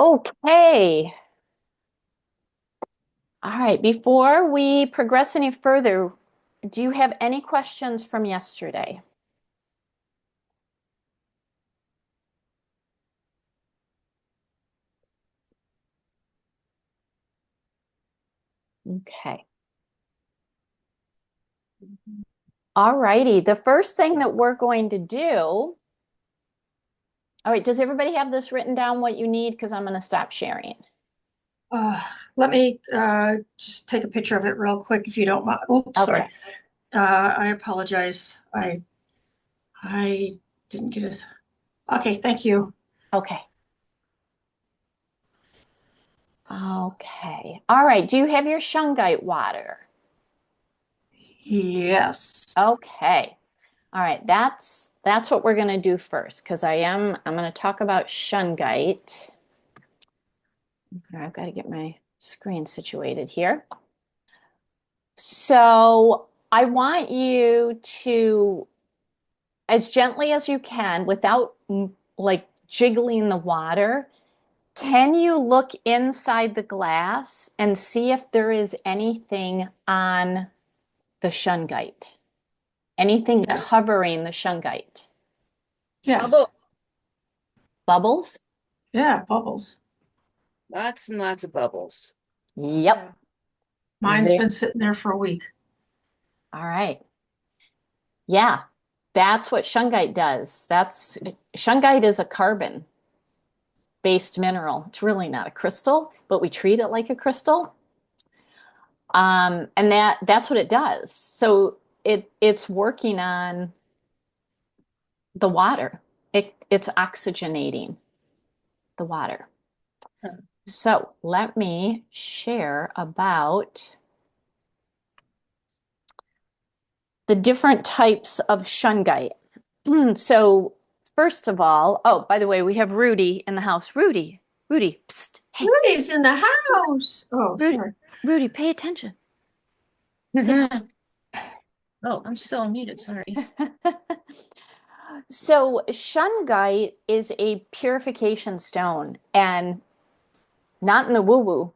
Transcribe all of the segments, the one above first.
Okay. All right. Before we progress any further, do you have any questions from yesterday? Okay. All righty. The first thing that we're going to do, all right, does everybody have this written down what you need? Because I'm going to stop sharing. Uh, Let me just take a picture of it real quick if you don't mind. Oops, sorry. Okay. I apologize. I didn't get it. Okay, thank you. Okay. Okay. All right. Do you have your shungite water? Yes. Okay. All right. That's what we're going to do first because I'm going to talk about shungite. I've got to get my screen situated here. So I want you to, as gently as you can, without like jiggling the water, can you look inside the glass and see if there is anything on the shungite? Anything Yes. covering the shungite? Yes. Bubble, Bubbles? Yeah, bubbles. lots and lots of bubbles. Yeah. Yep. Mine's There. been sitting there for a week. All right. Yeah, that's what shungite does. That's Shungite is a carbon based mineral. It's really not a crystal, but we treat it like a crystal. And that's what it does. So it's working on the water. It's oxygenating the water. So let me share about the different types of shungite. So first of all, oh, by the way, we have Rudy in the house. Rudy, psst, hey, Rudy's in the house. Oh, Rudy, sorry. Rudy, pay attention. Say Oh, I'm still muted, sorry. hi. So shungite is a purification stone, and not in the woo-woo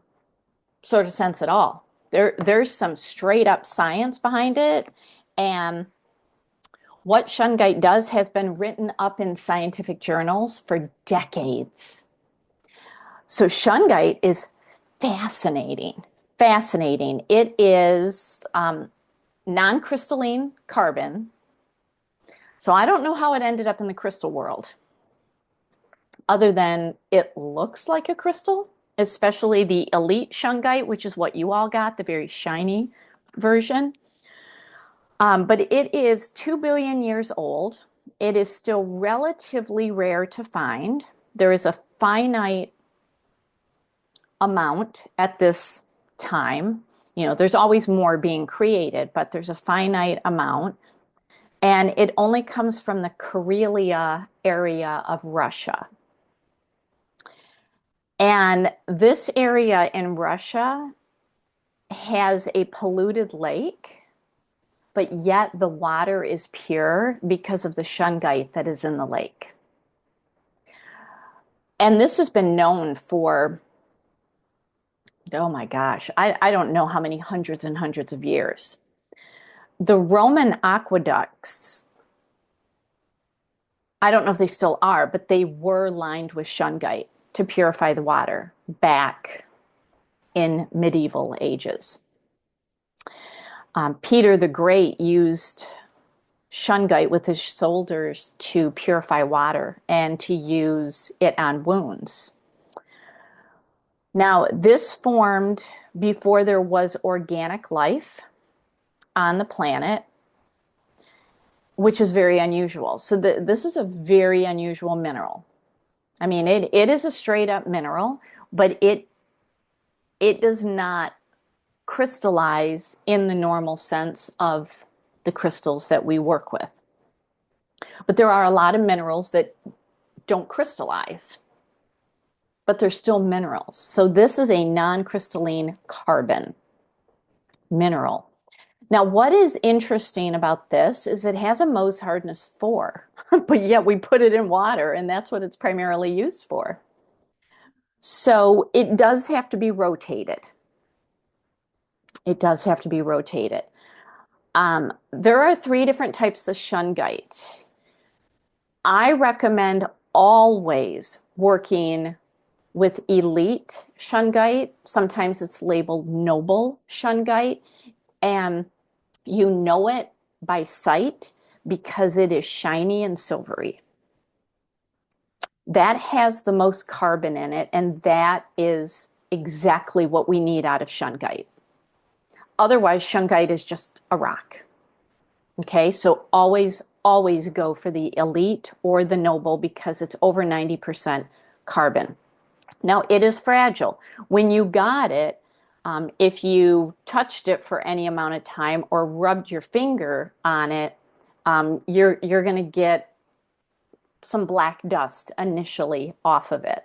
sort of sense at all. There's some straight up science behind it, and what shungite does has been written up in scientific journals for decades. So shungite is fascinating. Fascinating. It is non-crystalline carbon. So I don't know how it ended up in the crystal world, other than it looks like a crystal, especially the elite shungite, which is what you all got, the very shiny version. But it is 2 billion years old. It is still relatively rare to find. There is a finite amount at this time. You know, there's always more being created, but there's a finite amount. And it only comes from the Karelia area of Russia. And this area in Russia has a polluted lake, but yet the water is pure because of the shungite that is in the lake. And this has been known for, oh my gosh, I don't know how many hundreds and hundreds of years. The Roman aqueducts, I don't know if they still are, but they were lined with shungite to purify the water back in medieval ages. Peter the Great used shungite with his soldiers to purify water and to use it on wounds. Now, this formed before there was organic life on the planet, which is very unusual. So this is a very unusual mineral. I mean, it is a straight up mineral, but it does not crystallize in the normal sense of the crystals that we work with. But there are a lot of minerals that don't crystallize, but they're still minerals. So this is a non-crystalline carbon mineral. Now, what is interesting about this is it has a Mohs hardness 4, but yet we put it in water, and that's what it's primarily used for. So it does have to be rotated. It does have to be rotated. There are three different types of shungite. I recommend always working with elite shungite. Sometimes it's labeled noble shungite, and you know it by sight because it is shiny and silvery. That has the most carbon in it, and that is exactly what we need out of shungite. Otherwise, shungite is just a rock. Okay, so always go for the elite or the noble because it's over 90% carbon. Now, it is fragile. When you got it, if you touched it for any amount of time or rubbed your finger on it, you're going to get some black dust initially off of it.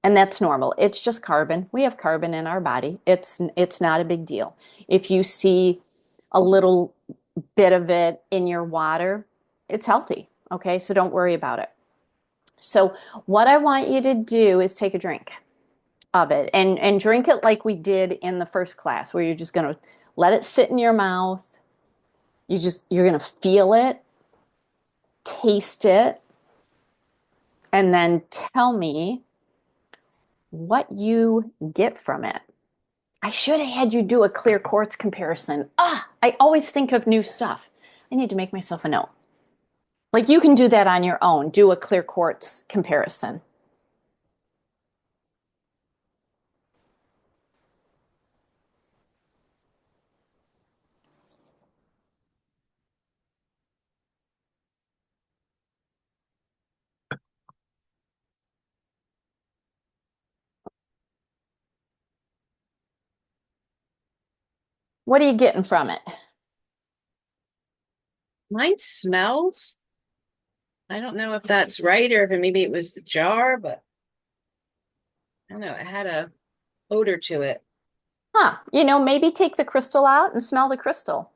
And that's normal. It's just carbon. We have carbon in our body. It's not a big deal. If you see a little bit of it in your water, it's healthy. Okay, so don't worry about it. So what I want you to do is take a drink of it and drink it like we did in the first class, where you're just going to let it sit in your mouth. You're going to feel it, taste it, and then tell me what you get from it. I should have had you do a clear quartz comparison. I always think of new stuff. I need to make myself a note. Like you can do that on your own, do a clear quartz comparison. What are you getting from it? Mine smells. I don't know if that's right or if maybe it was the jar, but I don't know. It had a odor to it. Maybe take the crystal out and smell the crystal.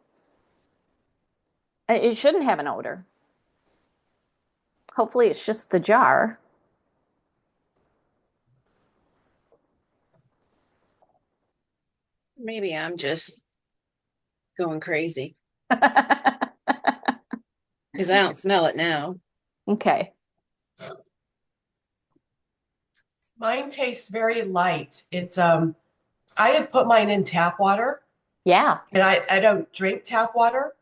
It shouldn't have an odor. Hopefully, it's just the jar. Maybe I'm just going crazy because I don't smell it now. Okay. Mine tastes very light. I had put mine in tap water Yeah. and I don't drink tap water.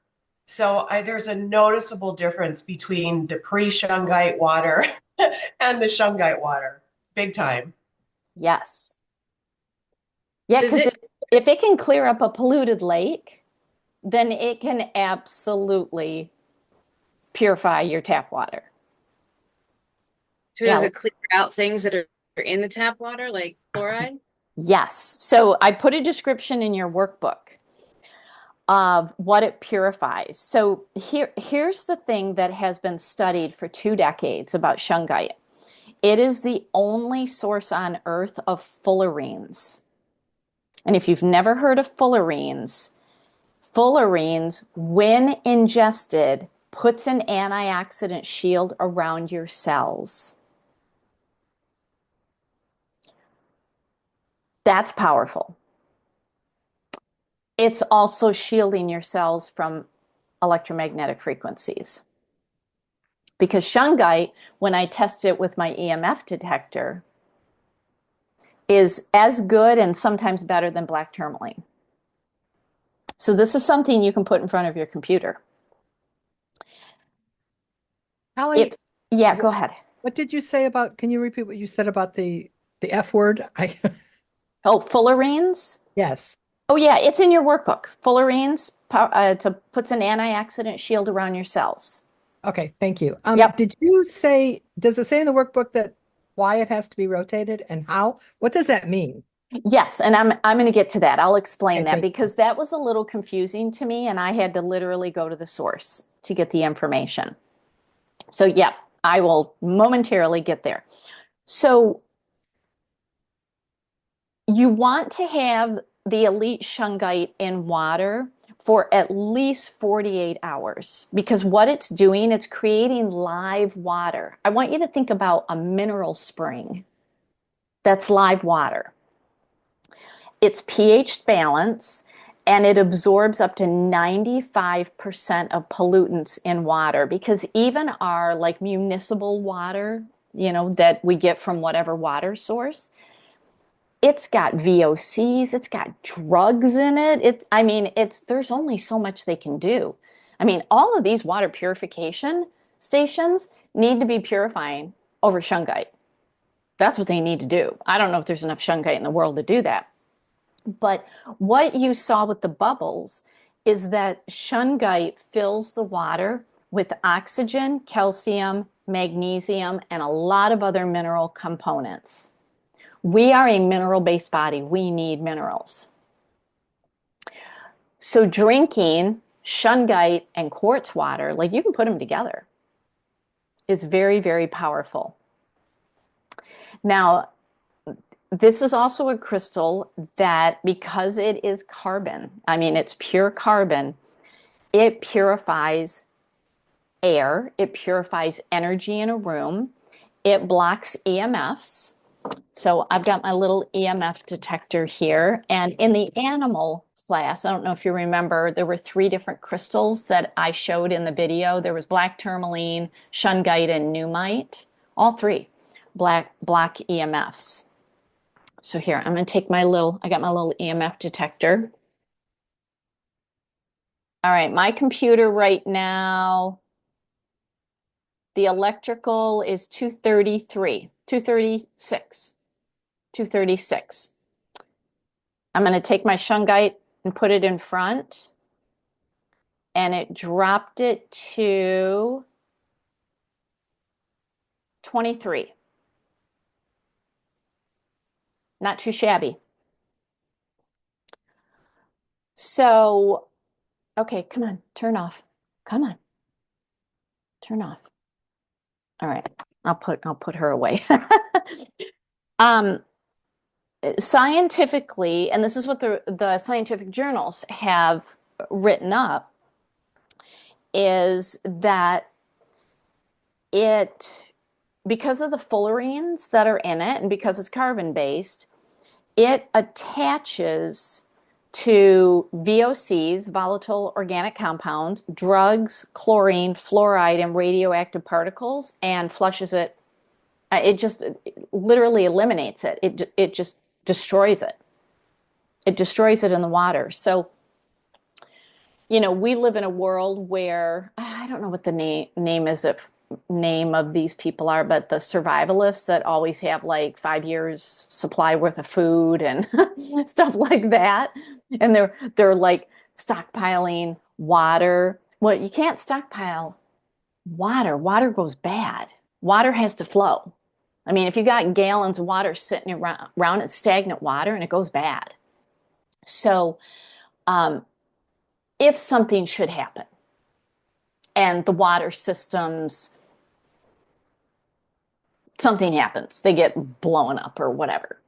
So there's a noticeable difference between the pre-shungite water and the shungite water. Big time. Yes. Yeah, Does because it, if it can clear up a polluted lake, then it can absolutely purify your tap water. so does Yeah. it clear out things that are in the tap water, like chloride? Yes. So I put a description in your workbook of what it purifies. So here's the thing that has been studied for 2 decades about shungite. It is the only source on earth of fullerenes. And if you've never heard of fullerenes, when ingested, puts an antioxidant shield around your cells. That's powerful. It's also shielding your cells from electromagnetic frequencies. Because shungite, when I test it with my EMF detector, is as good and sometimes better than black tourmaline. So this is something you can put in front of your computer. Hallie, Yeah, go ahead. what did you say about, can you repeat what you said about the F word? Oh, fullerenes? Yes. Oh, yeah, it's in your workbook. Fullerenes puts an antioxidant shield around your cells. Okay, thank you. Yep. Does it say in the workbook that why it has to be rotated and how? What does that mean? Yes, and I'm going to get to that. I'll explain Okay, that thank you. because that was a little confusing to me, and I had to literally go to the source to get the information. So, yeah, I will momentarily get there. So, you want to have the elite shungite in water for at least 48 hours because what it's doing, it's creating live water. I want you to think about a mineral spring. That's live water. It's pH balance, and it absorbs up to 95% of pollutants in water, because even our like municipal water, that we get from whatever water source, it's got VOCs, it's got drugs in it. There's only so much they can do. All of these water purification stations need to be purifying over shungite. That's what they need to do. I don't know if there's enough shungite in the world to do that. But what you saw with the bubbles is that shungite fills the water with oxygen, calcium, magnesium, and a lot of other mineral components. We are a mineral-based body. We need minerals. So drinking shungite and quartz water, like you can put them together, is very, very powerful. Now, this is also a crystal that, because it is carbon, it's pure carbon, it purifies air, it purifies energy in a room, it blocks EMFs. So I've got my little EMF detector here. And in the animal class, I don't know if you remember, there were 3 different crystals that I showed in the video. There was black tourmaline, shungite, and numite. All 3 block EMFs. So here, I'm going to take I got my little EMF detector. All right, my computer right now, the electrical is 236. 236. I'm going to take my shungite and put it in front, and it dropped it to 23. Not too shabby. So, okay, come on, turn off. Come on, turn off. All right, I'll put her away. Scientifically, and this is what the scientific journals have written up, is that because of the fullerenes that are in it and because it's carbon-based, it attaches to VOCs, volatile organic compounds, drugs, chlorine, fluoride, and radioactive particles, and flushes it. It just literally eliminates it. It just destroys it. It destroys it in the water. So, we live in a world where I don't know what the name of these people are, but the survivalists that always have like 5 years supply worth of food and stuff like that. And they're like stockpiling water. Well, you can't stockpile water. Water goes bad. Water has to flow. If you got gallons of water sitting around, it's stagnant water and it goes bad. So, if something should happen and the water systems, something happens, they get blown up or whatever,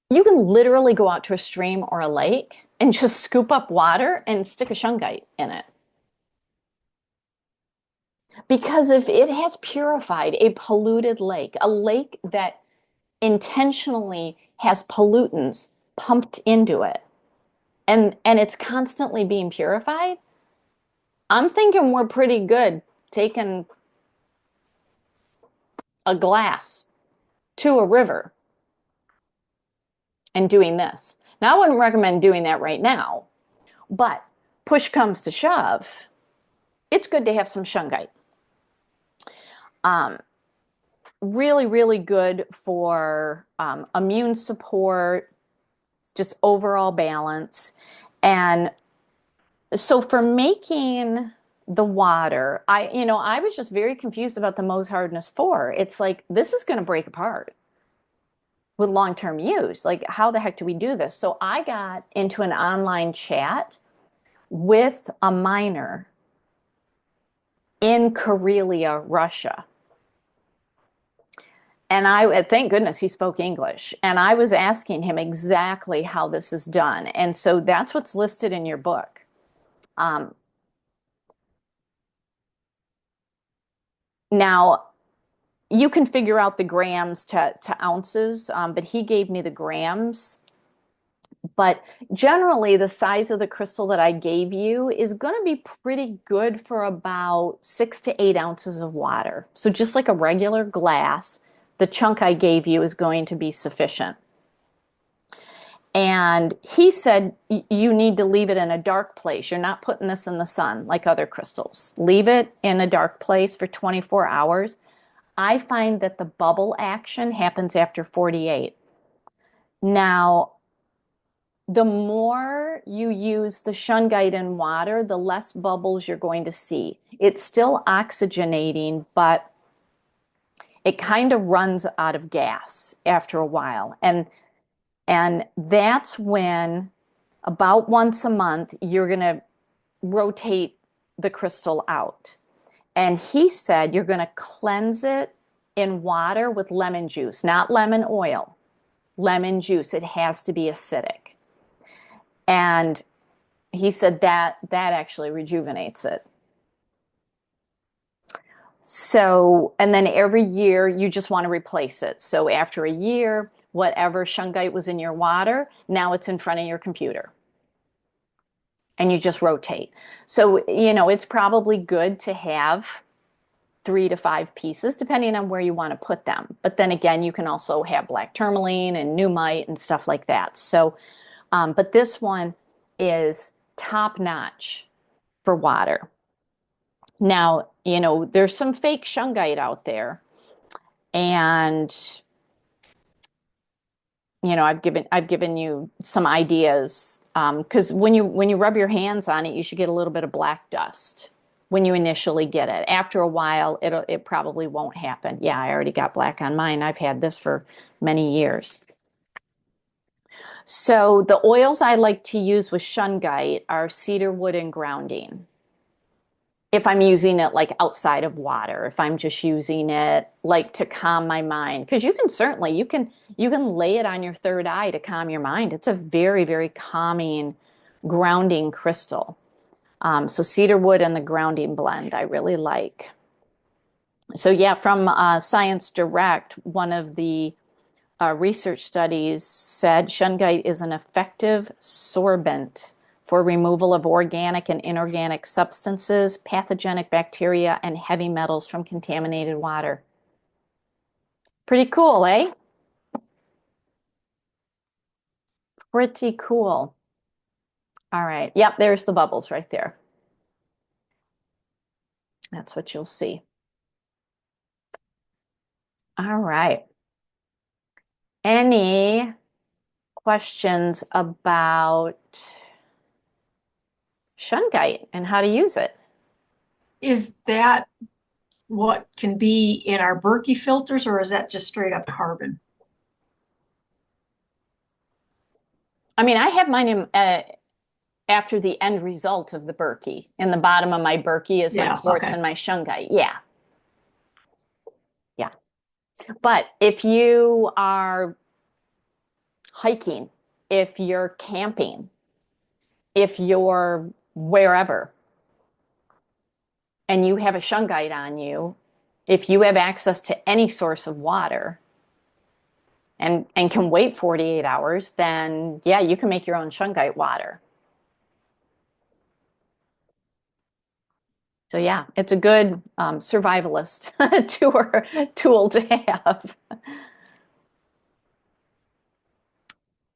you can literally go out to a stream or a lake and just scoop up water and stick a shungite in it. Because if it has purified a polluted lake, a lake that intentionally has pollutants pumped into it, and it's constantly being purified, I'm thinking we're pretty good taking a glass to a river and doing this. Now, I wouldn't recommend doing that right now, but push comes to shove, it's good to have some shungite. Really, really good for immune support, just overall balance. And so for making the water, I was just very confused about the Mohs hardness 4. It's like, this is going to break apart with long-term use. Like, how the heck do we do this? So I got into an online chat with a miner in Karelia, Russia. And thank goodness he spoke English. And I was asking him exactly how this is done. And so that's what's listed in your book. Now, you can figure out the grams to ounces, but he gave me the grams. But generally, the size of the crystal that I gave you is going to be pretty good for about 6 to 8 ounces of water. So just like a regular glass, the chunk I gave you is going to be sufficient. And he said you need to leave it in a dark place. You're not putting this in the sun like other crystals. Leave it in a dark place for 24 hours. I find that the bubble action happens after 48. Now, the more you use the shungite in water, the less bubbles you're going to see. It's still oxygenating, but it kind of runs out of gas after a while. And that's when about once a month you're going to rotate the crystal out. And he said you're going to cleanse it in water with lemon juice, not lemon oil. Lemon juice. It has to be acidic. And he said that actually rejuvenates it. So, and then every year you just want to replace it. So after a year, whatever shungite was in your water, now it's in front of your computer. And you just rotate. So, it's probably good to have 3 to 5 pieces, depending on where you want to put them. But then again, you can also have black tourmaline and numite and stuff like that. So, but this one is top notch for water. Now, there's some fake shungite out there, and I've given you some ideas, because when you rub your hands on it, you should get a little bit of black dust when you initially get it. After a while, it probably won't happen. Yeah, I already got black on mine. I've had this for many years. So the oils I like to use with shungite are cedar wood and grounding. If I'm using it like outside of water, if I'm just using it like to calm my mind, because you can certainly you can lay it on your third eye to calm your mind. It's a very, very calming, grounding crystal. So cedar wood and the grounding blend I really like. So yeah, from Science Direct, one of the research studies said shungite is an effective sorbent for removal of organic and inorganic substances, pathogenic bacteria, and heavy metals from contaminated water. Pretty cool, eh? Pretty cool. All right. Yep, there's the bubbles right there. That's what you'll see. All right. Any questions about shungite and how to use it? Is that what can be in our Berkey filters, or is that just straight up carbon? I mean, I have mine in, after the end result of the Berkey. In the bottom of my Berkey is my quartz and my shungite. Yeah. Yeah. But if you are hiking, if you're camping, if you're wherever, and you have a shungite on you, if you have access to any source of water and can wait 48 hours, then yeah, you can make your own shungite water. So yeah, it's a good survivalist tool to have.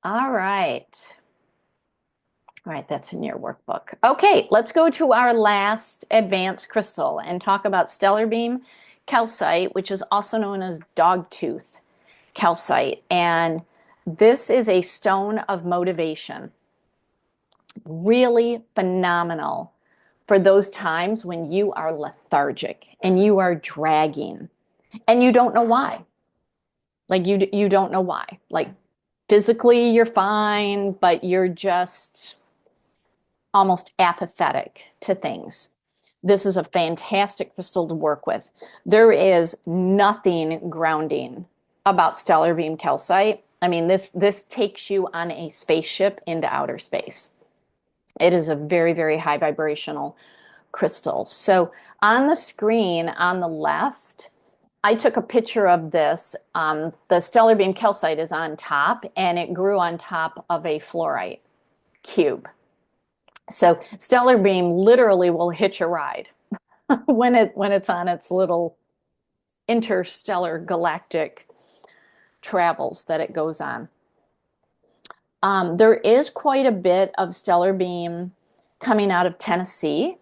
All right. All right, that's in your workbook. Okay, let's go to our last advanced crystal and talk about stellar beam calcite, which is also known as dogtooth calcite. And this is a stone of motivation. Really phenomenal for those times when you are lethargic and you are dragging and you don't know why. Like you don't know why. Like physically you're fine, but you're just almost apathetic to things. This is a fantastic crystal to work with. There is nothing grounding about stellar beam calcite. I mean, this takes you on a spaceship into outer space. It is a very, very high vibrational crystal. So on the screen on the left, I took a picture of this. The stellar beam calcite is on top, and it grew on top of a fluorite cube. So stellar beam literally will hitch a ride when it's on its little interstellar galactic travels that it goes on. There is quite a bit of stellar beam coming out of Tennessee,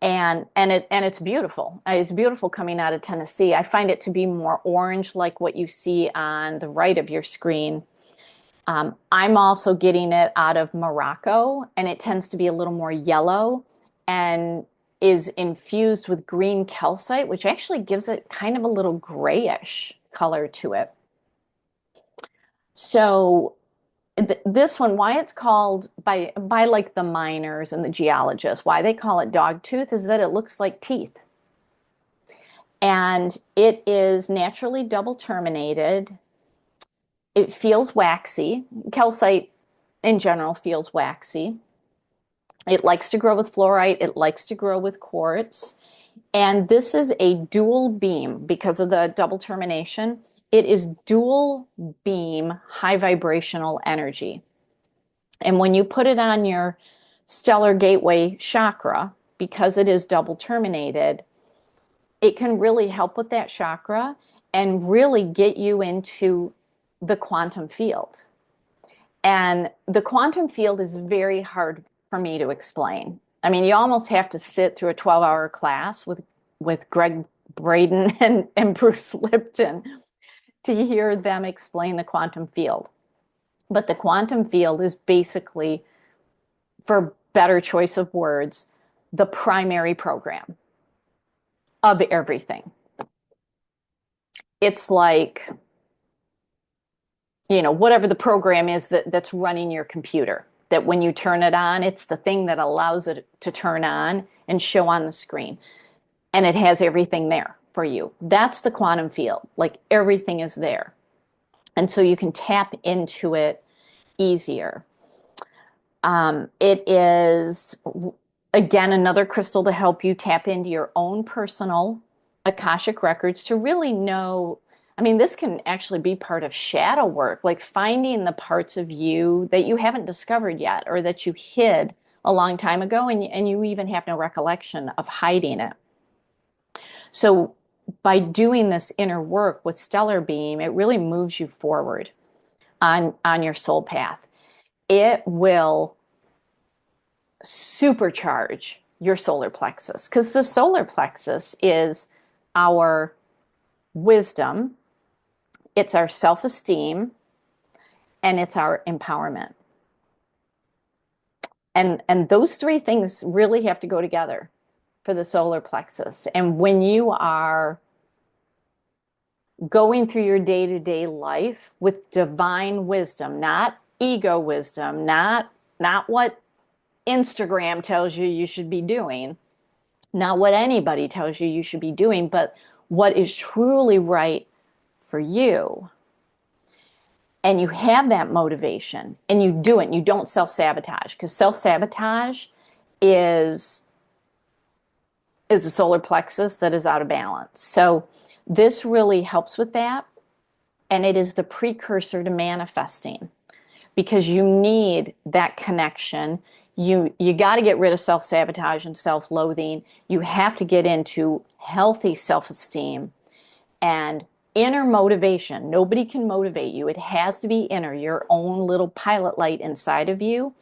and it's beautiful. It's beautiful coming out of Tennessee. I find it to be more orange, like what you see on the right of your screen. I'm also getting it out of Morocco, and it tends to be a little more yellow and is infused with green calcite, which actually gives it kind of a little grayish color to it. So this one, why it's called by like the miners and the geologists, why they call it dogtooth is that it looks like teeth. And it is naturally double terminated. It feels waxy. Calcite in general feels waxy. It likes to grow with fluorite. It likes to grow with quartz. And this is a dual beam because of the double termination. It is dual beam high vibrational energy. And when you put it on your stellar gateway chakra, because it is double terminated, it can really help with that chakra and really get you into the quantum field. And the quantum field is very hard for me to explain. I mean, you almost have to sit through a 12-hour class with Greg Braden and Bruce Lipton to hear them explain the quantum field. But the quantum field is basically, for better choice of words, the primary program of everything. It's like, whatever the program is that's running your computer, that when you turn it on, it's the thing that allows it to turn on and show on the screen. And it has everything there for you. That's the quantum field. Like everything is there. And so you can tap into it easier. It is, again, another crystal to help you tap into your own personal Akashic records to really know. I mean, this can actually be part of shadow work, like finding the parts of you that you haven't discovered yet or that you hid a long time ago and you even have no recollection of hiding it. So by doing this inner work with stellar beam, it really moves you forward on your soul path. It will supercharge your solar plexus because the solar plexus is our wisdom, it's our self-esteem, and it's our empowerment. And those three things really have to go together for the solar plexus. And when you are going through your day-to-day life with divine wisdom, not ego wisdom, not what Instagram tells you should be doing, not what anybody tells you should be doing, but what is truly right for you. And you have that motivation and you do it and you don't self-sabotage, because self-sabotage is the solar plexus that is out of balance. So this really helps with that. And it is the precursor to manifesting because you need that connection. You got to get rid of self-sabotage and self-loathing. You have to get into healthy self-esteem and inner motivation. Nobody can motivate you. It has to be inner, your own little pilot light inside of you.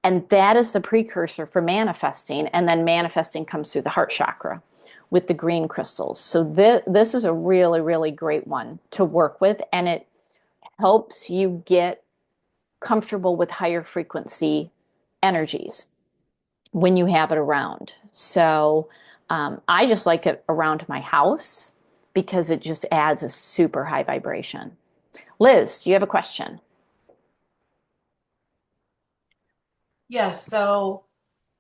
And that is the precursor for manifesting. And then manifesting comes through the heart chakra with the green crystals. So this is a really, really great one to work with. And it helps you get comfortable with higher frequency energies when you have it around. So I just like it around my house because it just adds a super high vibration. Liz, do you have a question? Yes, so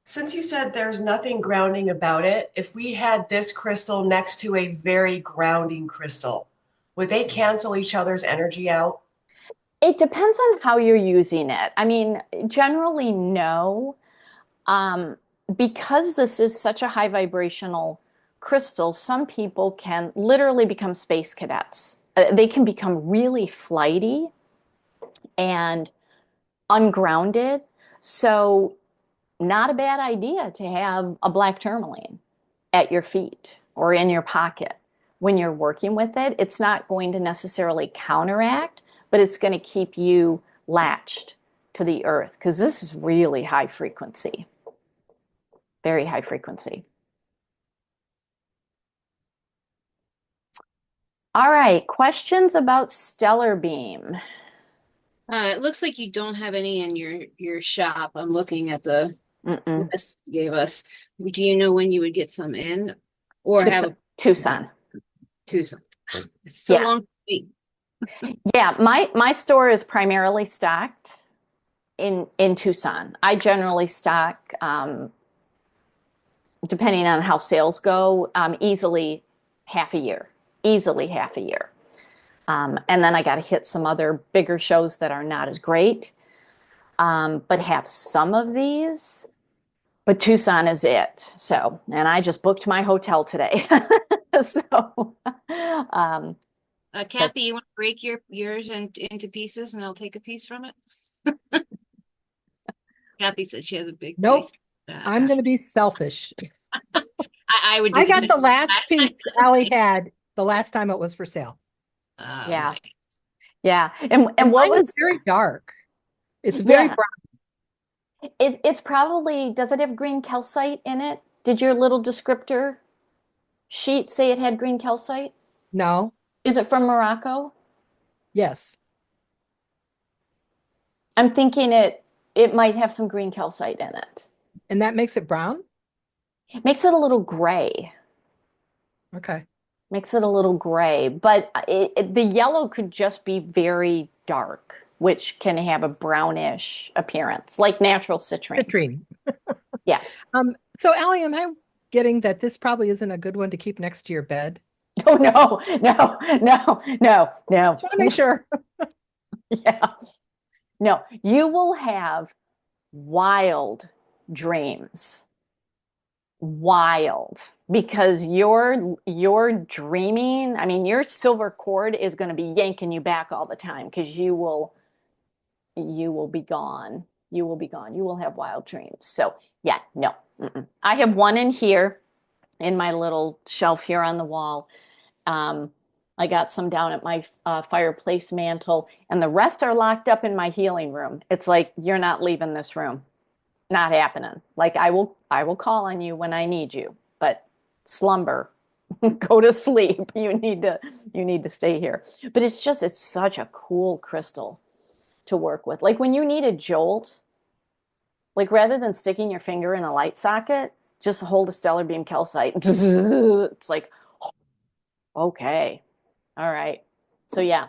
since you said there's nothing grounding about it, if we had this crystal next to a very grounding crystal, would they cancel each other's energy out? It depends on how you're using it. I mean, generally, no. Because this is such a high vibrational crystals, some people can literally become space cadets. They can become really flighty and ungrounded. So, not a bad idea to have a black tourmaline at your feet or in your pocket when you're working with it. It's not going to necessarily counteract, but it's going to keep you latched to the earth because this is really high frequency, very high frequency. All right, questions about stellar beam. It looks like you don't have any in your shop. I'm looking at the Mm-mm. list you gave us. Do you know when you would get some in, or have a Tucson. Tucson? It's so Yeah. long to wait. Yeah, my store is primarily stocked in Tucson. I generally stock, depending on how sales go, easily half a year. Easily half a year. And then I got to hit some other bigger shows that are not as great, but have some of these. But Tucson is it. So, and I just booked my hotel today. So, um, but Kathy, you want to break yours into pieces, and I'll take a piece from it. Kathy said she has a big Nope. piece. I'm going to be selfish. I would do I the got same. the last I piece Allie had the last time it was for sale. yeah, nice. yeah. And what Mine is was, very dark. It's very yeah, brown. it's probably, does it have green calcite in it? Did your little descriptor sheet say it had green calcite? No. Is it from Morocco? Yes. I'm thinking it might have some green calcite in it. And that makes it brown? It makes it a little gray. Okay. Makes it a little gray, but the yellow could just be very dark, which can have a brownish appearance, like natural citrine. Citrine. Yeah. So Allie, am I getting that this probably isn't a good one to keep next to your bed? Oh no, no, no, no, no. Just want to make sure. Yeah. No, you will have wild dreams. Wild because you're dreaming. I mean, your silver cord is going to be yanking you back all the time because you will be gone. You will be gone. You will have wild dreams. So, yeah, no. Mm-mm. I have one in here in my little shelf here on the wall. Um, I got some down at my fireplace mantle, and the rest are locked up in my healing room. It's like you're not leaving this room. Not happening. Like I will call on you when I need you, but slumber. Go to sleep. You need to stay here. But it's such a cool crystal to work with. Like when you need a jolt, like rather than sticking your finger in a light socket, just hold a stellar beam calcite. It's like, okay, all right. So yeah,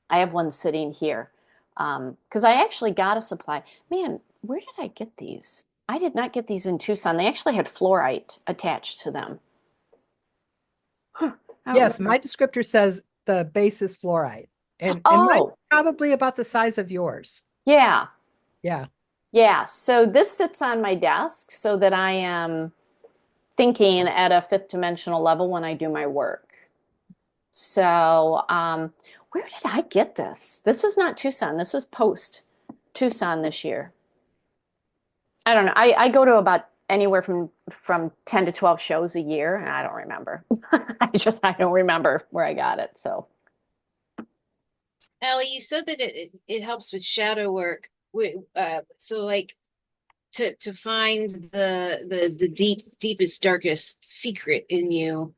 I have one sitting here. Because I actually got a supply. Man, where did I get these? I did not get these in Tucson. They actually had fluorite attached to them. Huh, I don't Yes, remember. my descriptor says the base is fluorite. And mine's Oh, probably about the size of yours. yeah. Yeah. Yeah. So this sits on my desk so that I am thinking at a fifth dimensional level when I do my work. So, where did I get this? This was not Tucson. This was post Tucson this year. I don't know. I go to about anywhere from 10 to 12 shows a year, and I don't remember. I don't remember where I got it. So, Allie, you said that it helps with shadow work. So like to find the deepest, darkest secret in you,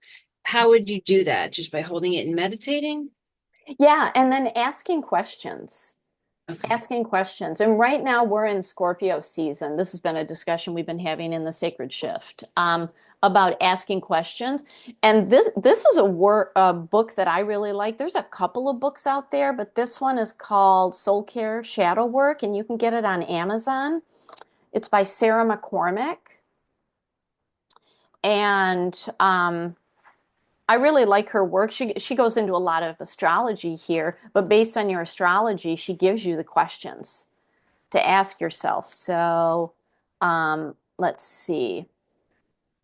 how would you do that? Just by holding it and meditating? yeah, and then asking questions. Okay. Asking questions. And right now we're in Scorpio season. This has been a discussion we've been having in the Sacred Shift, about asking questions. And this is a book that I really like. There's a couple of books out there, but this one is called Soul Care Shadow Work, and you can get it on Amazon. It's by Sarah McCormick. And I really like her work. She goes into a lot of astrology here, but based on your astrology, she gives you the questions to ask yourself. So let's see.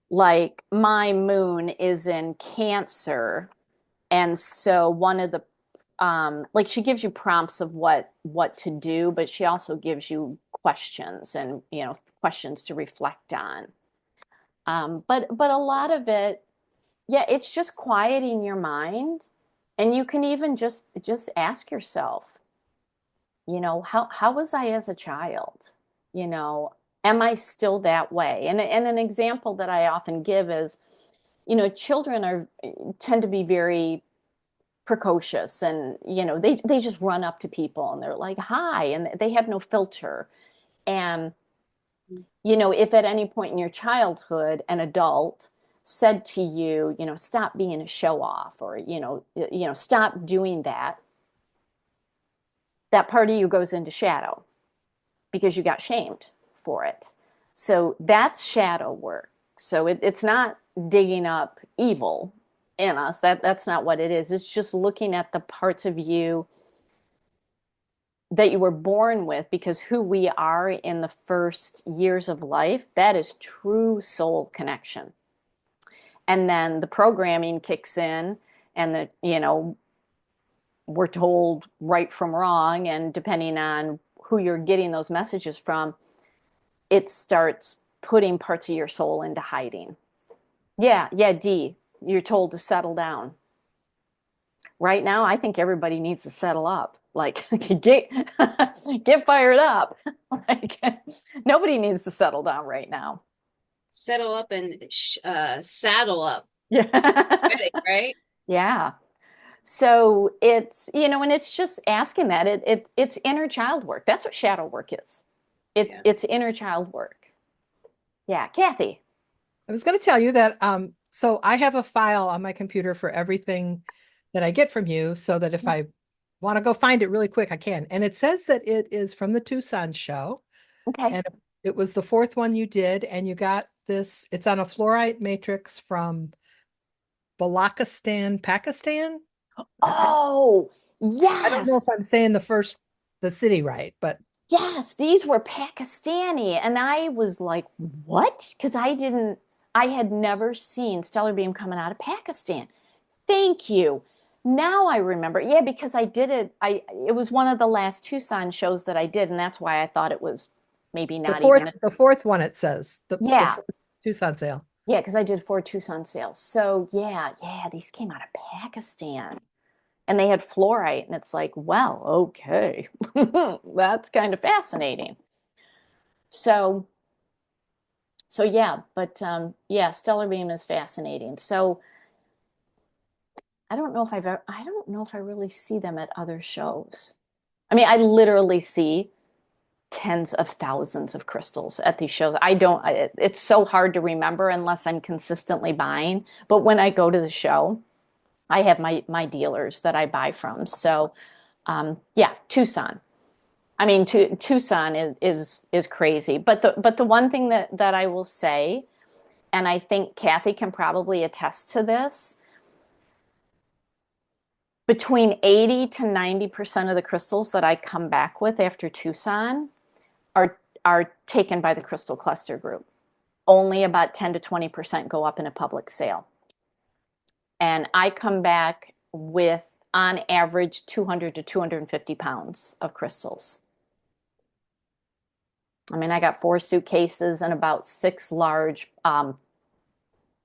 like my moon is in Cancer, and so one of the like she gives you prompts of what to do, but she also gives you questions and questions to reflect on. But a lot of it, yeah, it's just quieting your mind, and you can even just ask yourself, how was I as a child? You know, am I still that way? And an example that I often give is, children tend to be very precocious, and they just run up to people and they're like, hi, and they have no filter. And if at any point in your childhood an adult said to you, stop being a show off, or stop doing that, that part of you goes into shadow because you got shamed for it. So that's shadow work. So it's not digging up evil in us. That's not what it is. It's just looking at the parts of you that you were born with, because who we are in the first years of life, that is true soul connection. And then the programming kicks in, and we're told right from wrong, and depending on who you're getting those messages from, it starts putting parts of your soul into hiding. Yeah, D, you're told to settle down. Right now, I think everybody needs to settle up. Like, get fired up. Like, nobody needs to settle down right now. Settle up and saddle up. Yeah. Right? Yeah. So and it's just asking that. It's inner child work. That's what shadow work is. It's inner child work. Yeah, Kathy. I was going to tell you that so I have a file on my computer for everything that I get from you, so that if I want to go find it really quick, I can. And it says that it is from the Tucson show. Okay. And it was the fourth one you did, and you got this, it's on a fluorite matrix from Balakistan, Pakistan. Oh, I don't know if yes. I'm saying the city right, but Yes, these were Pakistani. And I was like, what? Because I had never seen stellar beam coming out of Pakistan. Thank you. Now I remember. Yeah, because I did it. It was one of the last Tucson shows that I did, and that's why I thought it was maybe the not fourth, even. the fourth one it says, the Yeah, fourth Tucson sale. yeah, because I did 4 Tucson sales. So yeah, these came out of Pakistan. And they had fluorite, and it's like, well, okay. That's kind of fascinating. So yeah, but yeah, stellar beam is fascinating. So I don't know if I really see them at other shows. I mean, I literally see tens of thousands of crystals at these shows. It's so hard to remember unless I'm consistently buying. But when I go to the show, I have my dealers that I buy from. So yeah, Tucson. I mean, Tucson is crazy. But the one thing that I will say, and I think Kathy can probably attest to this, between 80 to 90% of the crystals that I come back with after Tucson are taken by the crystal cluster group. Only about 10 to 20% go up in a public sale. And I come back with, on average, 200 to 250 pounds of crystals. I mean, I got 4 suitcases and about 6 large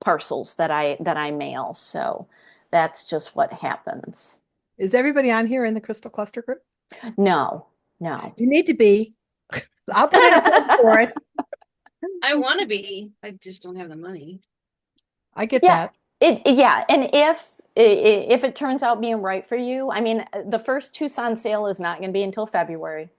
parcels that I mail. So that's just what happens. Is everybody on here in the crystal cluster group? No, no. You need to be. I'll put in a plug for it. I want to be. I just don't have the money. I get Yeah, that. yeah, and if it turns out being right for you, I mean, the first Tucson sale is not going to be until February.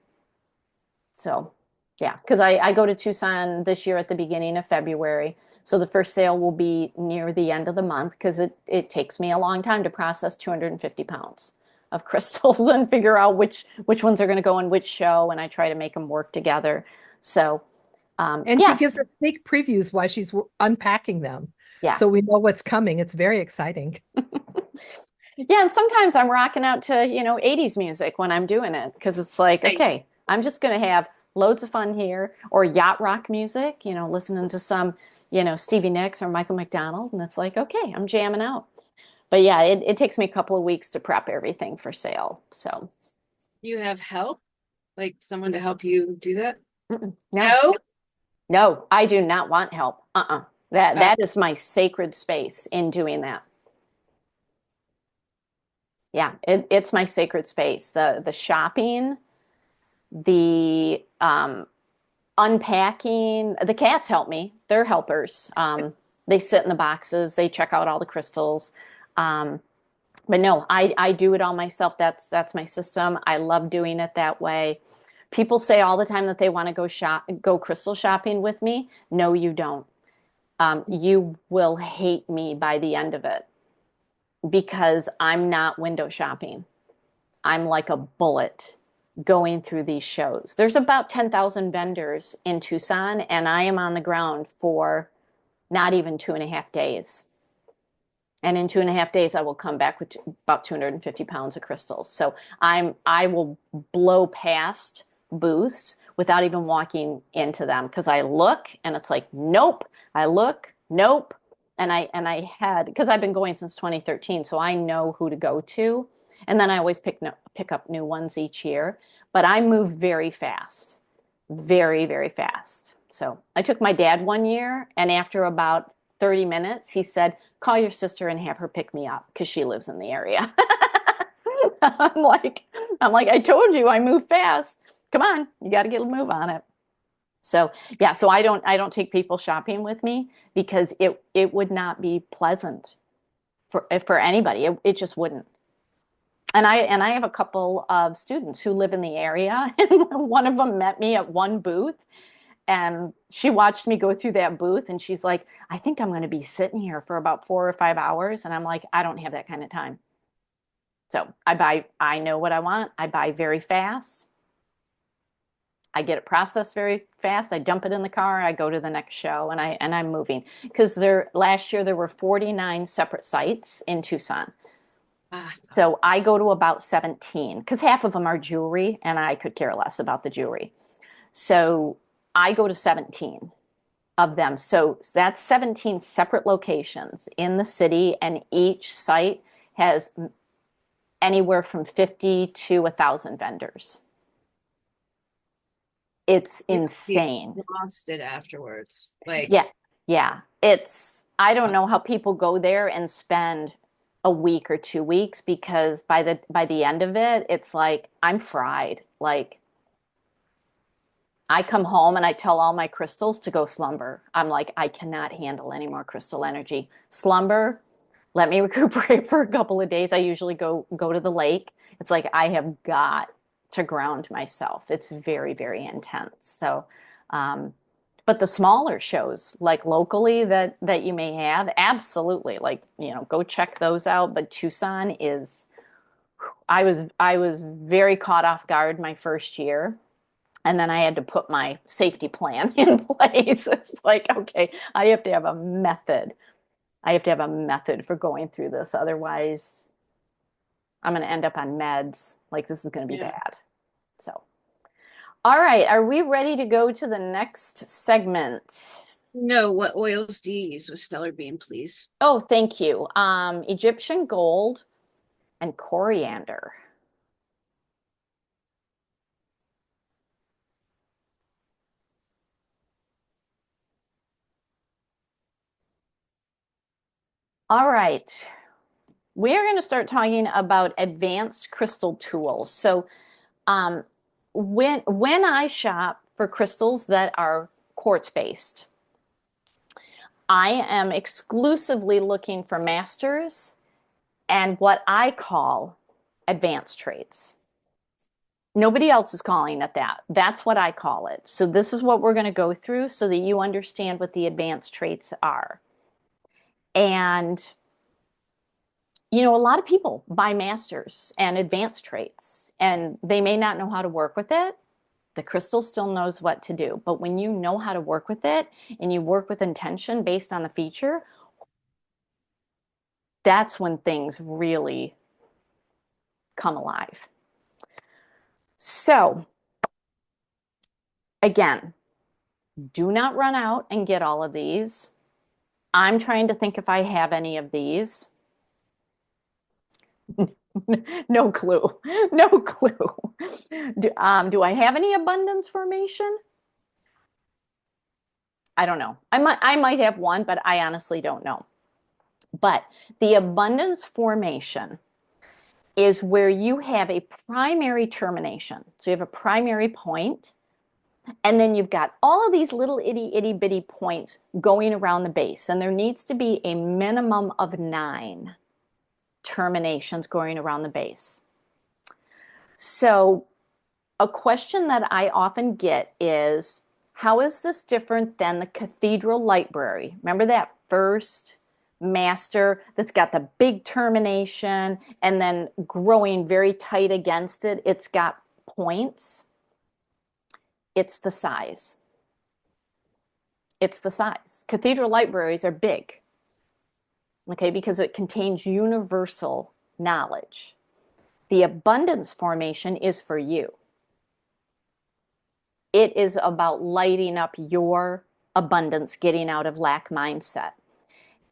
So, yeah, because I go to Tucson this year at the beginning of February. So the first sale will be near the end of the month, because it takes me a long time to process 250 pounds of crystals and figure out which ones are going to go in which show, and I try to make them work together. So, And she yes, gives us sneak previews while she's unpacking them. yeah. So we know what's coming. It's very exciting. Yeah, and sometimes I'm rocking out to, 80s music when I'm doing it, because it's like, Right. okay, I'm just going to have loads of fun here, or yacht rock music, listening to some, Stevie Nicks or Michael McDonald, and it's like, okay, I'm jamming out. But yeah, it takes me a couple of weeks to prep everything for sale. So You have help, like someone to help you do that? no, No? no, I do not want help. That Uh, that is my sacred space in doing that. Yeah, it's my sacred space. The shopping, the unpacking. The cats help me. They're helpers. They sit in the boxes. They check out all the crystals. Um, but no, I do it all myself. That's my system. I love doing it that way. People say all the time that they want to go crystal shopping with me. No, you don't. You will hate me by the end of it because I'm not window shopping. I'm like a bullet going through these shows. There's about 10,000 vendors in Tucson, and I am on the ground for not even 2.5 days. And in 2.5 days, I will come back with about 250 pounds of crystals. So I will blow past booths without even walking into them because I look and it's like, nope. I look, nope. And I had because I've been going since 2013, so I know who to go to. And then I always pick up new ones each year. But I move very fast, very, very fast. So I took my dad one year, and after about 30 minutes, he said, call your sister and have her pick me up because she lives in the area. I'm like, I told you I move fast. Come on, you got to get a move on it. So yeah, so I don't take people shopping with me because it would not be pleasant for anybody. It just wouldn't. And I have a couple of students who live in the area, and one of them met me at one booth, and she watched me go through that booth, and she's like, I think I'm going to be sitting here for about 4 or 5 hours. And I'm like, I don't have that kind of time. So I know what I want. I buy very fast. I get it processed very fast. I dump it in the car. I go to the next show, and I'm moving because last year there were 49 separate sites in Tucson. ah, So I go to about 17 because half of them are jewelry, and I could care less about the jewelry. So I go to 17 of them. So that's 17 separate locations in the city, and each site has anywhere from 50 to 1,000 vendors. It's you'd be insane. exhausted afterwards. Like, Yeah, yeah. I don't know how people go there and spend a week or 2 weeks because by the end of it, it's like I'm fried. Like I come home and I tell all my crystals to go slumber. I'm like, I cannot handle any more crystal energy. Slumber, let me recuperate for a couple of days. I usually go to the lake. It's like I have got to ground myself. It's very, very intense. So, but the smaller shows, like locally that you may have, absolutely, like, go check those out. But Tucson is, I was very caught off guard my first year. And then I had to put my safety plan in place. It's like, okay, I have to have a method. I have to have a method for going through this. Otherwise, I'm going to end up on meds. Like, this is going to be yeah. bad. So, all right. Are we ready to go to the next segment? No, what oils do you use with stellar beam, please? Oh, thank you. Egyptian gold and coriander. All right. We are going to start talking about advanced crystal tools. So, um, when I shop for crystals that are quartz based, I am exclusively looking for masters and what I call advanced traits. Nobody else is calling it that. That's what I call it. So this is what we're going to go through so that you understand what the advanced traits are. And a lot of people buy masters and advanced traits, and they may not know how to work with it. The crystal still knows what to do. But when you know how to work with it and you work with intention based on the feature, that's when things really come alive. So, again, do not run out and get all of these. I'm trying to think if I have any of these. No clue. No clue. Do I have any abundance formation? I don't know. I might have one, but I honestly don't know. But the abundance formation is where you have a primary termination. So you have a primary point, and then you've got all of these little itty bitty points going around the base. And there needs to be a minimum of 9 terminations going around the base. So a question that I often get is, how is this different than the cathedral library? Remember that first master that's got the big termination and then growing very tight against it? It's got points. It's the size. It's the size. Cathedral libraries are big, okay, because it contains universal knowledge. The abundance formation is for you. It is about lighting up your abundance, getting out of lack mindset.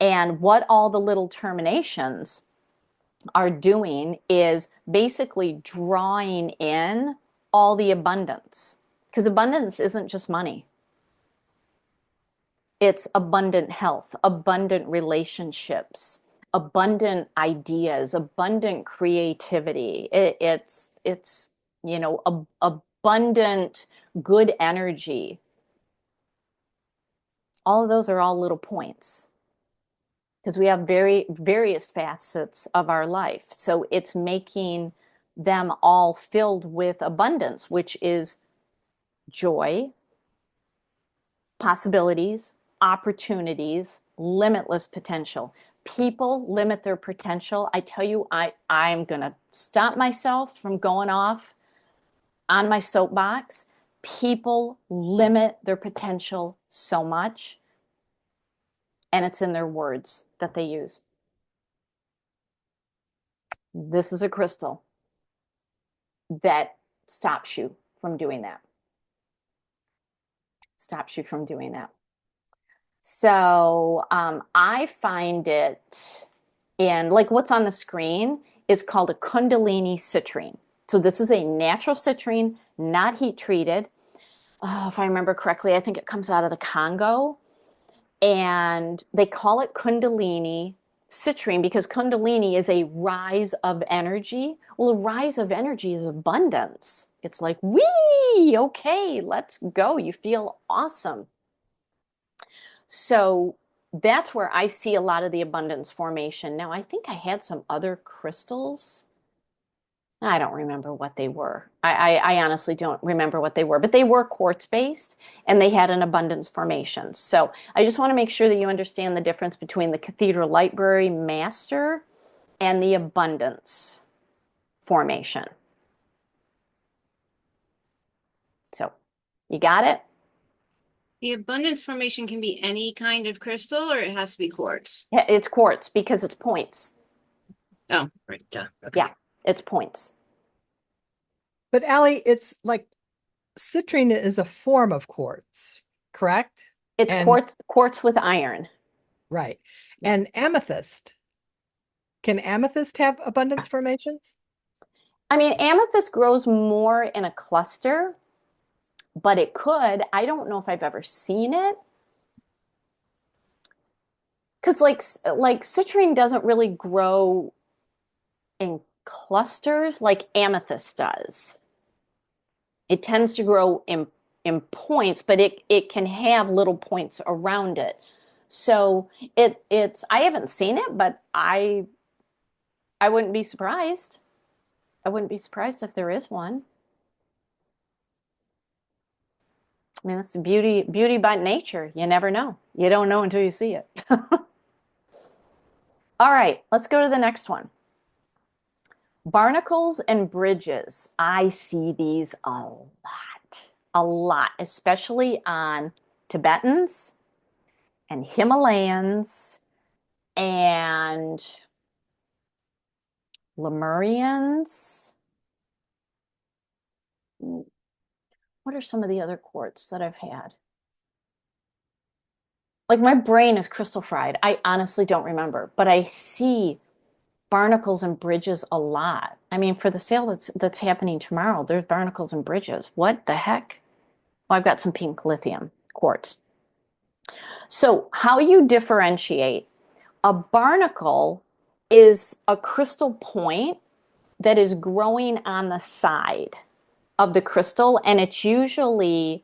And what all the little terminations are doing is basically drawing in all the abundance. Because abundance isn't just money. It's abundant health, abundant relationships, abundant ideas, abundant creativity. It's abundant good energy. All of those are all little points because we have various facets of our life. So it's making them all filled with abundance, which is joy, possibilities, opportunities, limitless potential. People limit their potential. I tell you, I'm going to stop myself from going off on my soapbox. People limit their potential so much, and it's in their words that they use. This is a crystal that stops you from doing that. Stops you from doing that. So I find it in, like, what's on the screen is called a Kundalini citrine. So this is a natural citrine, not heat treated. Oh, if I remember correctly, I think it comes out of the Congo. And they call it Kundalini citrine because Kundalini is a rise of energy. Well, a rise of energy is abundance. It's like, wee, okay, let's go. You feel awesome. So that's where I see a lot of the abundance formation. Now, I think I had some other crystals. I don't remember what they were. I honestly don't remember what they were, but they were quartz based and they had an abundance formation. So I just want to make sure that you understand the difference between the Cathedral Library Master and the abundance formation. So you got it? The abundance formation can be any kind of crystal or it has to be quartz. Yeah, it's quartz because it's points. Oh, right. Duh. Okay. Yeah, it's points. But Allie, it's like citrine is a form of quartz, correct? It's And quartz with iron. right. And amethyst. Can amethyst have abundance formations? I mean, amethyst grows more in a cluster, but it could. I don't know if I've ever seen it. Because like citrine doesn't really grow in clusters like amethyst does. It tends to grow in points, but it can have little points around it. So it's I haven't seen it, but I wouldn't be surprised. I wouldn't be surprised if there is one. I mean, that's beauty by nature. You never know. You don't know until you see it. All right, let's go to the next one. Barnacles and bridges. I see these a lot, especially on Tibetans and Himalayans and Lemurians. What are some of the other quartz that I've had? Like my brain is crystal fried. I honestly don't remember, but I see barnacles and bridges a lot. I mean, for the sale that's happening tomorrow, there's barnacles and bridges. What the heck? Well, I've got some pink lithium quartz. So, how you differentiate a barnacle is a crystal point that is growing on the side of the crystal, and it's usually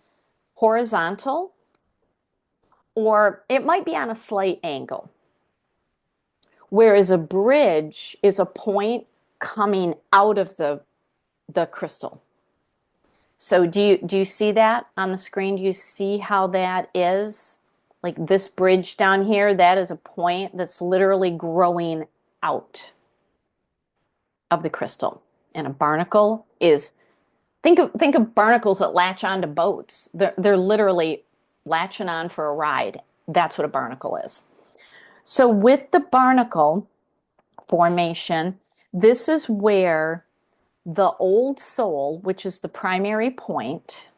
horizontal or it might be on a slight angle. Whereas a bridge is a point coming out of the crystal. So do you see that on the screen? Do you see how that is? Like this bridge down here, that is a point that's literally growing out of the crystal. And a barnacle is think of barnacles that latch onto boats. They're literally latching on for a ride. That's what a barnacle is. So with the barnacle formation, this is where the old soul, which is the primary point,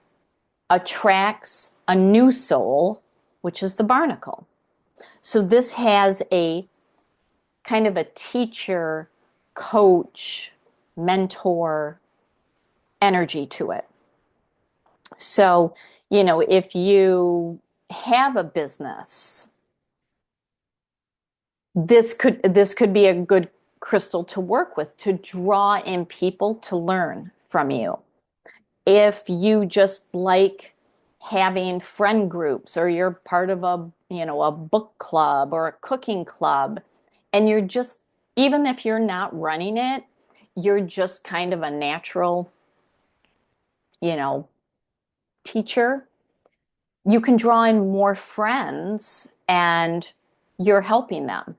attracts a new soul, which is the barnacle. So this has a kind of a teacher, coach, mentor energy to it. So, if you have a business, this could be a good crystal to work with to draw in people to learn from you. If you just like having friend groups or you're part of a book club or a cooking club and you're just even if you're not running it, you're just kind of a natural, you know, teacher, you can draw in more friends and you're helping them.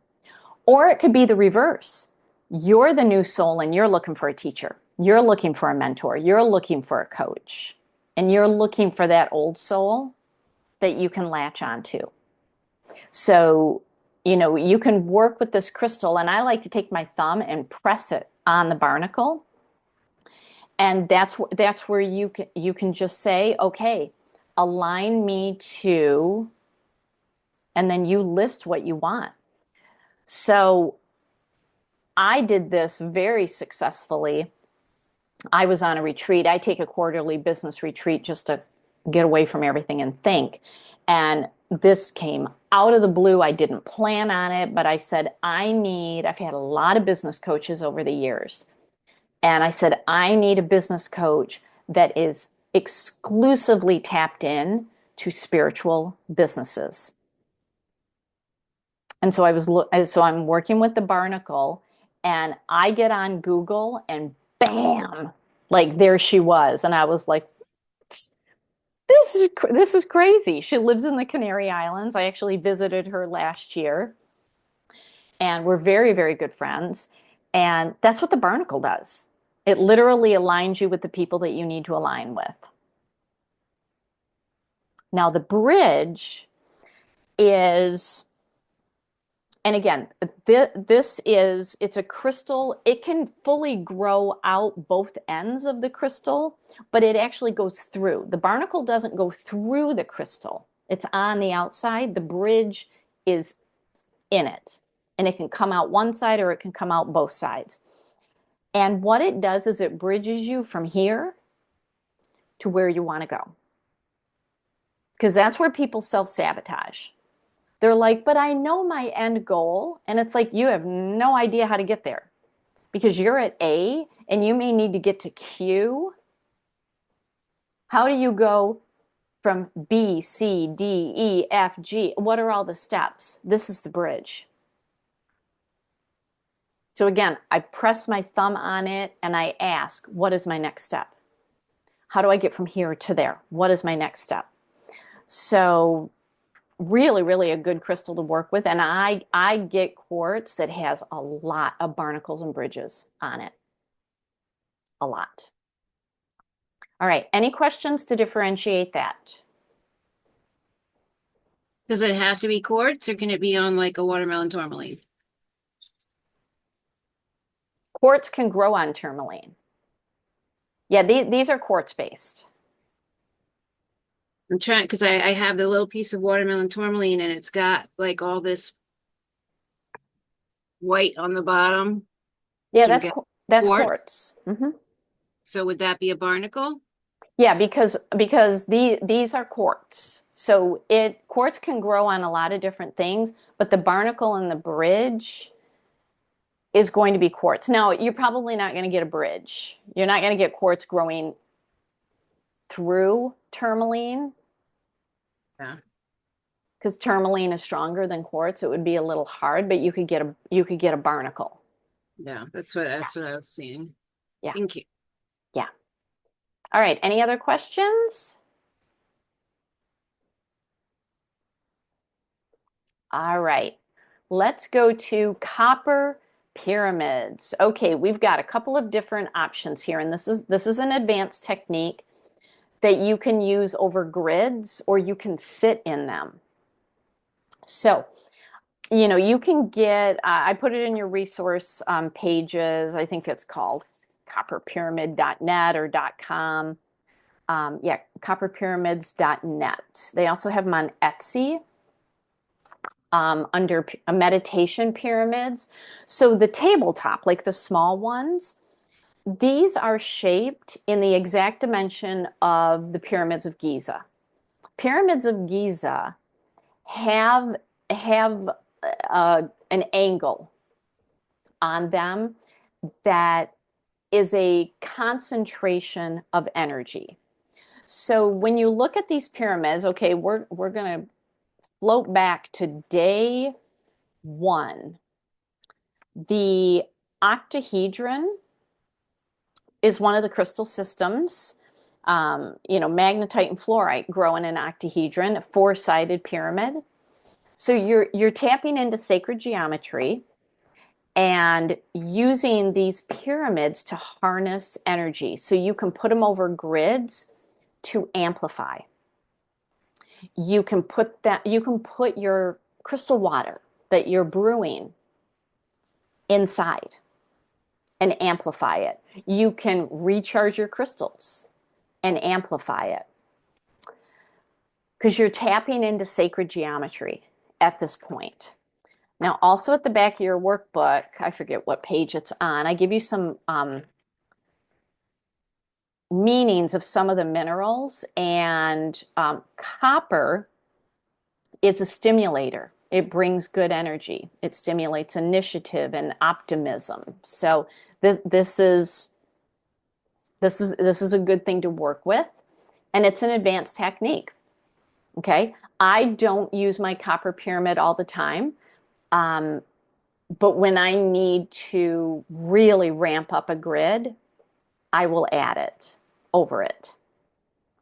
Or it could be the reverse. You're the new soul and you're looking for a teacher. You're looking for a mentor. You're looking for a coach. And you're looking for that old soul that you can latch onto. So, you can work with this crystal, and I like to take my thumb and press it on the barnacle. And that's where you can just say, okay, align me to, and then you list what you want. So I did this very successfully. I was on a retreat. I take a quarterly business retreat just to get away from everything and think. And this came out of the blue. I didn't plan on it, but I said, I've had a lot of business coaches over the years. And I said, I need a business coach that is exclusively tapped in to spiritual businesses. And so I'm working with the barnacle and I get on Google and bam, like there she was. And I was like, this is crazy. She lives in the Canary Islands. I actually visited her last year and we're very, very good friends. And that's what the barnacle does. It literally aligns you with the people that you need to align with. Now, the bridge is, and again, it's a crystal. It can fully grow out both ends of the crystal, but it actually goes through. The barnacle doesn't go through the crystal. It's on the outside. The bridge is in it, and it can come out one side or it can come out both sides. And what it does is it bridges you from here to where you want to go. Because that's where people self-sabotage. They're like, but I know my end goal. And it's like, you have no idea how to get there because you're at A and you may need to get to Q. How do you go from B, C, D, E, F, G? What are all the steps? This is the bridge. So again, I press my thumb on it and I ask, what is my next step? How do I get from here to there? What is my next step? So really, really a good crystal to work with. And I get quartz that has a lot of barnacles and bridges on it. A lot. All right. Any questions to differentiate that? Does it have to be quartz or can it be on like a watermelon tourmaline? Quartz can grow on tourmaline. Yeah, these are quartz based. I'm trying because I have the little piece of watermelon tourmaline and it's got like all this white on the bottom. Yeah, Do we get that's quartz? quartz. So would that be a barnacle? Yeah, because these are quartz. So it quartz can grow on a lot of different things, but the barnacle and the bridge is going to be quartz. Now, you're probably not going to get a bridge. You're not going to get quartz growing through tourmaline Yeah. because tourmaline is stronger than quartz. It would be a little hard, but you could get a barnacle. Yeah, that's what I was seeing. Yeah. Thank you. Yeah. All right. Any other questions? All right. Let's go to copper pyramids. Okay, we've got a couple of different options here, and this is an advanced technique that you can use over grids or you can sit in them. So, you know, you can get, I put it in your resource pages. I think it's called copperpyramid.net or .com. Yeah, copperpyramids.net. They also have them on Etsy under meditation pyramids. So the tabletop, like the small ones, these are shaped in the exact dimension of the pyramids of Giza. Pyramids of Giza have an angle on them that is a concentration of energy. So when you look at these pyramids, okay, we're going to float back to day one. The octahedron is one of the crystal systems. You know, magnetite and fluorite grow in an octahedron, a four-sided pyramid. So you're tapping into sacred geometry and using these pyramids to harness energy. So you can put them over grids to amplify. You can put your crystal water that you're brewing inside and amplify it. You can recharge your crystals and amplify it because you're tapping into sacred geometry at this point. Now, also at the back of your workbook, I forget what page it's on, I give you some meanings of some of the minerals, and copper is a stimulator. It brings good energy. It stimulates initiative and optimism. So this is a good thing to work with, and it's an advanced technique. Okay, I don't use my copper pyramid all the time, but when I need to really ramp up a grid, I will add it over it.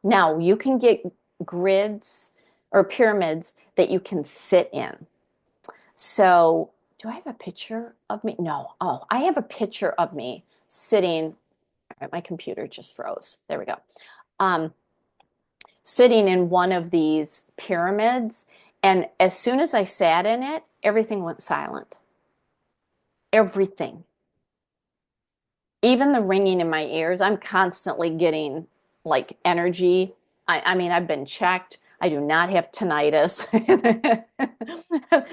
Now, you can get grids or pyramids that you can sit in. So, do I have a picture of me? No. Oh, I have a picture of me sitting. All right, my computer just froze. There we go. Sitting in one of these pyramids. And as soon as I sat in it, everything went silent. Everything. Even the ringing in my ears, I'm constantly getting like energy. I mean, I've been checked. I do not have tinnitus.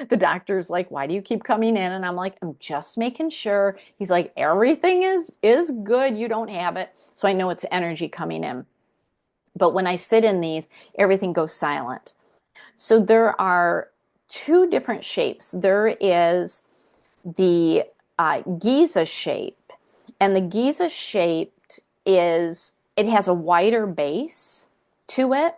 The doctor's like, "Why do you keep coming in?" And I'm like, "I'm just making sure." He's like, "Everything is good. You don't have it." So I know it's energy coming in. But when I sit in these, everything goes silent. So there are two different shapes. There is the Giza shape, and the Giza shaped it has a wider base to it,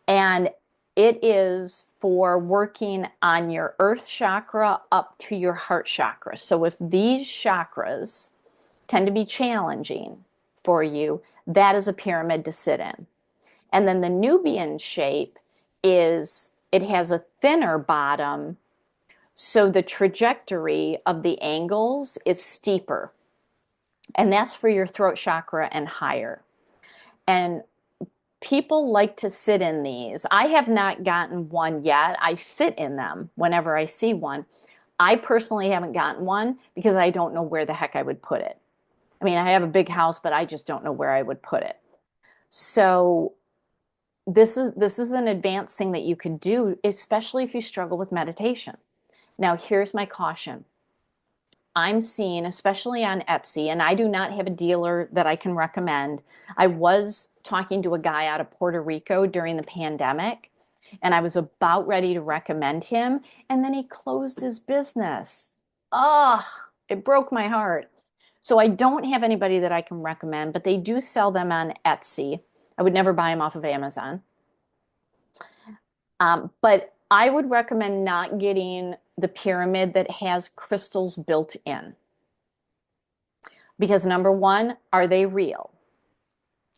and it is for working on your earth chakra up to your heart chakra. So if these chakras tend to be challenging for you, that is a pyramid to sit in. And then the Nubian shape it has a thinner bottom, so the trajectory of the angles is steeper. And that's for your throat chakra and higher. And people like to sit in these. I have not gotten one yet. I sit in them whenever I see one. I personally haven't gotten one because I don't know where the heck I would put it. I mean, I have a big house, but I just don't know where I would put it. So this is an advanced thing that you could do, especially if you struggle with meditation. Now, here's my caution. I'm seeing, especially on Etsy, and I do not have a dealer that I can recommend. I was talking to a guy out of Puerto Rico during the pandemic, and I was about ready to recommend him, and then he closed his business. Oh, it broke my heart. So I don't have anybody that I can recommend, but they do sell them on Etsy. I would never buy them off of Amazon. But I would recommend not getting the pyramid that has crystals built in. Because number one, are they real?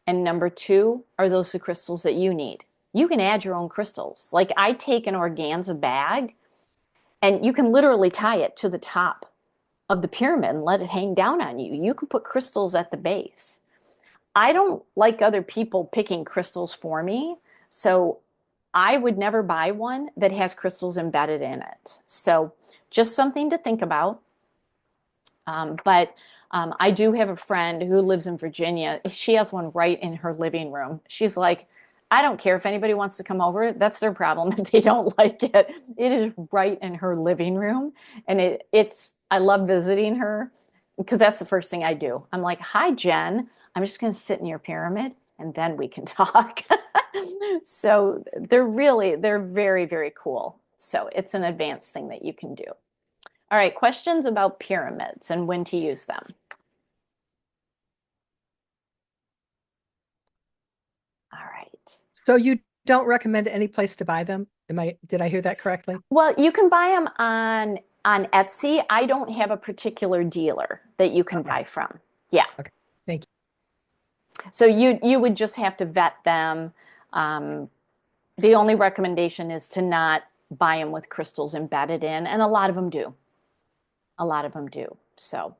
And number two, are those the crystals that you need? You can add your own crystals. Like I take an organza bag and you can literally tie it to the top of the pyramid and let it hang down on you. You can put crystals at the base. I don't like other people picking crystals for me. So I would never buy one that has crystals embedded in it. So just something to think about. But I do have a friend who lives in Virginia. She has one right in her living room. She's like, I don't care if anybody wants to come over. That's their problem if they don't like it. It is right in her living room. And I love visiting her because that's the first thing I do. I'm like, hi, Jen. I'm just going to sit in your pyramid and then we can talk. So they're very, very cool. So it's an advanced thing that you can do. All right, questions about pyramids and when to use them. All right. So you don't recommend any place to buy them? Did I hear that correctly? Well, you can buy them on Etsy. I don't have a particular dealer that you can buy from. Yeah. Okay. Thank you. So you would just have to vet them. The only recommendation is to not buy them with crystals embedded in, and a lot of them do. A lot of them do. So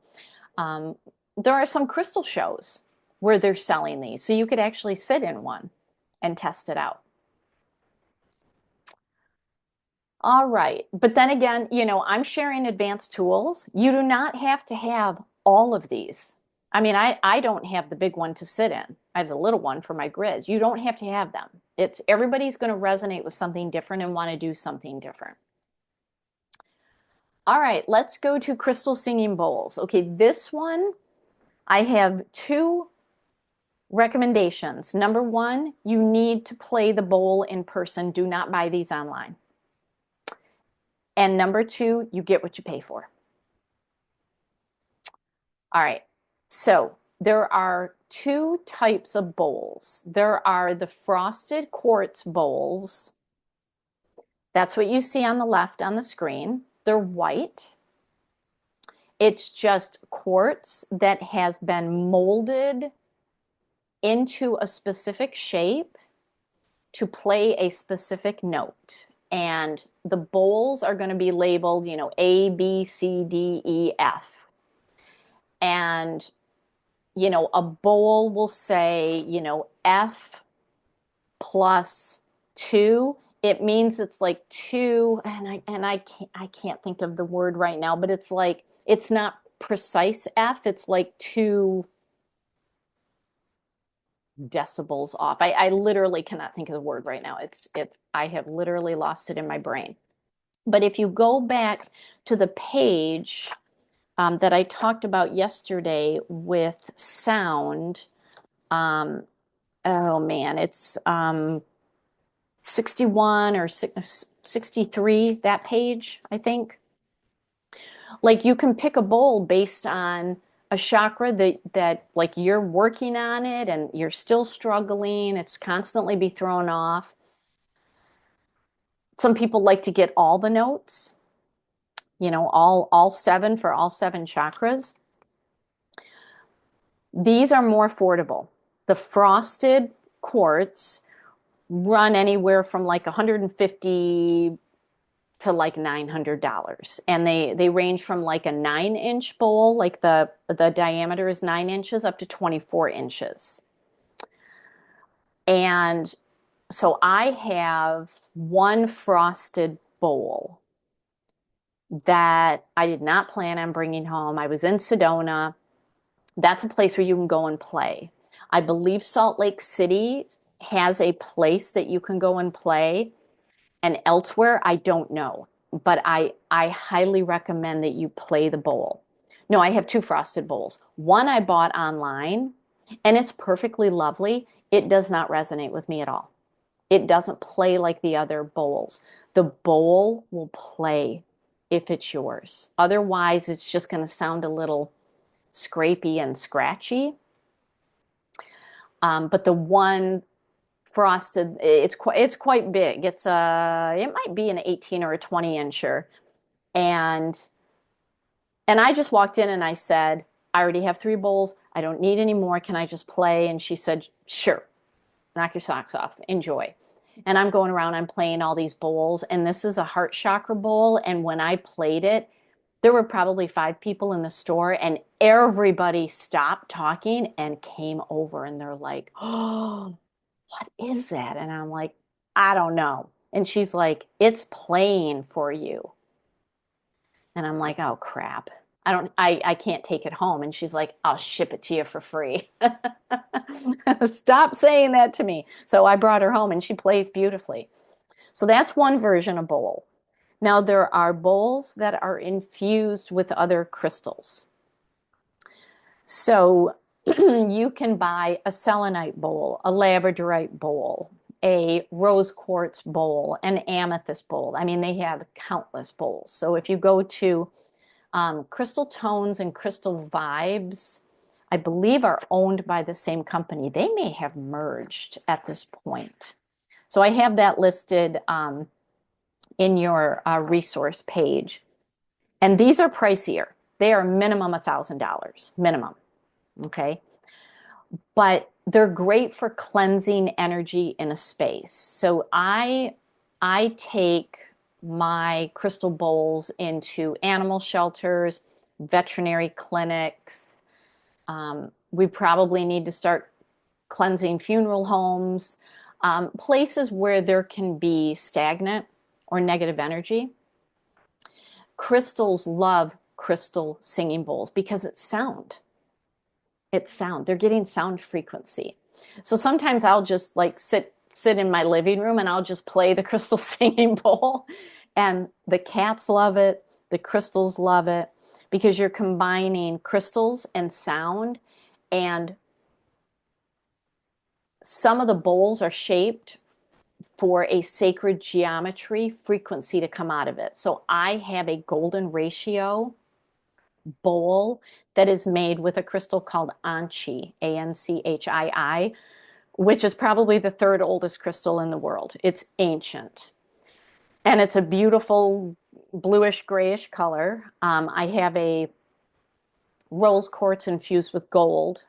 there are some crystal shows where they're selling these. So you could actually sit in one and test it out. All right. But then again, I'm sharing advanced tools. You do not have to have all of these. I mean, I don't have the big one to sit in. I have the little one for my grids. You don't have to have them. Everybody's going to resonate with something different and want to do something different. All right, let's go to crystal singing bowls. Okay, this one, I have two recommendations. Number one, you need to play the bowl in person. Do not buy these online. And number two, you get what you pay for. All right, so there are two types of bowls. There are the frosted quartz bowls. That's what you see on the left on the screen. They're white. It's just quartz that has been molded into a specific shape to play a specific note. And the bowls are going to be labeled, A, B, C, D, E, F. And, a bowl will say, F plus 2. It means it's like 2, and I can't think of the word right now, but it's like it's not precise F. It's like 2 decibels off. I literally cannot think of the word right now. I have literally lost it in my brain. But if you go back to the page that I talked about yesterday with sound, oh man, it's 61 or 63, that page, I think. Like you can pick a bowl based on a chakra that like you're working on it and you're still struggling. It's constantly be thrown off. Some people like to get all the notes, all 7 for all 7 chakras. These are more affordable. The frosted quartz run anywhere from like 150 to like $900, and they range from like a 9-inch bowl, like the diameter is 9 inches, up to 24 inches. And so I have one frosted bowl that I did not plan on bringing home. I was in Sedona. That's a place where you can go and play. I believe Salt Lake City has a place that you can go and play, and elsewhere, I don't know. But I highly recommend that you play the bowl. No, I have two frosted bowls. One I bought online, and it's perfectly lovely. It does not resonate with me at all. It doesn't play like the other bowls. The bowl will play if it's yours. Otherwise, it's just going to sound a little scrapey and scratchy. But the one frosted, it's quite big. It might be an 18 or a 20 incher. And I just walked in and I said, I already have three bowls. I don't need any more. Can I just play? And she said, sure. Knock your socks off. Enjoy. And I'm going around, I'm playing all these bowls, and this is a heart chakra bowl. And when I played it, there were probably 5 people in the store, and everybody stopped talking and came over, and they're like, oh, what is that? And I'm like, I don't know. And she's like, it's playing for you. And I'm like, oh crap. I can't take it home. And she's like, I'll ship it to you for free. Stop saying that to me. So I brought her home and she plays beautifully. So that's one version of bowl. Now there are bowls that are infused with other crystals. So you can buy a selenite bowl, a labradorite bowl, a rose quartz bowl, an amethyst bowl. I mean, they have countless bowls. So if you go to Crystal Tones and Crystal Vibes, I believe, are owned by the same company. They may have merged at this point. So I have that listed in your resource page. And these are pricier. They are minimum $1,000, minimum. Okay. But they're great for cleansing energy in a space. So I take my crystal bowls into animal shelters, veterinary clinics. We probably need to start cleansing funeral homes, places where there can be stagnant or negative energy. Crystals love crystal singing bowls because it's sound. It's sound. They're getting sound frequency. So sometimes I'll just like sit in my living room and I'll just play the crystal singing bowl. And the cats love it. The crystals love it because you're combining crystals and sound. And some of the bowls are shaped for a sacred geometry frequency to come out of it. So I have a golden ratio bowl that is made with a crystal called Anchi, Anchii, which is probably the third oldest crystal in the world. It's ancient. And it's a beautiful bluish grayish color. I have a rose quartz infused with gold,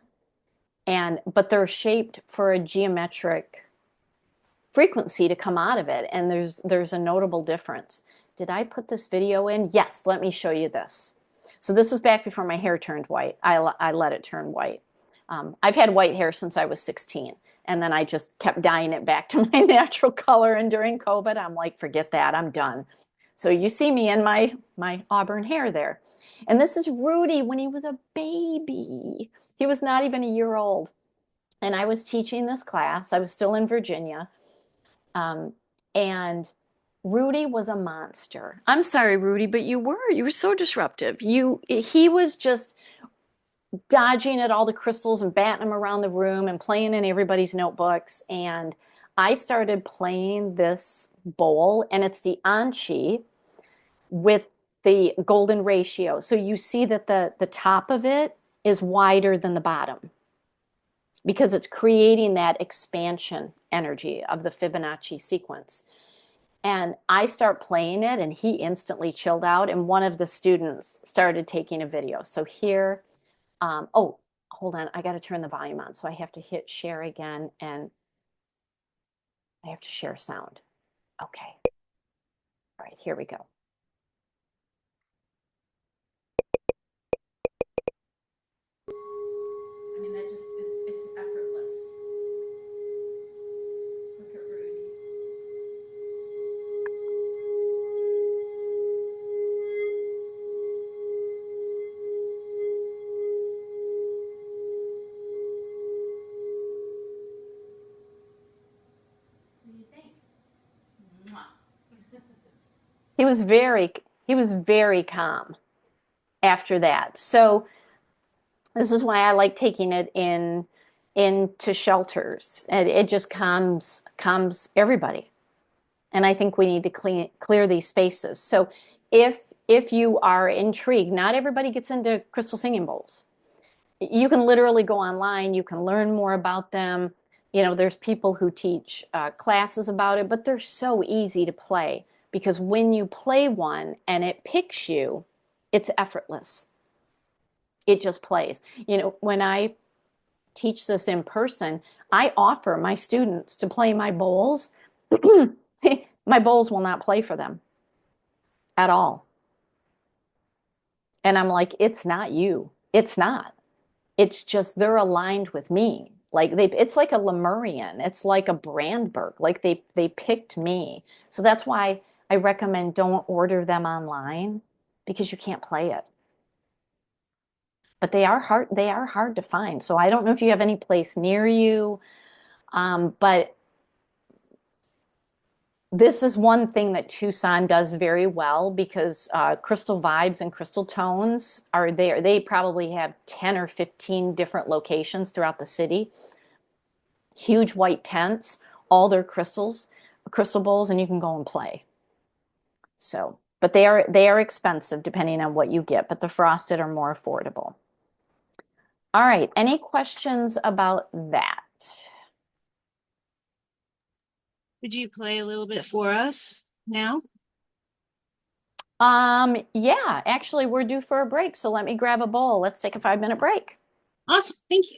but they're shaped for a geometric frequency to come out of it. And there's a notable difference. Did I put this video in? Yes, let me show you this. So this was back before my hair turned white. I let it turn white. I've had white hair since I was 16. And then I just kept dyeing it back to my natural color. And during COVID, I'm like, forget that, I'm done. So you see me in my auburn hair there. And this is Rudy when he was a baby. He was not even a year old. And I was teaching this class. I was still in Virginia. And Rudy was a monster. I'm sorry, Rudy, but you were so disruptive. He was just dodging at all the crystals and batting them around the room and playing in everybody's notebooks. And I started playing this bowl, and it's the Anchi with the golden ratio. So you see that the top of it is wider than the bottom because it's creating that expansion energy of the Fibonacci sequence. And I start playing it, and he instantly chilled out. And one of the students started taking a video. So here, oh, hold on. I got to turn the volume on. So I have to hit share again, and I have to share sound. Okay. All right, here we go. I mean, that just it's effortless. Look at Rudy. He was very he was very calm after that. So this is why I like taking it into shelters. And it just calms everybody. And I think we need to clear these spaces. So if you are intrigued, not everybody gets into crystal singing bowls. You can literally go online, you can learn more about them. There's people who teach classes about it, but they're so easy to play because when you play one and it picks you, it's effortless. It just plays. When I teach this in person, I offer my students to play my bowls. My bowls will not play for them at all. And I'm like, it's not you. It's not. It's just they're aligned with me. Like it's like a Lemurian. It's like a Brandberg. Like they picked me. So that's why I recommend don't order them online because you can't play it. But they are hard to find. So I don't know if you have any place near you. But this is one thing that Tucson does very well because crystal vibes and crystal tones are there. They probably have 10 or 15 different locations throughout the city. Huge white tents, all their crystal bowls, and you can go and play. So, but they are expensive depending on what you get, but the frosted are more affordable. All right, any questions about that? Would you play a little bit for us now? Yeah, actually we're due for a break, so let me grab a bowl. Let's take a 5-minute break. Awesome. Thank you.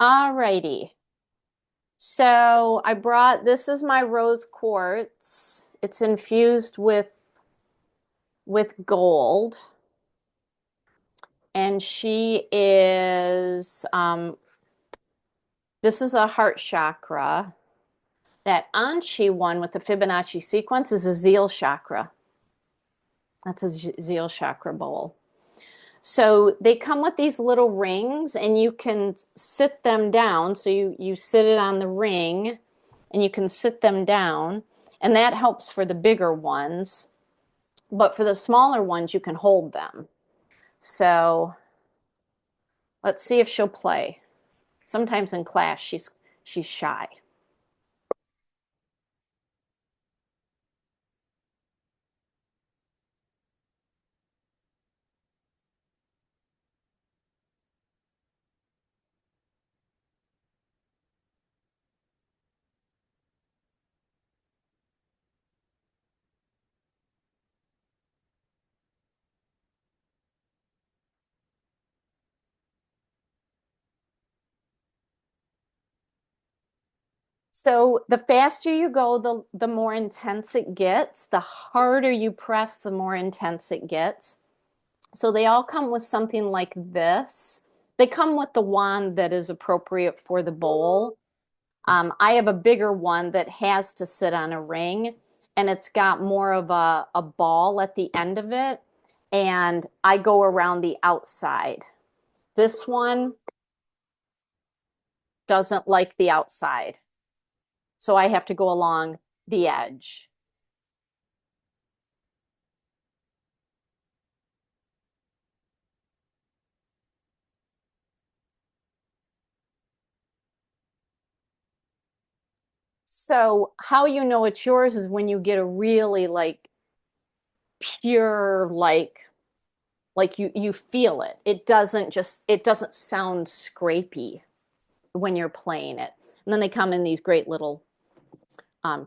Alrighty. So I brought, this is my rose quartz. It's infused with gold. And she is, this is a heart chakra. That Anshi one with the Fibonacci sequence is a Zeal chakra. That's a Zeal chakra bowl. So they come with these little rings and you can sit them down. So you sit it on the ring and you can sit them down. And that helps for the bigger ones. But for the smaller ones, you can hold them. So let's see if she'll play. Sometimes in class, she's shy. So the faster you go, the more intense it gets. The harder you press, the more intense it gets. So they all come with something like this. They come with the wand that is appropriate for the bowl. I have a bigger one that has to sit on a ring, and it's got more of a ball at the end of it, and I go around the outside. This one doesn't like the outside, so I have to go along the edge. So how you know it's yours is when you get a really like pure like you feel it. It doesn't sound scrapey when you're playing it. And then they come in these great little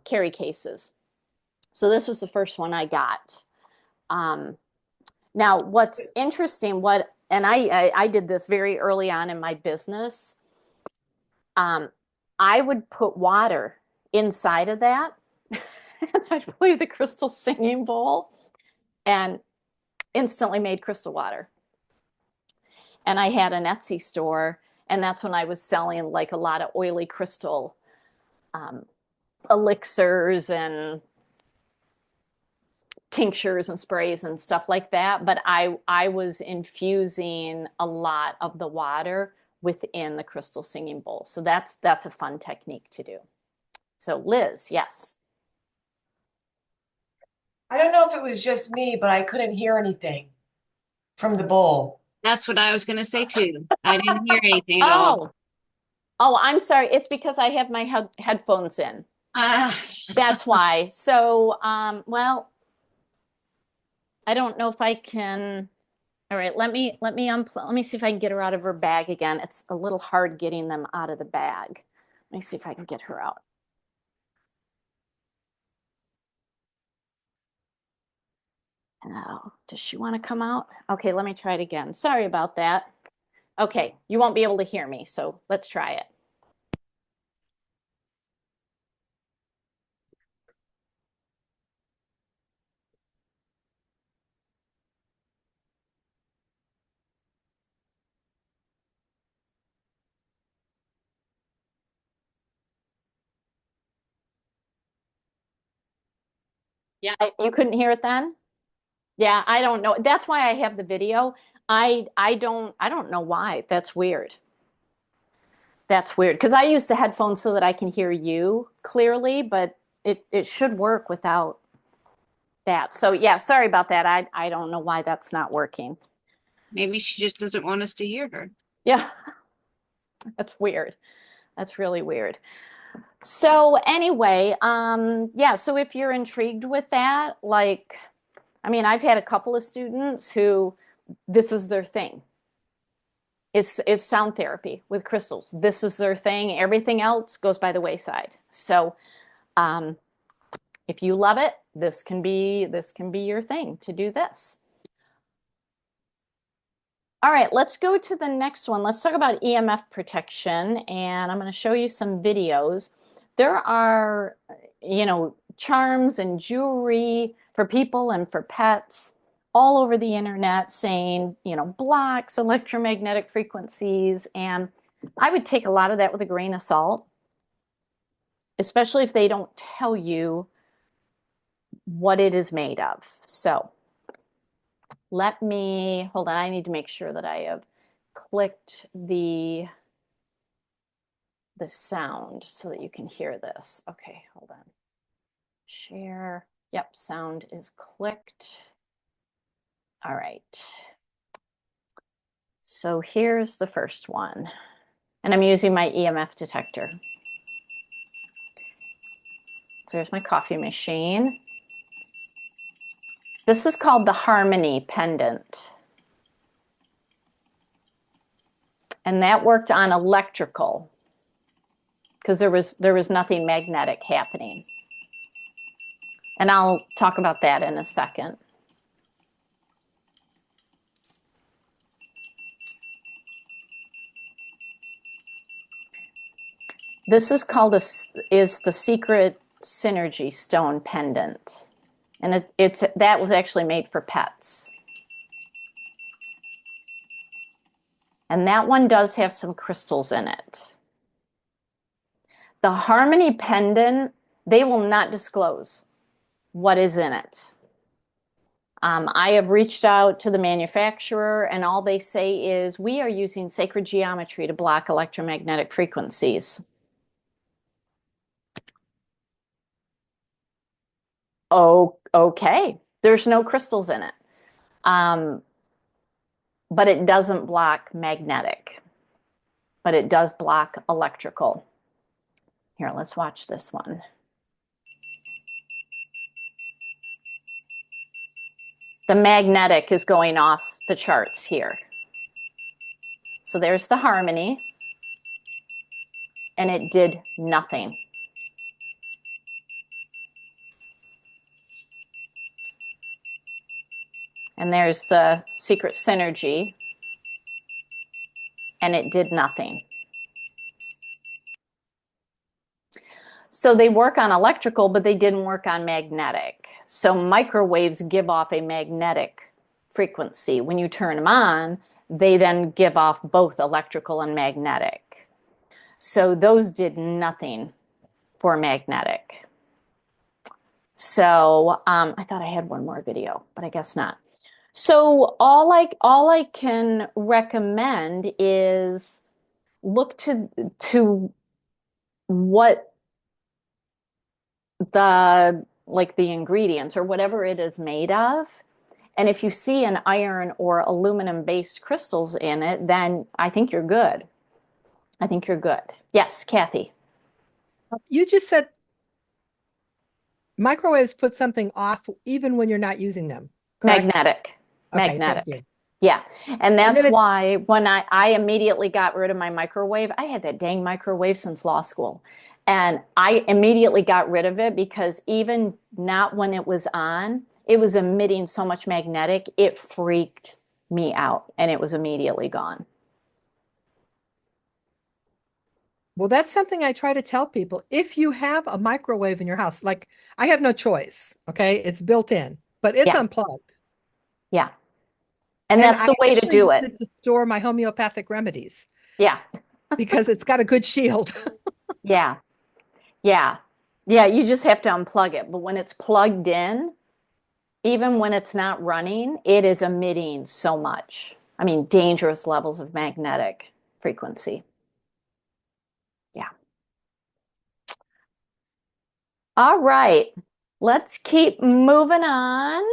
carry cases. So this was the first one I got. Um, Now, what's interesting, and I did this very early on in my business. Um, I would put water inside of that, and I'd play the crystal singing bowl, and instantly made crystal water. And I had an Etsy store, and that's when I was selling like a lot of oily crystal um, elixirs and tinctures and sprays and stuff like that. But I was infusing a lot of the water within the crystal singing bowl. So that's a fun technique to do. So Liz, yes. I don't know if it was just me, but I couldn't hear anything from the bowl. That's what I was going to say too. I didn't hear anything at all. Oh, oh, I'm sorry. It's because I have my headphones in. Uh, That's why. So, well, I don't know if I can. All right, let me see if I can get her out of her bag again. It's a little hard getting them out of the bag. Let me see if I can get her out. Oh, does she want to come out? Okay, let me try it again. Sorry about that. Okay, you won't be able to hear me, so let's try it. Yeah, you couldn't hear it then? Yeah, I don't know. That's why I have the video. I don't know why. That's weird. That's weird because I use the headphones so that I can hear you clearly, but it should work without that. So yeah, sorry about that. I don't know why that's not working. maybe she just doesn't want us to hear her. Yeah, that's weird. That's really weird. So anyway, yeah, so if you're intrigued with that, like, I mean, I've had a couple of students who this is their thing. Is sound therapy with crystals. This is their thing. Everything else goes by the wayside. So, um, if you love it, this can be your thing to do this. All right, let's go to the next one. Let's talk about EMF protection, and I'm going to show you some videos. There are, charms and jewelry for people and for pets all over the internet saying, blocks electromagnetic frequencies, and I would take a lot of that with a grain of salt, especially if they don't tell you what it is made of. So hold on, I need to make sure that I have clicked the sound so that you can hear this. Okay, hold on. Share. Yep, sound is clicked. All right. So here's the first one. And I'm using my EMF detector. So here's my coffee machine. This is called the Harmony pendant. And that worked on electrical because there was nothing magnetic happening. And I'll talk about that in a second. This is called is the Secret Synergy Stone pendant. And that was actually made for pets. And that one does have some crystals in it. The Harmony pendant, they will not disclose what is in it. I have reached out to the manufacturer, and all they say is, we are using sacred geometry to block electromagnetic frequencies. Oh, okay. There's no crystals in it. But it doesn't block magnetic, but it does block electrical. Here, let's watch this one. The magnetic is going off the charts here. So there's the Harmony, and it did nothing. And there's the Secret Synergy, and it did nothing. So they work on electrical, but they didn't work on magnetic. So microwaves give off a magnetic frequency. When you turn them on, they then give off both electrical and magnetic. So those did nothing for magnetic. So I thought I had one more video, but I guess not. So all I can recommend is look to what the ingredients or whatever it is made of. And if you see an iron or aluminum based crystals in it, then I think you're good. I think you're good. Yes, Kathy. You just said microwaves put something off even when you're not using them, correct? Magnetic. Okay, thank Magnetic. you. Yeah. And that's then why when I immediately got rid of my microwave, I had that dang microwave since law school. And I immediately got rid of it because even not when it was on, it was emitting so much magnetic, it freaked me out and it was immediately gone. Well, that's something I try to tell people. If you have a microwave in your house, like I have no choice, okay? It's built in, but it's Yeah. unplugged. Yeah. And And that's I the way to actually do use it. it to store my homeopathic remedies Yeah. because it's got a good shield. Yeah. Yeah. Yeah. You just have to unplug it. But when it's plugged in, even when it's not running, it is emitting so much. I mean, dangerous levels of magnetic frequency. Yeah. All right. Let's keep moving on.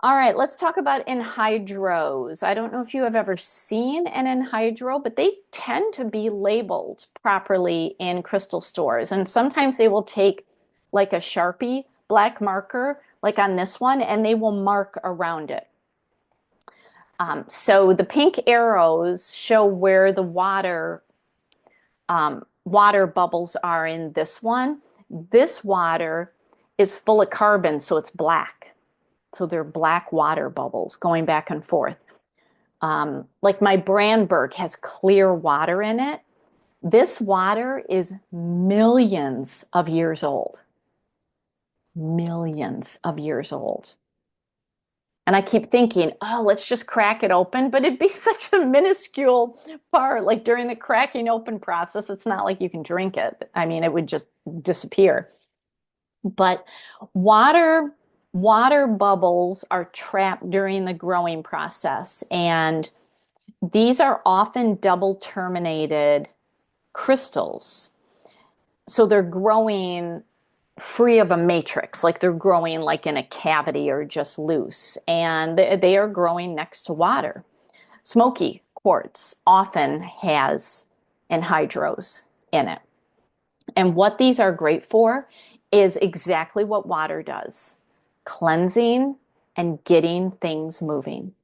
All right, let's talk about anhydros. I don't know if you have ever seen an anhydro, but they tend to be labeled properly in crystal stores. And sometimes they will take like a Sharpie black marker, like on this one, and they will mark around it. So the pink arrows show where the water bubbles are in this one. This water is full of carbon, so it's black. So they're black water bubbles going back and forth. Like my Brandberg has clear water in it. This water is millions of years old. Millions of years old. And I keep thinking, oh, let's just crack it open. But it'd be such a minuscule part. Like during the cracking open process, it's not like you can drink it. I mean, it would just disappear. But water, water bubbles are trapped during the growing process. And these are often double terminated crystals. So they're growing free of a matrix, like they're growing like in a cavity or just loose, and they are growing next to water. Smoky quartz often has anhydrous in it. And what these are great for is exactly what water does, cleansing and getting things moving.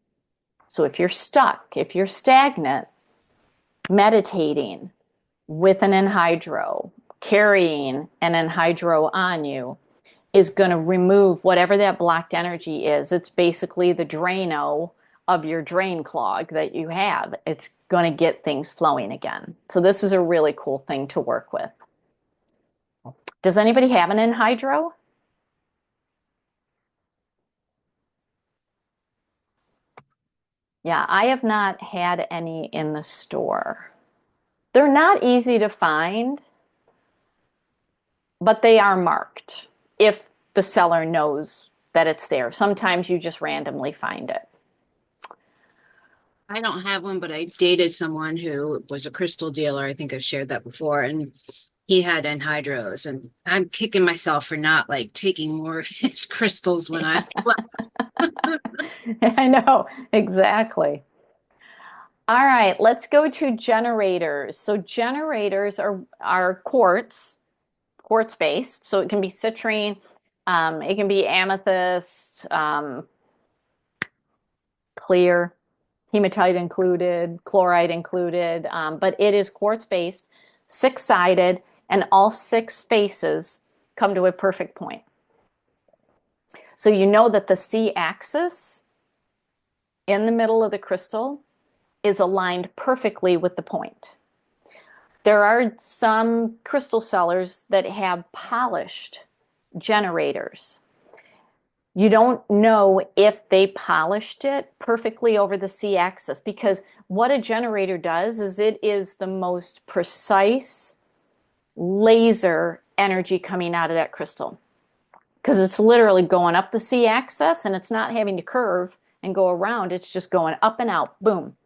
So if you're stuck, if you're stagnant, meditating with an anhydro, carrying an anhydro on you is going to remove whatever that blocked energy is. It's basically the Drano of your drain clog that you have. It's going to get things flowing again. So this is a really cool thing to work with. Does anybody have an anhydro? Yeah, I have not had any in the store. They're not easy to find, but they are marked if the seller knows that it's there. Sometimes you just randomly find it. I don't have one, but I dated someone who was a crystal dealer. I think I've shared that before, and he had anhydros, and I'm kicking myself for not like taking more of his crystals when I left. I know, exactly. All right, let's go to generators. So generators are quartz based. So it can be citrine, it can be amethyst, clear, hematite included, chloride included, but it is quartz based, six-sided, and all six faces come to a perfect point. So you know that the C-axis in the middle of the crystal is aligned perfectly with the point. There are some crystal sellers that have polished generators. You don't know if they polished it perfectly over the C-axis, because what a generator does is it is the most precise laser energy coming out of that crystal, because it's literally going up the C-axis and it's not having to curve and go around. It's just going up and out, boom.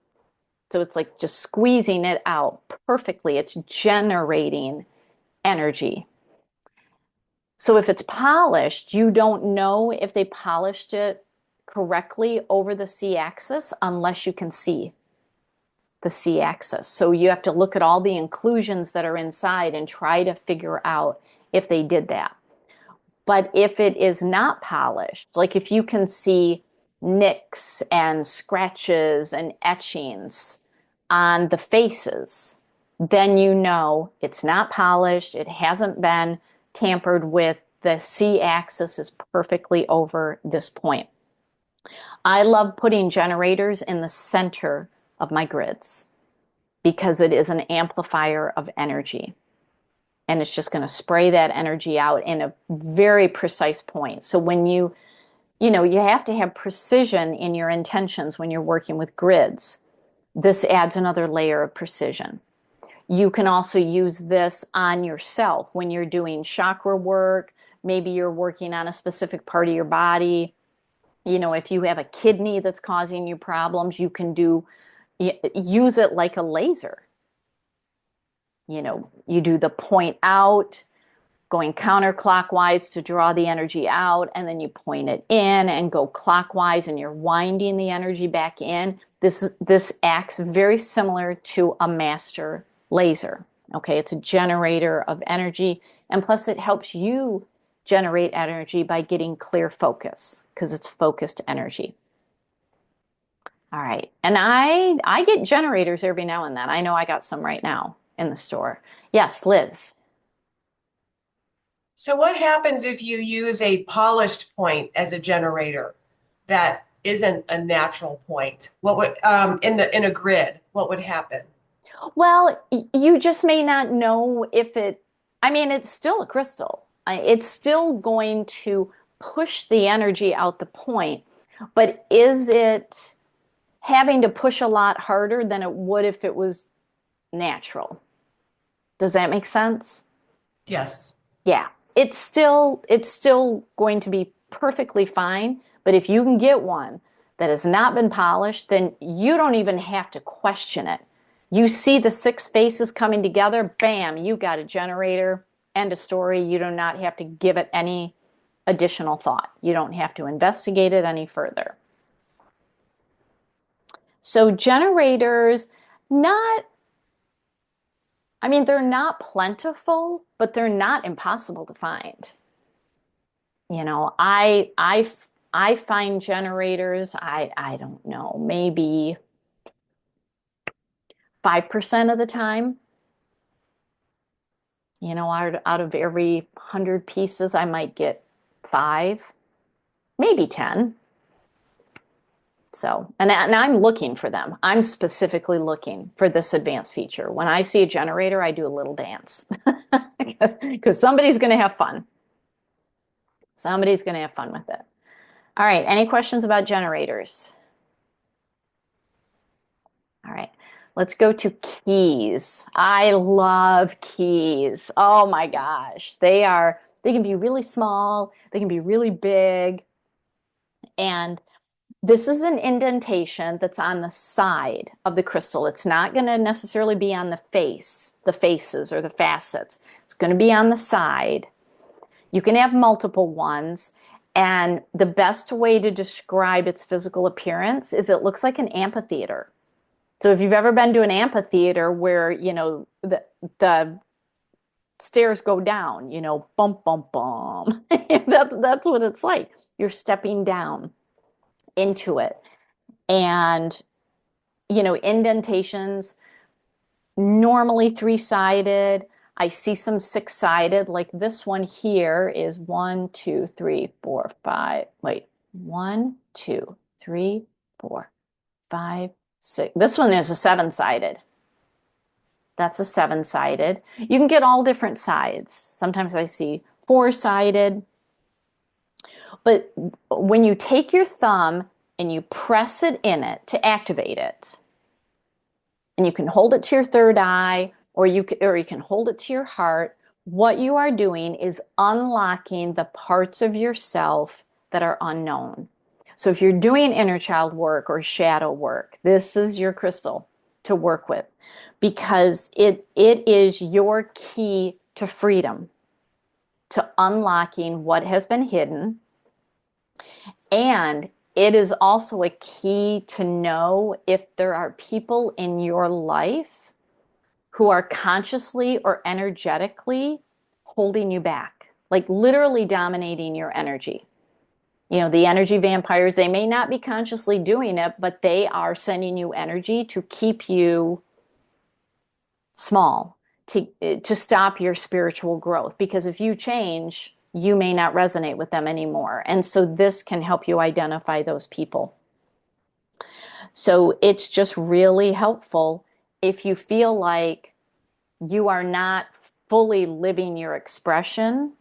So it's like just squeezing it out perfectly. It's generating energy. So if it's polished, you don't know if they polished it correctly over the C-axis unless you can see the C-axis. So you have to look at all the inclusions that are inside and try to figure out if they did that. But if it is not polished, like if you can see nicks and scratches and etchings on the faces, then you know it's not polished, it hasn't been tampered with, the C-axis is perfectly over this point. I love putting generators in the center of my grids because it is an amplifier of energy. And it's just going to spray that energy out in a very precise point. So when you have to have precision in your intentions when you're working with grids. This adds another layer of precision. You can also use this on yourself when you're doing chakra work. Maybe you're working on a specific part of your body. If you have a kidney that's causing you problems, you can use it like a laser. You do the point out, going counterclockwise to draw the energy out, and then you point it in and go clockwise, and you're winding the energy back in. This acts very similar to a master laser. Okay, it's a generator of energy, and plus it helps you generate energy by getting clear focus because it's focused energy. All right, and I get generators every now and then. I know I got some right now in the store. Yes, Liz. So what happens if you use a polished point as a generator? that isn't a natural point? What would in a grid, what would happen? Well, you just may not know if it, I mean, it's still a crystal. It's still going to push the energy out the point, but is it having to push a lot harder than it would if it was natural? Does that make sense? Yes. Yeah. It's still going to be perfectly fine, but if you can get one that has not been polished, then you don't even have to question it. You see the six faces coming together, bam, you got a generator. End of story. You do not have to give it any additional thought. You don't have to investigate it any further. So generators, not, I mean, they're not plentiful, but they're not impossible to find. You know, I find generators, I don't know, maybe 5% of the time. You know, out of every 100 pieces, I might get five, maybe 10. So, and I'm looking for them. I'm specifically looking for this advanced feature. When I see a generator, I do a little dance because somebody's going to have fun. Somebody's going to have fun with it. All right. Any questions about generators? All right. Let's go to keys. I love keys. Oh my gosh. They can be really small, they can be really big. And this is an indentation that's on the side of the crystal. It's not going to necessarily be on the faces or the facets. It's going to be on the side. You can have multiple ones. And the best way to describe its physical appearance is it looks like an amphitheater. So if you've ever been to an amphitheater where, you know, the stairs go down, you know, bump, bump, bump. That's what it's like. You're stepping down into it. And, you know, indentations, normally three-sided. I see some six-sided, like this one here is 1, 2, 3, 4, 5. Wait, 1, 2, 3, 4, 5, 6. This one is a seven-sided. That's a seven-sided. You can get all different sides. Sometimes I see four-sided. But when you take your thumb and you press it in it to activate it, and you can hold it to your third eye or you can hold it to your heart, what you are doing is unlocking the parts of yourself that are unknown. So if you're doing inner child work or shadow work, this is your crystal to work with because it is your key to freedom, to unlocking what has been hidden. And it is also a key to know if there are people in your life who are consciously or energetically holding you back, like literally dominating your energy. You know, the energy vampires, they may not be consciously doing it, but they are sending you energy to keep you small, to stop your spiritual growth. Because if you change, you may not resonate with them anymore. And so this can help you identify those people. So it's just really helpful if you feel like you are not fully living your expression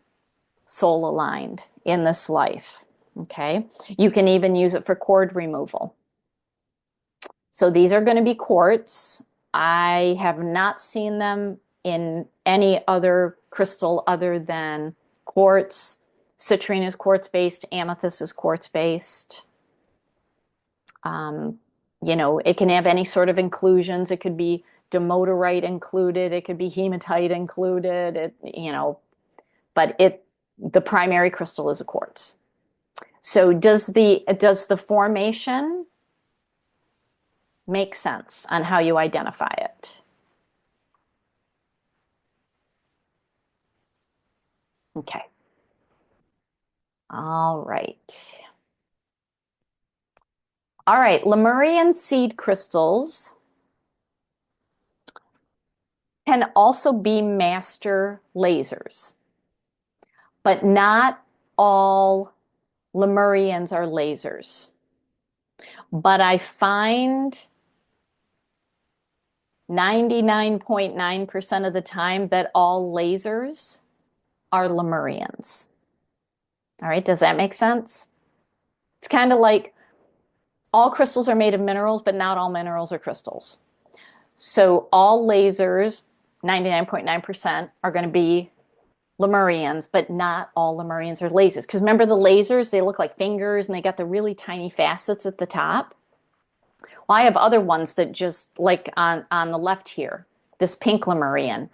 soul aligned in this life. Okay. You can even use it for cord removal. So these are going to be quartz. I have not seen them in any other crystal other than quartz. Citrine is quartz based, amethyst is quartz based. Um, you know, it can have any sort of inclusions. It could be demoterite included, it could be hematite included, you know, but the primary crystal is a quartz. So does the formation make sense on how you identify it? Okay. All right. All right, Lemurian seed crystals can also be master lasers, but not all Lemurians are lasers. But I find 99.9% of the time that all lasers are Lemurians. All right, does that make sense? It's kind of like all crystals are made of minerals, but not all minerals are crystals. So all lasers, 99.9%, are going to be Lemurians, but not all Lemurians are lasers. Because remember the lasers, they look like fingers and they got the really tiny facets at the top. Well, I have other ones that just like on the left here, this pink Lemurian,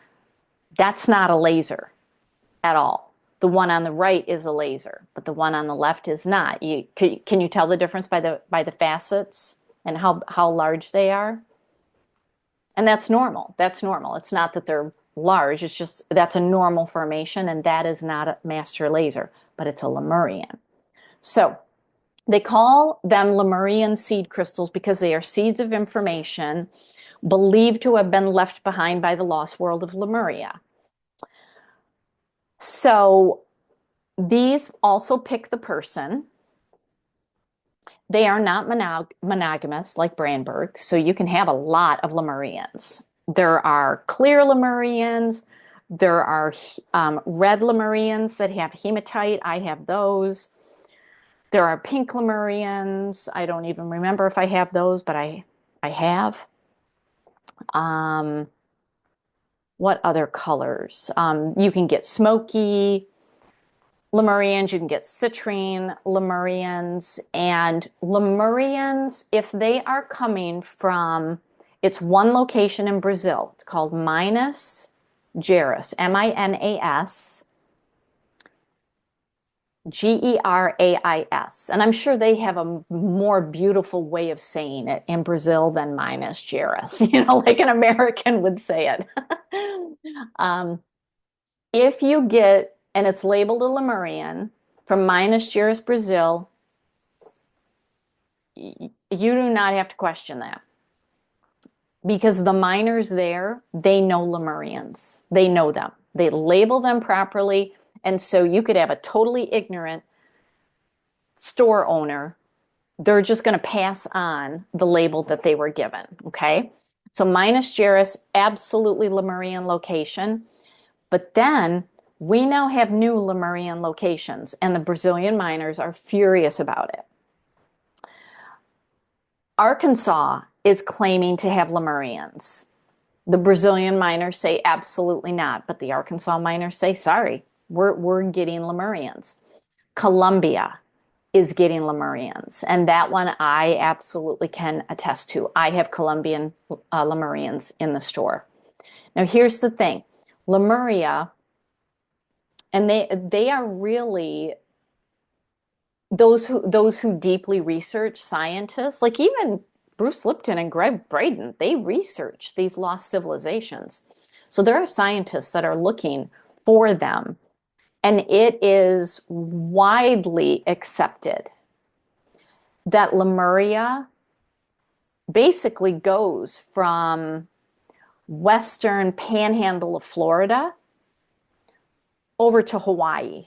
that's not a laser at all. The one on the right is a laser, but the one on the left is not. Can you tell the difference by the facets and how large they are? And that's normal. That's normal. It's not that they're large. It's just that's a normal formation, and that is not a master laser, but it's a Lemurian. So they call them Lemurian seed crystals because they are seeds of information believed to have been left behind by the lost world of Lemuria. So these also pick the person. They are not monogamous like Brandberg, so you can have a lot of Lemurians. There are clear Lemurians. There are red Lemurians that have hematite. I have those. There are pink Lemurians. I don't even remember if I have those, but I have. What other colors? You can get smoky Lemurians, you can get citrine Lemurians, and Lemurians, if they are coming from, it's one location in Brazil. It's called Minas Gerais, Minas Gerais. And I'm sure they have a more beautiful way of saying it in Brazil than Minas Gerais, like an American would say it. If you get, and it's labeled a Lemurian from Minas Gerais, Brazil, you do not have to question that. Because the miners there, they know Lemurians. They know them. They label them properly. And so you could have a totally ignorant store owner. They're just going to pass on the label that they were given. Okay. So Minas Gerais, absolutely Lemurian location. But then we now have new Lemurian locations, and the Brazilian miners are furious about it. Arkansas is claiming to have Lemurians. The Brazilian miners say absolutely not, but the Arkansas miners say, sorry, we're getting Lemurians. Colombia is getting Lemurians, and that one I absolutely can attest to. I have Colombian Lemurians in the store. Now, here's the thing. Lemuria, and they are really those who deeply research, scientists, like even Bruce Lipton and Greg Braden, they research these lost civilizations. So there are scientists that are looking for them, and it is widely accepted that Lemuria basically goes from western panhandle of Florida over to Hawaii.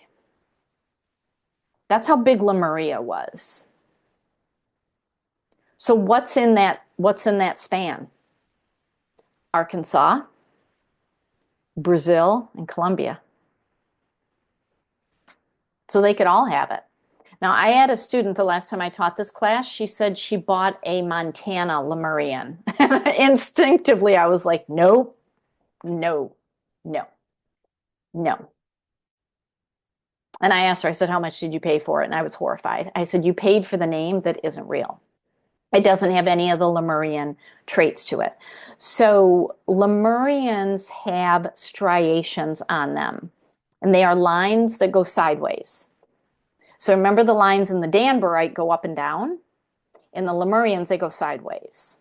That's how big Lemuria was. So what's in that span? Arkansas, Brazil, and Colombia. So they could all have it. Now, I had a student the last time I taught this class, she said she bought a Montana Lemurian. Instinctively, I was like, nope, no, no, no. And I asked her, I said, how much did you pay for it? And I was horrified. I said, you paid for the name that isn't real. It doesn't have any of the Lemurian traits to it. So Lemurians have striations on them, and they are lines that go sideways. So remember the lines in the Danburite go up and down? In the Lemurians, they go sideways.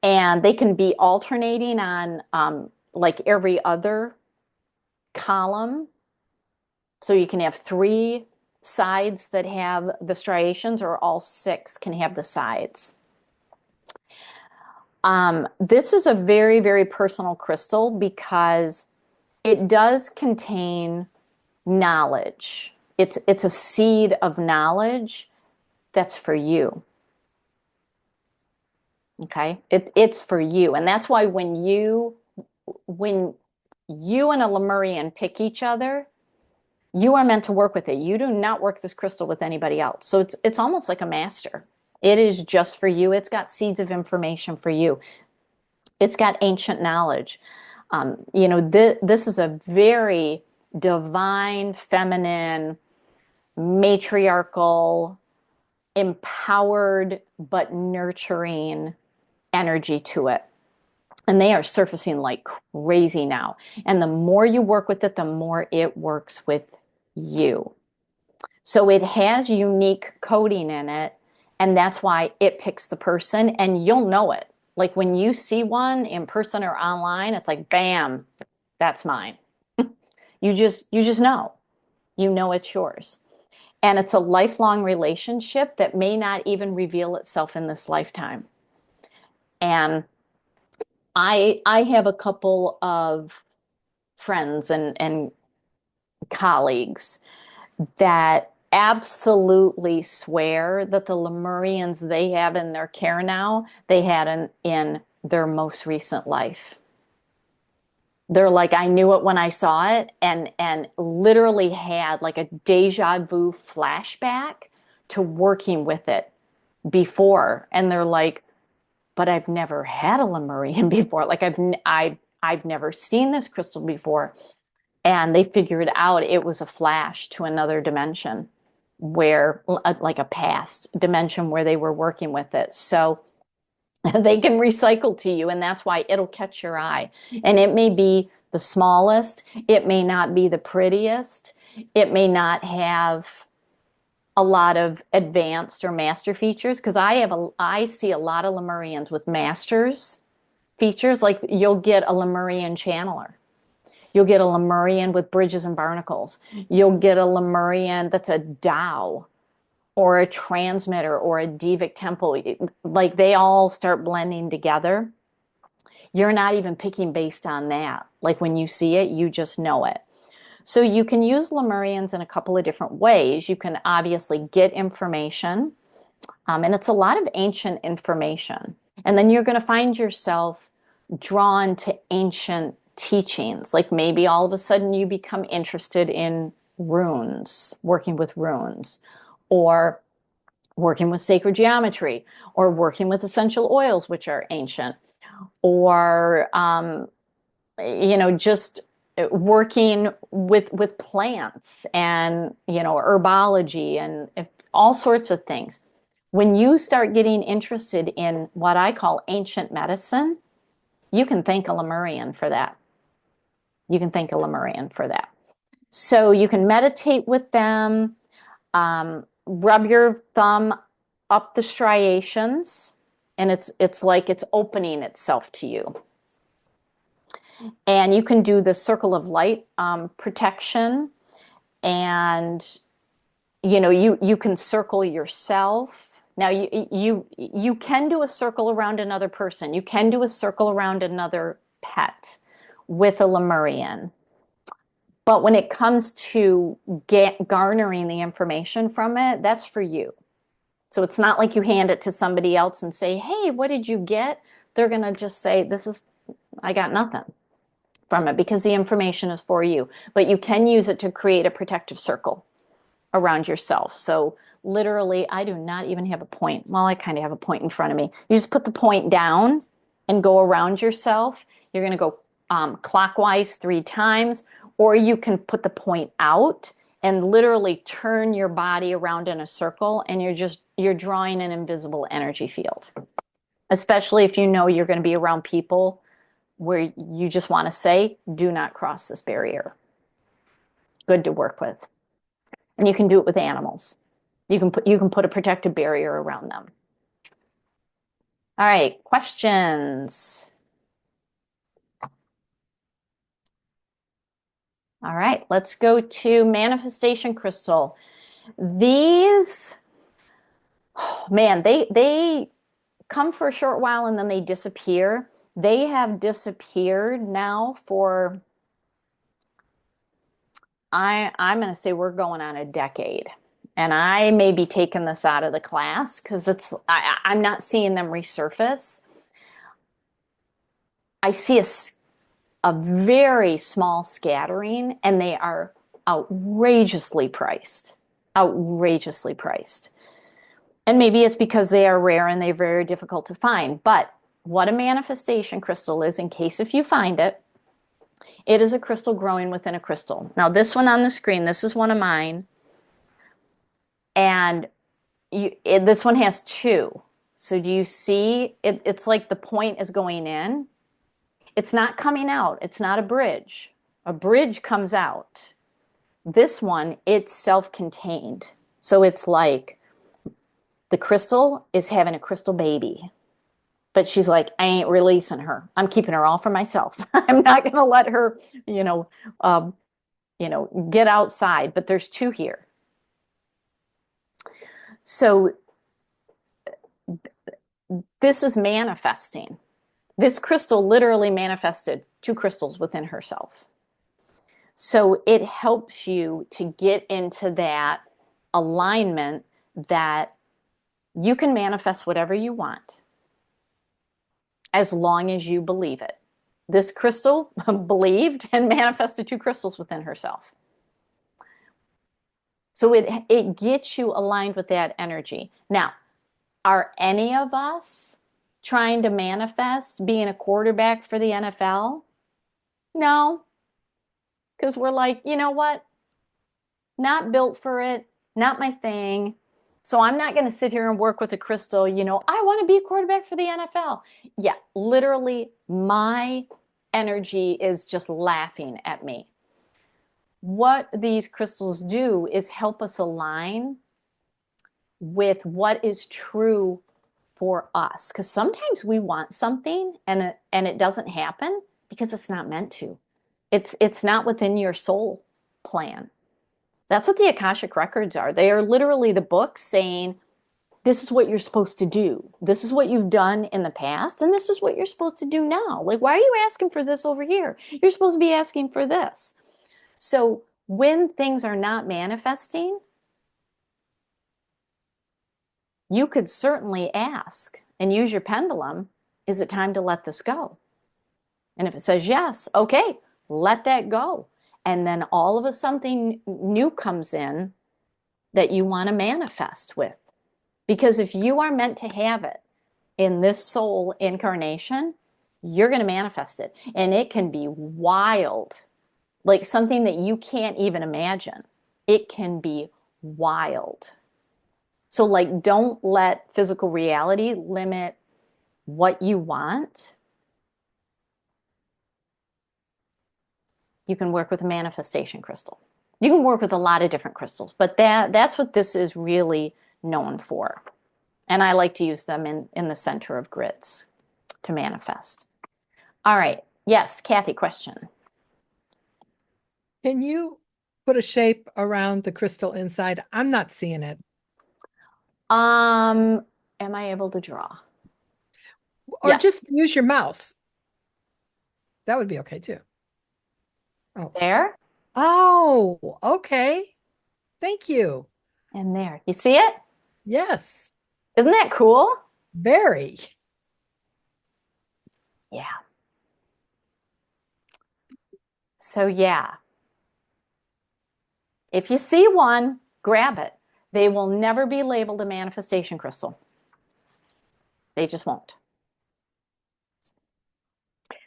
And they can be alternating on like every other column. So you can have 3 sides that have the striations, or all 6 can have the sides. This is a very, very personal crystal because it does contain knowledge. It's a seed of knowledge that's for you. Okay. It's for you. And that's why when you and a Lemurian pick each other, you are meant to work with it. You do not work this crystal with anybody else. So it's almost like a master. It is just for you. It's got seeds of information for you. It's got ancient knowledge. This is a very divine, feminine, matriarchal, empowered, but nurturing energy to it. And they are surfacing like crazy now. And the more you work with it, the more it works with you. So it has unique coding in it, and that's why it picks the person, and you'll know it. Like when you see one in person or online, it's like, bam, that's mine. You just know. You know it's yours. And it's a lifelong relationship that may not even reveal itself in this lifetime. And I have a couple of friends and colleagues that absolutely swear that the Lemurians they have in their care now, they had in their most recent life. They're like, I knew it when I saw it, and literally had like a deja vu flashback to working with it before. And they're like, but I've never had a Lemurian before. Like I've never seen this crystal before. And they figured out it was a flash to another dimension where, like a past dimension where they were working with it. So they can recycle to you, and that's why it'll catch your eye. And it may be the smallest, it may not be the prettiest, it may not have a lot of advanced or master features, because I see a lot of Lemurians with masters features. Like you'll get a Lemurian channeler. You'll get a Lemurian with bridges and barnacles. You'll get a Lemurian that's a Tao or a transmitter or a Devic temple. Like they all start blending together. You're not even picking based on that. Like when you see it, you just know it. So you can use Lemurians in a couple of different ways. You can obviously get information, and it's a lot of ancient information. And then you're going to find yourself drawn to ancient teachings. Like maybe all of a sudden you become interested in runes, working with runes, or working with sacred geometry, or working with essential oils, which are ancient, or just working with plants and herbology and all sorts of things. When you start getting interested in what I call ancient medicine, you can thank a Lemurian for that. You can thank a Lemurian for that. So you can meditate with them, rub your thumb up the striations, and it's like it's opening itself to you. And you can do the circle of light protection, and you can circle yourself. Now you can do a circle around another person. You can do a circle around another pet with a Lemurian. But when it comes to garnering the information from it, that's for you. So it's not like you hand it to somebody else and say, "Hey, what did you get?" They're going to just say, I got nothing from it, because the information is for you. But you can use it to create a protective circle around yourself. So literally, I do not even have a point. Well, I kind of have a point in front of me. You just put the point down and go around yourself. You're going to go clockwise 3 times, or you can put the point out and literally turn your body around in a circle, and you're drawing an invisible energy field. Especially if you know you're going to be around people where you just want to say, do not cross this barrier. Good to work with. And you can do it with animals. You can put a protective barrier around them. All right, questions. All right, let's go to manifestation crystal. These, oh, man, they come for a short while and then they disappear. They have disappeared now for, I'm going to say we're going on a decade. And I may be taking this out of the class because I'm not seeing them resurface. I see a very small scattering, and they are outrageously priced. Outrageously priced. And maybe it's because they are rare and they're very difficult to find. But what a manifestation crystal is, in case if you find it, it is a crystal growing within a crystal. Now, this one on the screen, this is one of mine. And this one has two. So do you see? It's like the point is going in. It's not coming out. It's not a bridge. A bridge comes out. This one, it's self-contained. So it's like the crystal is having a crystal baby. But she's like, I ain't releasing her. I'm keeping her all for myself. I'm not going to let her, um, get outside. But there's two here. So this is manifesting. This crystal literally manifested two crystals within herself. So it helps you to get into that alignment that you can manifest whatever you want as long as you believe it. This crystal believed and manifested two crystals within herself. So it gets you aligned with that energy. Now, are any of us trying to manifest being a quarterback for the NFL? No, because we're like, you know what? Not built for it, not my thing. So I'm not going to sit here and work with a crystal, I want to be a quarterback for the NFL. Yeah, literally, my energy is just laughing at me. What these crystals do is help us align with what is true for us. Because sometimes we want something and it doesn't happen because it's not meant to. It's not within your soul plan. That's what the Akashic records are. They are literally the book saying, this is what you're supposed to do. This is what you've done in the past, and this is what you're supposed to do now. Like, why are you asking for this over here? You're supposed to be asking for this. So when things are not manifesting, you could certainly ask and use your pendulum, is it time to let this go? And if it says yes, okay, let that go. And then all of a something new comes in that you want to manifest with. Because if you are meant to have it in this soul incarnation, you're going to manifest it. And it can be wild, like something that you can't even imagine. It can be wild. So, like, don't let physical reality limit what you want. You can work with a manifestation crystal. You can work with a lot of different crystals, but that's what this is really known for. And I like to use them in the center of grids to manifest. All right. Yes, Kathy, question. Can you put a shape around the crystal inside? I'm not seeing it. Am I able to draw? Or Yes. just use your mouse. That would be okay too. Oh. There Oh, okay. Thank you. and there. You see it? Yes, Isn't that cool? very. Yeah. So yeah, if you see one, grab it. They will never be labeled a manifestation crystal. They just won't.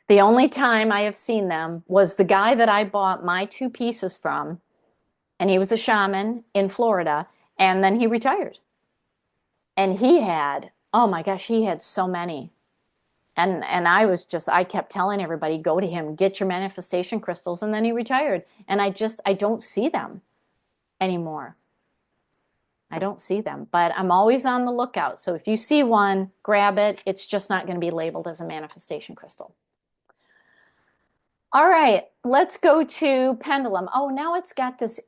The only time I have seen them was the guy that I bought my two pieces from, and he was a shaman in Florida, and then he retired. And he had, oh my gosh, he had so many. And I kept telling everybody, go to him, get your manifestation crystals, and then he retired. And I don't see them anymore. I don't see them, but I'm always on the lookout. So if you see one, grab it. It's just not going to be labeled as a manifestation crystal. All right, let's go to pendulum. Oh, now it's got this,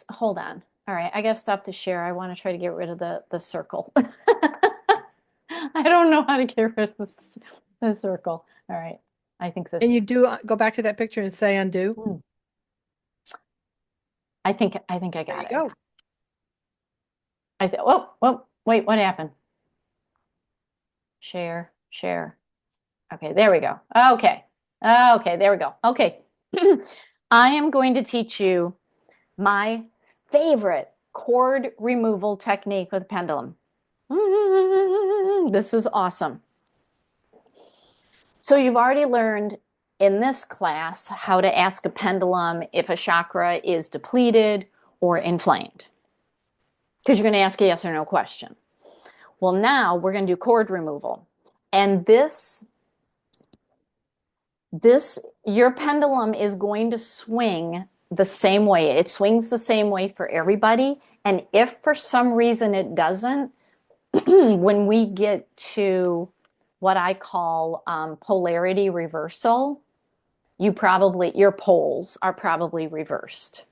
hold on. All right, I got to stop the share. I want to try to get rid of the circle. I don't know how to get rid of the circle. All right, I think this. And you do go back to that picture and say undo. I think I got There you it. go. Oh, wait, what happened? Share. Okay, there we go. Okay, Okay, there we go. Okay. I am going to teach you my favorite cord removal technique with pendulum. This is awesome. So you've already learned in this class how to ask a pendulum if a chakra is depleted or inflamed, because you're going to ask a yes or no question. Well, now we're going to do cord removal. And your pendulum is going to swing the same way. It swings the same way for everybody. And if for some reason it doesn't, when we get to what I call polarity reversal, your poles are probably reversed.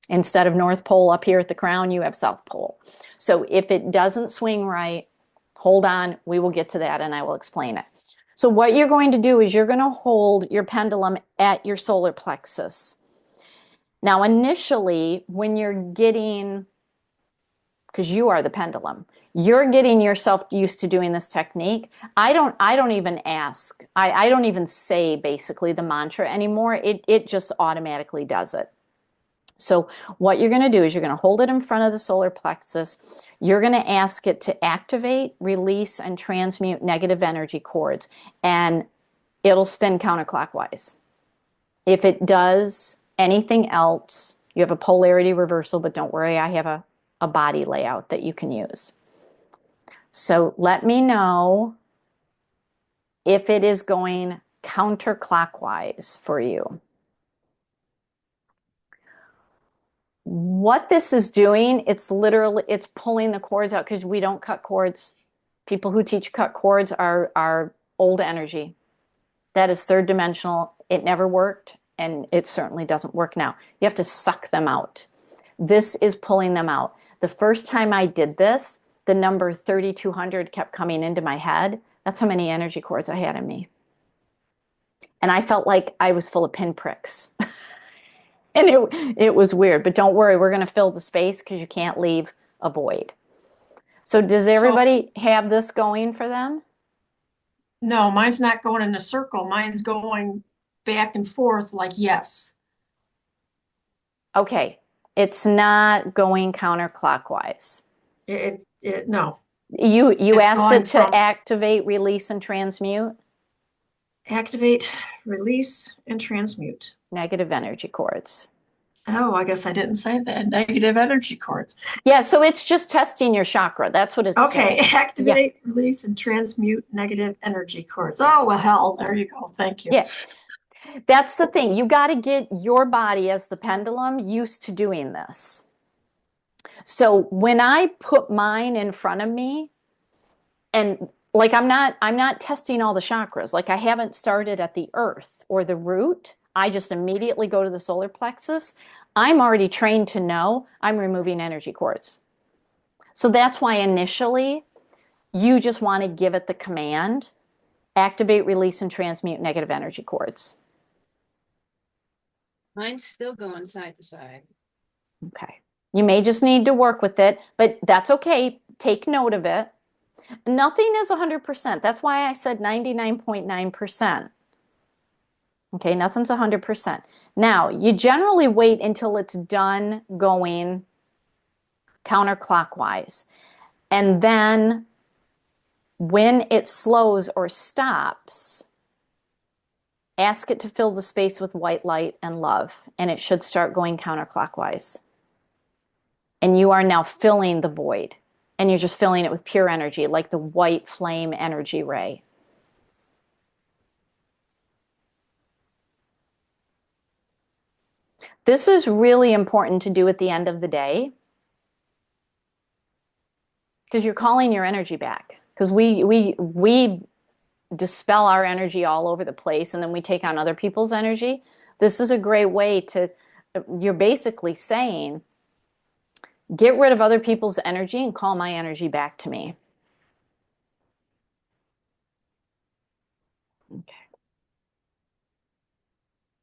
Instead of North Pole up here at the crown, you have South Pole. So if it doesn't swing right, hold on, we will get to that and I will explain it. So what you're going to do is you're going to hold your pendulum at your solar plexus. Now, initially, when you're getting, because you are the pendulum, you're getting yourself used to doing this technique. I don't even ask. I don't even say basically the mantra anymore. It just automatically does it. So what you're going to do is you're going to hold it in front of the solar plexus. You're going to ask it to activate, release, and transmute negative energy cords, and it'll spin counterclockwise. If it does anything else, you have a polarity reversal, but don't worry, I have a body layout that you can use. So let me know if it is going counterclockwise for you. What this is doing, it's pulling the cords out, because we don't cut cords. People who teach cut cords are old energy. That is third dimensional. It never worked, and it certainly doesn't work now. You have to suck them out. This is pulling them out. The first time I did this, the number 3,200 kept coming into my head. That's how many energy cords I had in me. And I felt like I was full of pinpricks. And it was weird, but don't worry, we're going to fill the space because you can't leave a void. So does everybody have this going for them? No, mine's not going in a circle. Mine's going back and forth like yes. Okay, it's not going counterclockwise. No. You It's asked going it to from activate, release, and transmute activate, release, and transmute. negative energy cords. Oh, I guess I didn't say that. Negative energy cords. Yeah, so it's just testing your chakra. That's what it's Okay, doing. activate, release, and transmute negative energy cords. Oh, well, hell, there you go. Thank you. Yeah. That's the thing. You got to get your body as the pendulum used to doing this. So when I put mine in front of me, and like I'm not testing all the chakras. Like I haven't started at the earth or the root. I just immediately go to the solar plexus. I'm already trained to know I'm removing energy cords. So that's why initially you just want to give it the command, activate, release, and transmute negative energy cords. Mine's still going side to side. Okay. You may just need to work with it, but that's okay. Take note of it. Nothing is 100%. That's why I said 99.9%. Okay, nothing's 100%. Now, you generally wait until it's done going counterclockwise. And then when it slows or stops, ask it to fill the space with white light and love, and it should start going counterclockwise. And you are now filling the void, and you're just filling it with pure energy, like the white flame energy ray. This is really important to do at the end of the day, because you're calling your energy back. Because we dispel our energy all over the place, and then we take on other people's energy. This is a great way to, you're basically saying, get rid of other people's energy and call my energy back to me. Okay.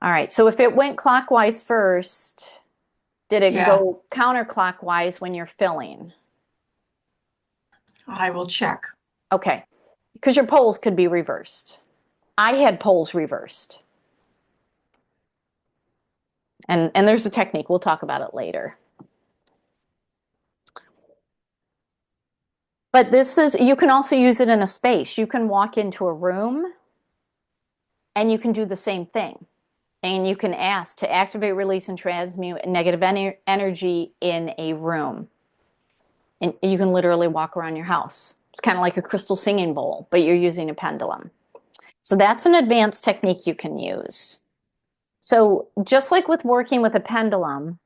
All right, so if it went clockwise first, did it go counterclockwise when you're filling? I will check. Okay, because your poles could be reversed. I had poles reversed. And there's a technique. We'll talk about it later. But you can also use it in a space. You can walk into a room and you can do the same thing. And you can ask to activate, release, and transmute negative energy in a room. And you can literally walk around your house. It's kind of like a crystal singing bowl, but you're using a pendulum. So that's an advanced technique you can use. So just like with working with a pendulum,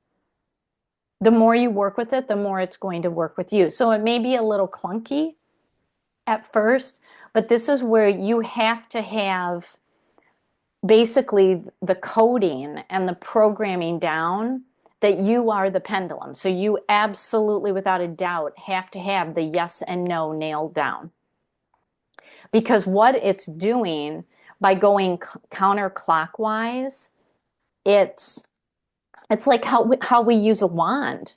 the more you work with it, the more it's going to work with you. So it may be a little clunky at first, but this is where you have to have basically the coding and the programming down that you are the pendulum. So you absolutely, without a doubt, have to have the yes and no nailed down. Because what it's doing by going counterclockwise, it's like how we use a wand.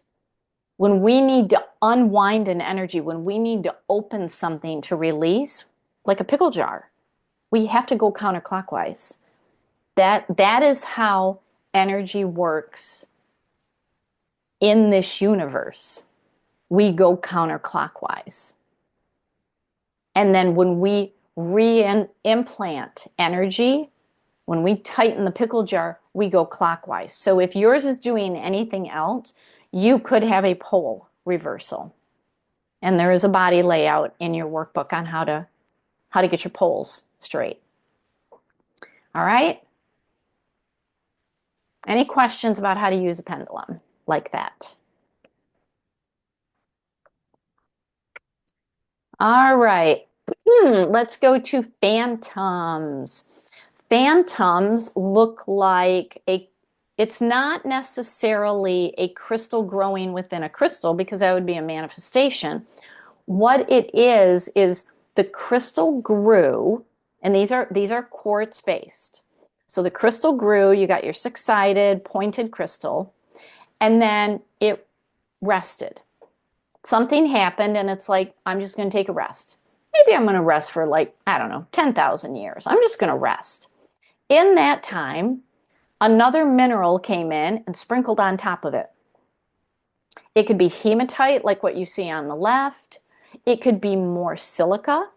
When we need to unwind an energy, when we need to open something to release, like a pickle jar, we have to go counterclockwise. That is how energy works in this universe. We go counterclockwise. And then when we re-implant energy, when we tighten the pickle jar, we go clockwise. So if yours is doing anything else, you could have a pole reversal. And there is a body layout in your workbook on how to get your poles straight. All right? Any questions about how to use a pendulum like that? All right. Let's go to phantoms. Phantoms look like it's not necessarily a crystal growing within a crystal, because that would be a manifestation. What it is the crystal grew, and these are quartz based. So the crystal grew, you got your six-sided pointed crystal, and then it rested. Something happened and it's like, I'm just going to take a rest. Maybe I'm going to rest for, like, I don't know, 10,000 years. I'm just going to rest. In that time, another mineral came in and sprinkled on top of it. It could be hematite, like what you see on the left. It could be more silica,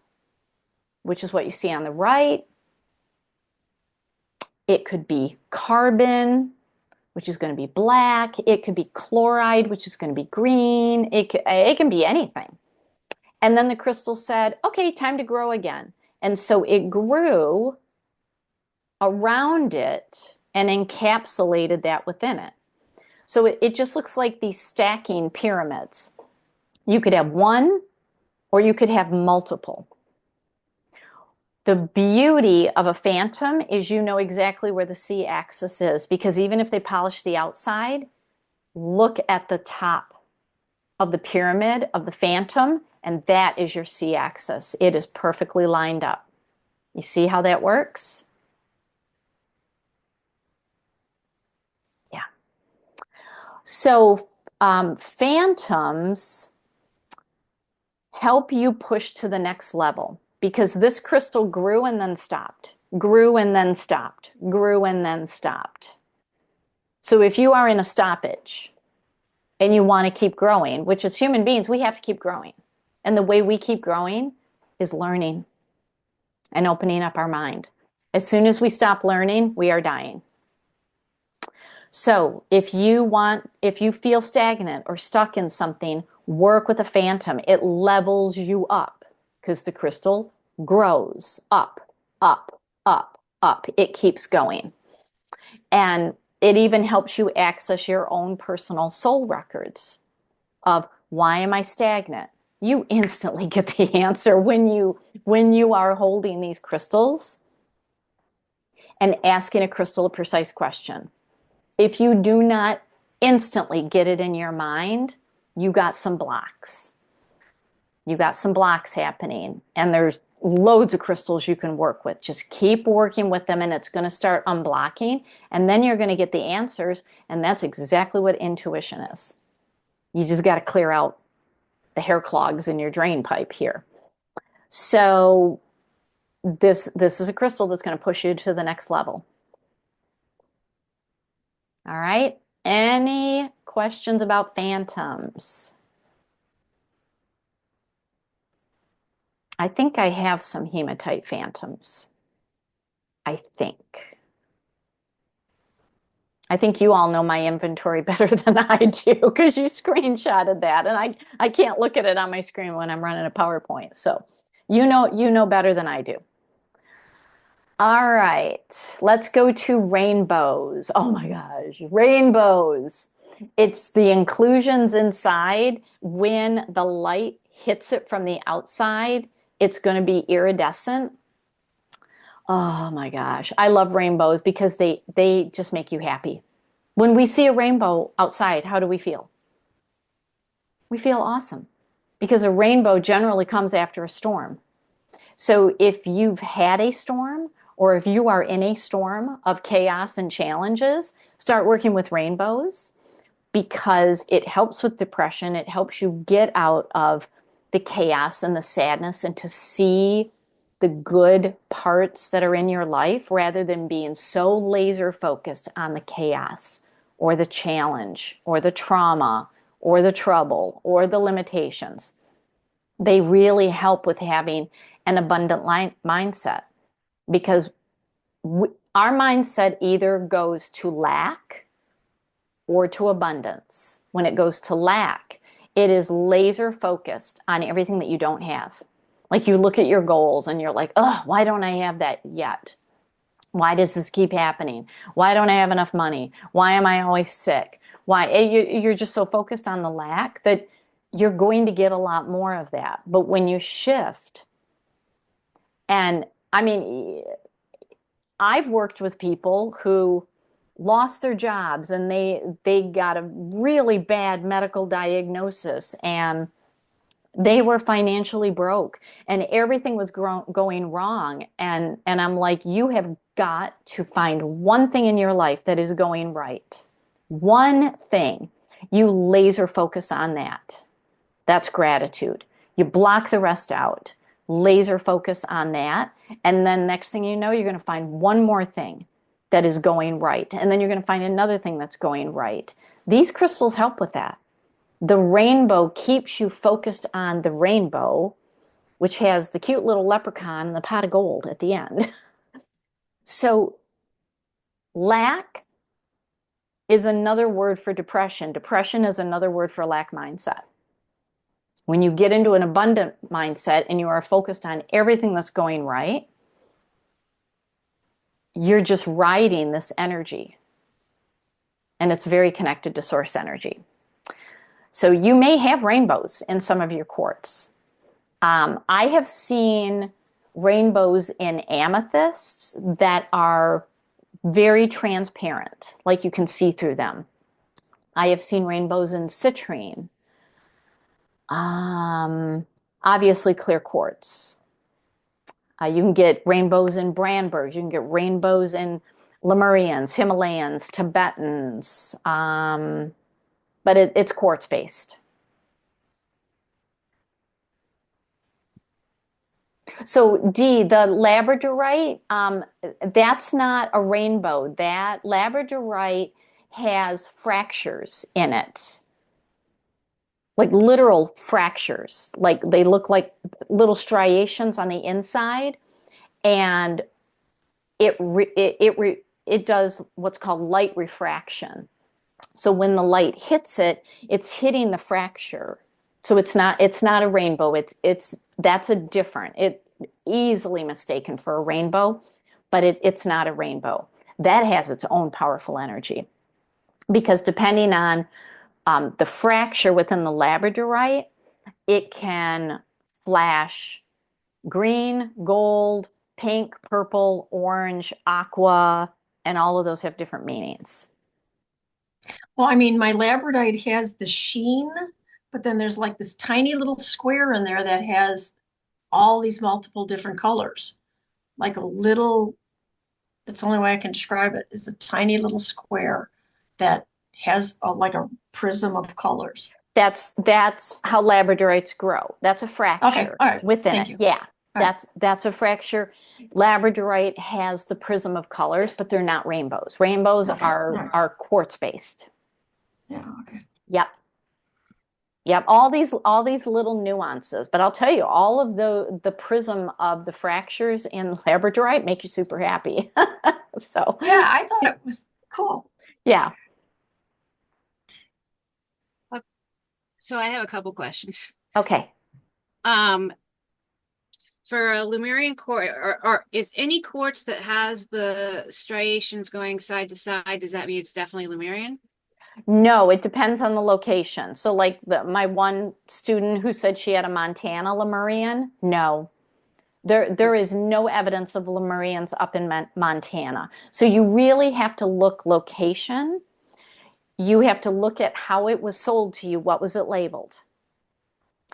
which is what you see on the right. It could be carbon, which is going to be black. It could be chloride, which is going to be green. It can be anything. And then the crystal said, okay, time to grow again. And so it grew around it and encapsulated that within it. So it just looks like these stacking pyramids. You could have one or you could have multiple. The beauty of a phantom is you know exactly where the C-axis is, because even if they polish the outside, look at the top of the pyramid of the phantom, and that is your C-axis. It is perfectly lined up. You see how that works? Yeah. So phantoms help you push to the next level, because this crystal grew and then stopped, grew and then stopped, grew and then stopped. So if you are in a stoppage and you want to keep growing, which as human beings, we have to keep growing. And the way we keep growing is learning and opening up our mind. As soon as we stop learning, we are dying. So if you feel stagnant or stuck in something, work with a phantom. It levels you up because the crystal grows up, up, up, up. It keeps going. And it even helps you access your own personal soul records of, why am I stagnant? You instantly get the answer when you are holding these crystals and asking a crystal a precise question. If you do not instantly get it in your mind, you got some blocks. You got some blocks happening, and there's loads of crystals you can work with. Just keep working with them and it's going to start unblocking, and then you're going to get the answers, and that's exactly what intuition is. You just got to clear out the hair clogs in your drain pipe here. So this is a crystal that's going to push you to the next level. All right. Any questions about phantoms? I think I have some hematite phantoms. I think. I think you all know my inventory better than I do because you screenshotted that, and I can't look at it on my screen when I'm running a PowerPoint. So you know better than I do. All right, let's go to rainbows. Oh my gosh, rainbows. It's the inclusions inside. When the light hits it from the outside, it's going to be iridescent. Oh my gosh, I love rainbows because they just make you happy. When we see a rainbow outside, how do we feel? We feel awesome because a rainbow generally comes after a storm. So if you've had a storm or if you are in a storm of chaos and challenges, start working with rainbows because it helps with depression. It helps you get out of the chaos and the sadness and to see the good parts that are in your life rather than being so laser focused on the chaos or the challenge or the trauma or the trouble or the limitations. They really help with having an abundant mindset because our mindset either goes to lack or to abundance. When it goes to lack, it is laser focused on everything that you don't have. Like you look at your goals and you're like, oh, why don't I have that yet? Why does this keep happening? Why don't I have enough money? Why am I always sick? Why? You're just so focused on the lack that you're going to get a lot more of that. But when you shift, and I mean, I've worked with people who lost their jobs and they got a really bad medical diagnosis and they were financially broke and everything was going wrong. And I'm like, you have got to find one thing in your life that is going right. One thing. You laser focus on that. That's gratitude. You block the rest out. Laser focus on that. And then next thing you know, you're going to find one more thing that is going right. And then you're going to find another thing that's going right. These crystals help with that. The rainbow keeps you focused on the rainbow, which has the cute little leprechaun and the pot of gold at the end. So lack is another word for depression. Depression is another word for lack mindset. When you get into an abundant mindset and you are focused on everything that's going right, you're just riding this energy. And it's very connected to source energy. So you may have rainbows in some of your quartz. I have seen rainbows in amethysts that are very transparent, like you can see through them. I have seen rainbows in citrine. Obviously clear quartz. You can get rainbows in Branbergs. You can get rainbows in Lemurians, Himalayans, Tibetans. But it's quartz based. So D, the labradorite, that's not a rainbow. That labradorite has fractures in it, like literal fractures. Like they look like little striations on the inside, and it does what's called light refraction. So when the light hits it, it's hitting the fracture. So it's not a rainbow. That's a different. It easily mistaken for a rainbow, but it's not a rainbow. That has its own powerful energy because depending on the fracture within the labradorite, it can flash green, gold, pink, purple, orange, aqua, and all of those have different meanings. Well, I mean, my labradorite has the sheen, but then there's like this tiny little square in there that has all these multiple different colors. Like a little, that's the only way I can describe it, is a tiny little square that has like a prism of colors. That's how labradorites grow. That's a Okay, fracture all right. within Thank it. you. Yeah. Right. That's a fracture. Labradorite has the prism of colors, but they're not rainbows. Rainbows Okay. Right. are quartz based. Yeah. Okay. Yep. Yep. All these little nuances. But I'll tell you, all of the prism of the fractures in labradorite make you super happy. So Yeah, I thought it was cool. yeah. So I have a couple questions. Okay. Um, for a Lemurian quartz, or is any quartz that has the striations going side to side, does that mean it's definitely Lemurian? No, it depends on the location. So like my one student who said she had a Montana Lemurian, no. There is no evidence of Lemurians up in Montana. So you really have to look location. You have to look at how it was sold to you. What was it labeled?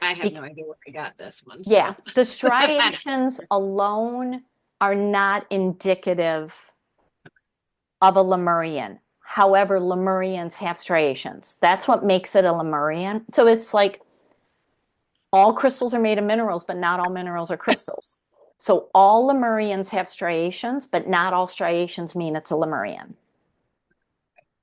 I have Be no idea where I got this one, yeah, so the I don't. striations alone are not indicative of a Lemurian. However, Lemurians have striations. That's what makes it a Lemurian. So it's like all crystals are made of minerals, but not all minerals are crystals. So all Lemurians have striations, but not all striations mean it's a Lemurian.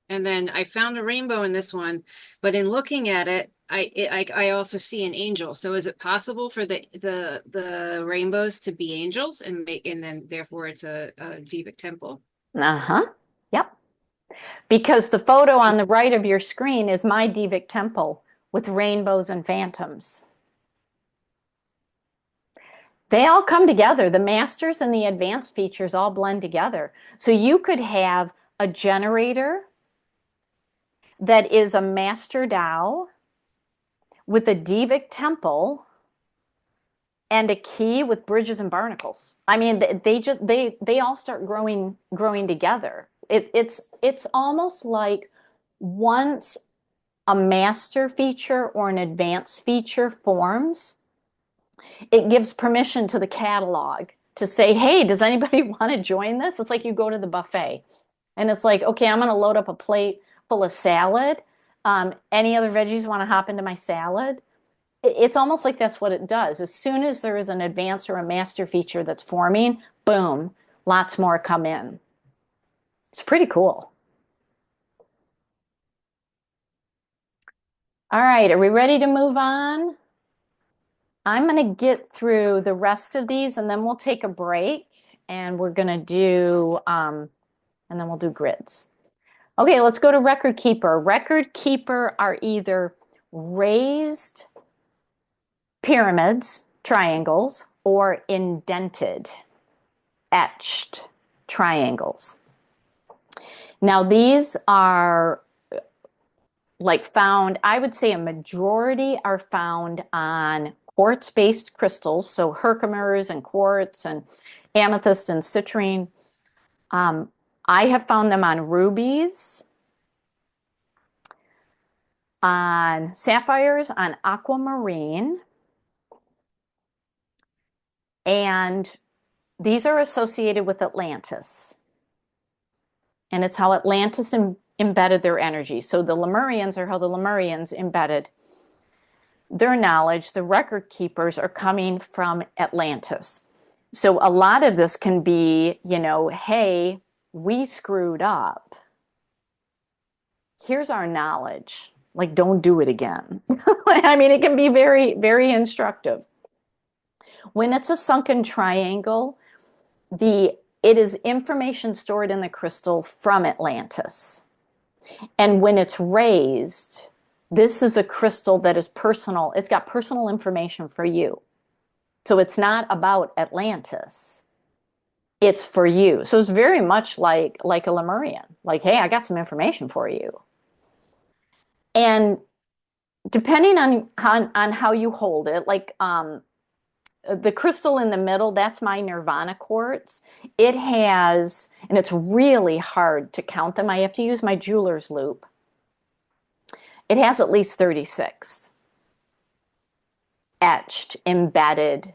And then I found a rainbow in this one, but in looking at it, I also see an angel. So is it possible for the rainbows to be angels and make, and then therefore it's a Devic temple? Uh-huh. Yep. Because the photo on the right of your screen is my Devic temple with rainbows and phantoms. They all come together. The masters and the advanced features all blend together. So you could have a generator that is a master Tao with a Devic temple and a key with bridges and barnacles. I mean, they all start growing together. It's almost like once a master feature or an advanced feature forms, it gives permission to the catalog to say, hey, does anybody want to join this? It's like you go to the buffet and it's like, okay, I'm going to load up a plate full of salad. Any other veggies want to hop into my salad? It's almost like that's what it does. As soon as there is an advanced or a master feature that's forming, boom, lots more come in. It's pretty cool. All right, are we ready to move on? I'm going to get through the rest of these and then we'll take a break and we're going to do, and then we'll do grids. Okay, let's go to record keeper. Record keeper are either raised pyramids, triangles, or indented, etched triangles. Now, these are like found, I would say a majority are found on quartz-based crystals, so Herkimers and quartz and amethyst and citrine. I have found them on rubies, on sapphires, on aquamarine, and these are associated with Atlantis. And it's how Atlantis embedded their energy. So the Lemurians are how the Lemurians embedded their knowledge. The record keepers are coming from Atlantis. So a lot of this can be, hey, we screwed up. Here's our knowledge. Like, don't do it again. I mean, it can be very, very instructive. When it's a sunken triangle, it is information stored in the crystal from Atlantis. And when it's raised, this is a crystal that is personal. It's got personal information for you. So it's not about Atlantis. It's for you. So it's very much like a Lemurian. Like, hey, I got some information for you. And depending on how you hold it, like the crystal in the middle, that's my Nirvana quartz. It has, and it's really hard to count them. I have to use my jeweler's loop. It has at least 36 etched, embedded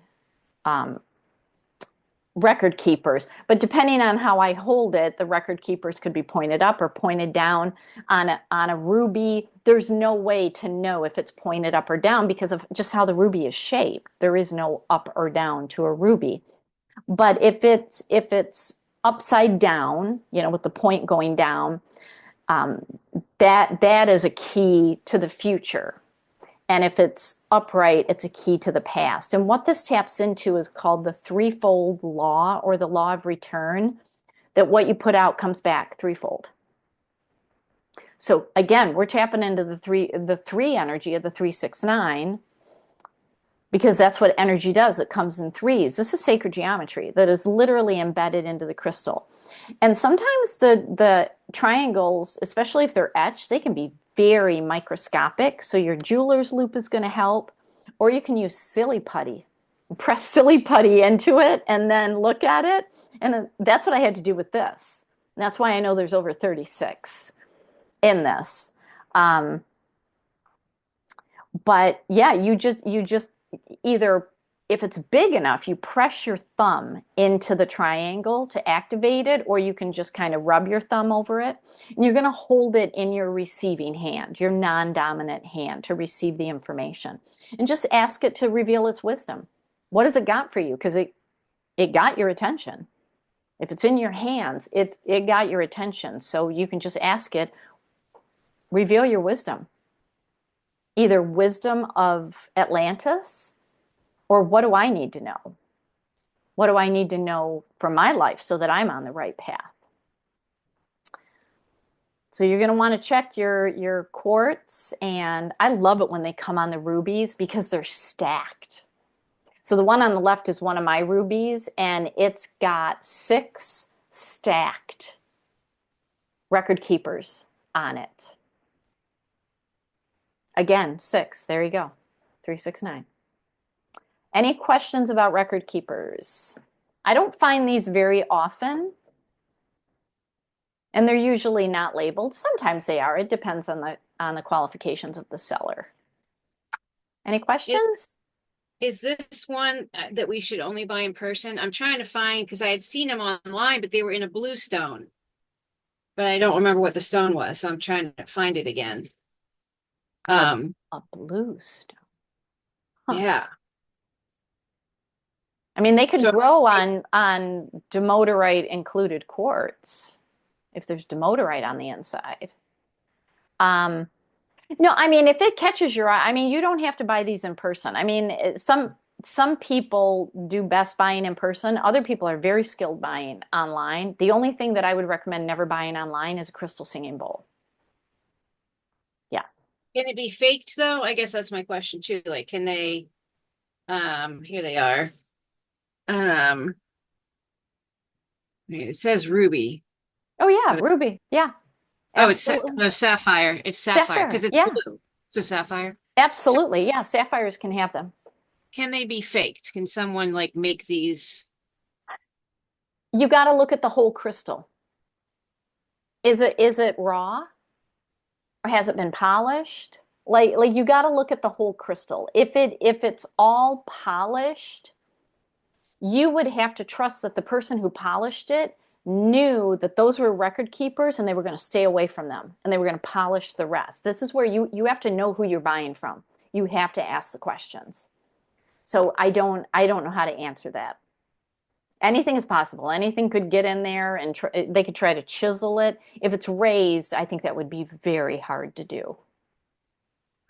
record keepers. But depending on how I hold it, the record keepers could be pointed up or pointed down. On a ruby, there's no way to know if it's pointed up or down because of just how the ruby is shaped. There is no up or down to a ruby. But if it's upside down, with the point going down, um, that is a key to the future. And if it's upright, it's a key to the past. And what this taps into is called the threefold law, or the law of return, that what you put out comes back threefold. So again, we're tapping into the three energy of the 369, because that's what energy does. It comes in threes. This is sacred geometry that is literally embedded into the crystal. And sometimes the triangles, especially if they're etched, they can be very microscopic. So your jeweler's loop is going to help, or you can use silly putty. Press silly putty into it and then look at it. And that's what I had to do with this. And that's why I know there's over 36 in this. But yeah, you just either, if it's big enough, you press your thumb into the triangle to activate it, or you can just kind of rub your thumb over it. And you're going to hold it in your receiving hand, your non-dominant hand, to receive the information. And just ask it to reveal its wisdom. What has it got for you? Because it got your attention. If it's in your hands, it got your attention. So you can just ask it, reveal your wisdom. Either wisdom of Atlantis, or what do I need to know? What do I need to know for my life so that I'm on the right path? So you're going to want to check your quartz, and I love it when they come on the rubies because they're stacked. So the one on the left is one of my rubies, and it's got 6 stacked record keepers on it. Again, 6. There you go. 369. Any questions about record keepers? I don't find these very often, and they're usually not labeled. Sometimes they are. It depends on the qualifications of the seller. Any questions? Is this one that we should only buy in person? I'm trying to find, because I had seen them online, but they were in a blue stone. But I don't remember what the stone was, so I'm trying to find it again. A blue stone. Huh. Yeah. I mean, they could So- grow on demoterite included quartz if there's demoterite on the inside. No, I mean, if it catches your eye, I mean, you don't have to buy these in person. I mean, some people do best buying in person. Other people are very skilled buying online. The only thing that I would recommend never buying online is a crystal singing bowl. Yeah. Can it be faked though? I guess that's my question too. Like, can they, here they are. It says ruby. Oh yeah, ruby. Yeah. Oh, it's Absolutely. sapphire. It's sapphire because it's Yeah. blue. It's a sapphire. Absolutely. Yeah, sapphires can have them. Can they be faked? Can someone like make these? You got to look at the whole crystal. Is it raw? Or has it been polished? Like you got to look at the whole crystal. If it's all polished, you would have to trust that the person who polished it knew that those were record keepers and they were going to stay away from them and they were going to polish the rest. This is where you have to know who you're buying from. You have to ask the questions. So I don't know how to answer that. Anything is possible. Anything could get in there and they could try to chisel it. If it's raised, I think that would be very hard to do.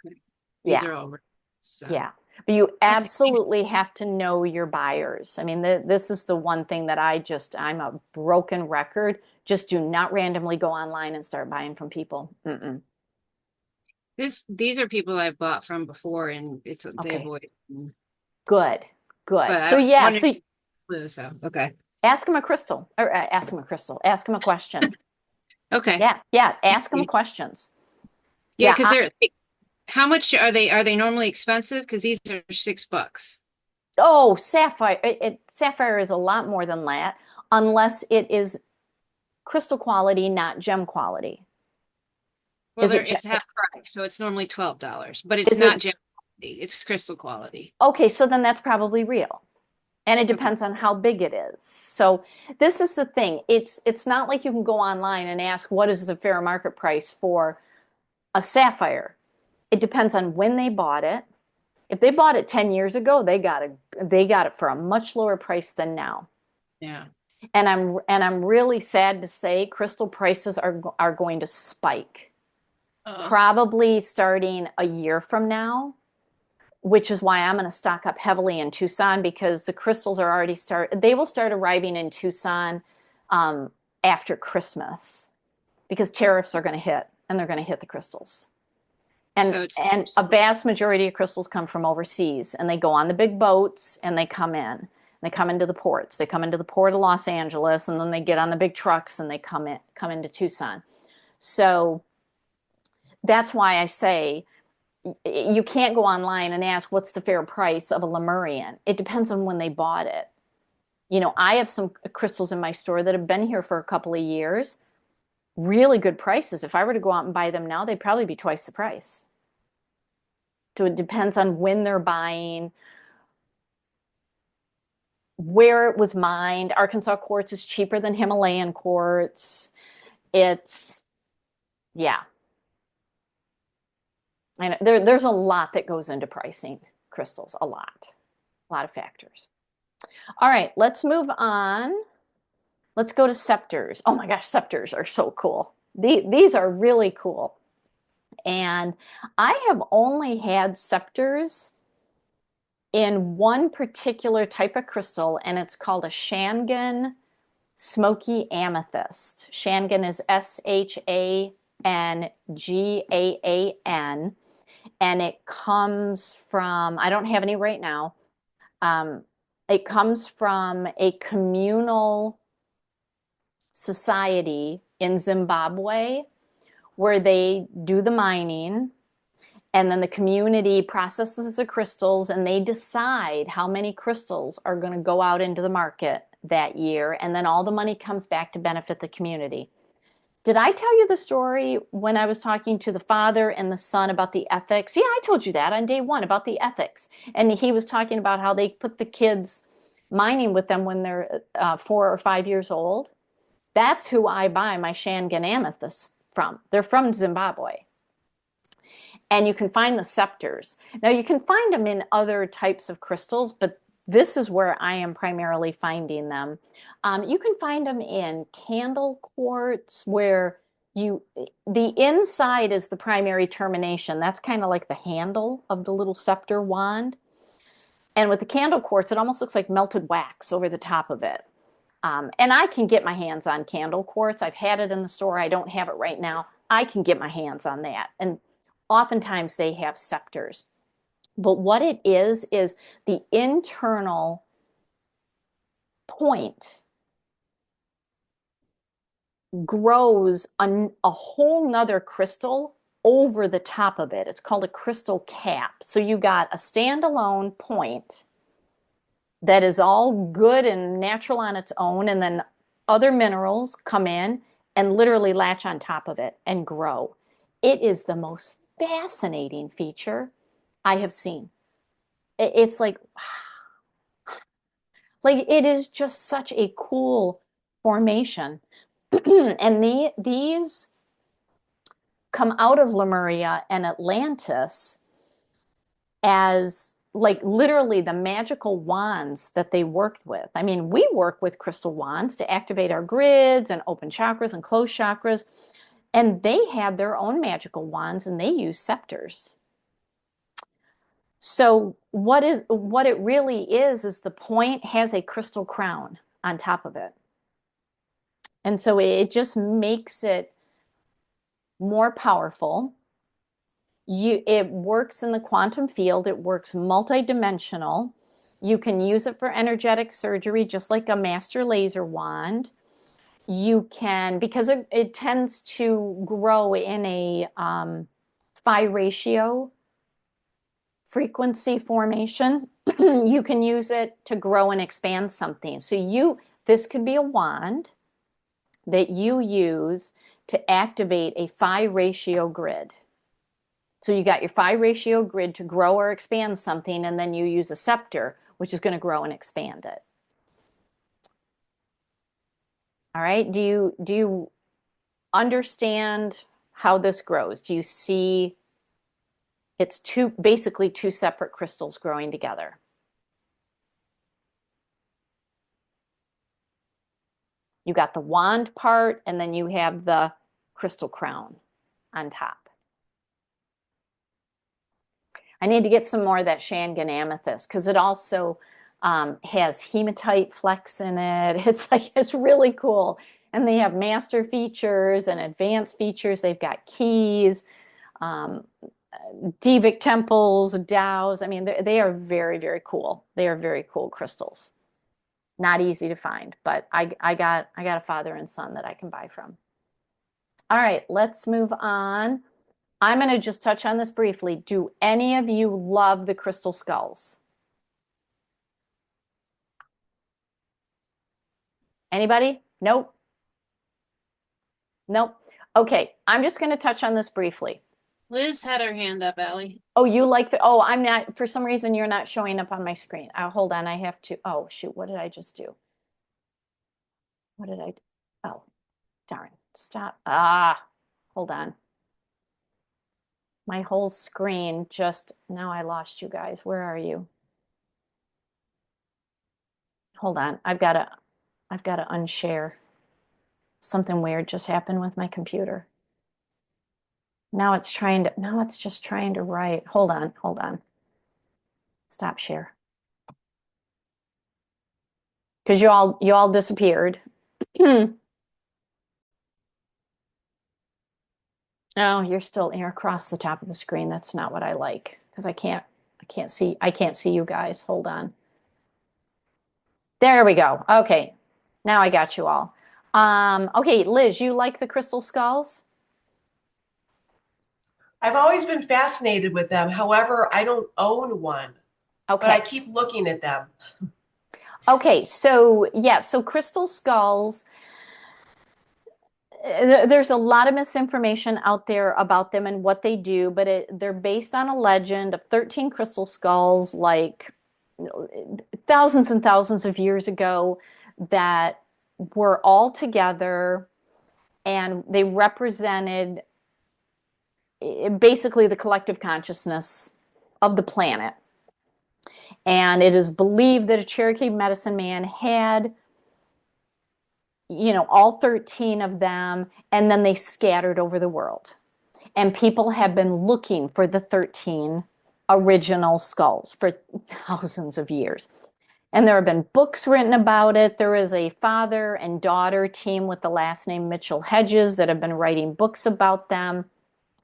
These Yeah. are all. So. Yeah. But you absolutely have to know your buyers. I mean, this is the one thing that I'm a broken record. Just do not randomly go online and start buying from people. Mm-mm. These are people I've bought from before, and they Okay. avoid. Good. But So yeah, so okay. ask them a crystal, or ask them a crystal. Ask them a question. Okay. Yeah. Ask them questions. Yeah, because they're. How much are they? Are they normally expensive? Because these are $6. Oh, sapphire. Sapphire is a lot more than that, unless it is crystal quality, not gem quality. Well, it's half price, so it's normally $12, but it's not gem quality. It's crystal quality. Okay, so then that's probably real. And it depends on how big it is. So this is the thing. It's not like you can go online and ask what is the fair market price for a sapphire. It depends on when they bought it. If they bought it 10 years ago, they got it for a much lower price than now. Yeah. And I'm really sad to say crystal prices are going to spike. Oh, Probably starting a year from now, which is why I'm going to stock up heavily in Tucson, because the crystals are already they will start arriving in Tucson after Christmas, because tariffs are going to hit, and they're going to hit the crystals. so it's And a vast majority of crystals come from overseas, and they go on the big boats and they come in. They come into the ports. They come into the port of Los Angeles, and then they get on the big trucks and they come into Tucson. So that's why I say you can't go online and ask what's the fair price of a Lemurian. It depends on when they bought it. You know, I have some crystals in my store that have been here for a couple of years. Really good prices. If I were to go out and buy them now, they'd probably be twice the price. So it depends on when they're buying, where it was mined. Arkansas quartz is cheaper than Himalayan quartz. It's, yeah. And there's a lot that goes into pricing crystals, a lot of factors. All right, let's move on. Let's go to scepters. Oh my gosh, scepters are so cool. These are really cool. And I have only had scepters in one particular type of crystal, and it's called a Shangan smoky amethyst. Shangan is Shangaan, and it comes from, I don't have any right now. It comes from a communal society in Zimbabwe where they do the mining, and then the community processes the crystals, and they decide how many crystals are going to go out into the market that year, and then all the money comes back to benefit the community. Did I tell you the story when I was talking to the father and the son about the ethics? Yeah, I told you that on day one about the ethics. And he was talking about how they put the kids mining with them when they're 4 or 5 years old. That's who I buy my Shangan amethyst from. They're from Zimbabwe. And you can find the scepters. Now, you can find them in other types of crystals, but this is where I am primarily finding them. You can find them in candle quartz, where the inside is the primary termination. That's kind of like the handle of the little scepter wand. And with the candle quartz, it almost looks like melted wax over the top of it. And I can get my hands on candle quartz. I've had it in the store. I don't have it right now. I can get my hands on that. And oftentimes they have scepters. But what it is the internal point grows a whole nother crystal over the top of it. It's called a crystal cap. So you got a standalone point that is all good and natural on its own, and then other minerals come in and literally latch on top of it and grow. It is the most fascinating feature I have seen. It's like, it is just such a cool formation. And these come out of Lemuria and Atlantis as like literally the magical wands that they worked with. I mean, we work with crystal wands to activate our grids and open chakras and close chakras. And they had their own magical wands, and they use scepters. So what it really is the point has a crystal crown on top of it. And so it just makes it more powerful. It works in the quantum field. It works multidimensional. You can use it for energetic surgery, just like a master laser wand. You can, because it tends to grow in a phi ratio frequency formation. You can use it to grow and expand something. So this could be a wand that you use to activate a phi ratio grid. So you got your phi ratio grid to grow or expand something, and then you use a scepter, which is going to grow and expand it. All right. Do you understand how this grows? Do you see it's basically two separate crystals growing together? You got the wand part, and then you have the crystal crown on top. I need to get some more of that Shangan amethyst because it also has hematite flecks in it. It's really cool. And they have master features and advanced features. They've got keys, Divic temples, Dows. I mean, they are very, very cool. They are very cool crystals. Not easy to find, but I got a father and son that I can buy from. All right, let's move on. I'm going to just touch on this briefly. Do any of you love the crystal skulls? Anybody? Nope. Nope. Okay, I'm just going to touch on this briefly. Liz had her hand up, Allie. Oh, you like oh, I'm not, for some reason you're not showing up on my screen. Hold on, I have to, oh shoot, what did I just do? What did I do? Oh, darn, stop. Hold on. My whole screen just, now I lost you guys. Where are you? Hold on, I've got to unshare. Something weird just happened with my computer. Now it's just trying to write. Hold on. Stop share. Because you all disappeared. Oh, you're across the top of the screen. That's not what I like because I can't see you guys. Hold on. There we go. Okay. Now I got you all. Okay, Liz, you like the crystal skulls? I've always been fascinated with them. However, I don't own one, but I Okay. keep looking at them. Okay, so yeah, so crystal skulls, there's a lot of misinformation out there about them and what they do, but they're based on a legend of 13 crystal skulls, like thousands and thousands of years ago, that were all together and they represented basically the collective consciousness of the planet. And it is believed that a Cherokee medicine man had, all 13 of them, and then they scattered over the world. And people have been looking for the 13 original skulls for thousands of years. And there have been books written about it. There is a father and daughter team with the last name Mitchell Hedges that have been writing books about them.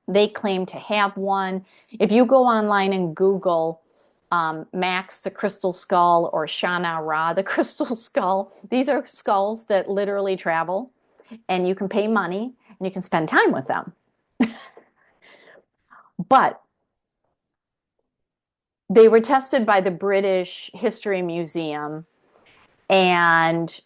They claim to have one. If you go online and Google Max the Crystal Skull or Shana Ra the Crystal Skull, these are skulls that literally travel, and you can pay money and you can spend time with them. But they were tested by the British History Museum, and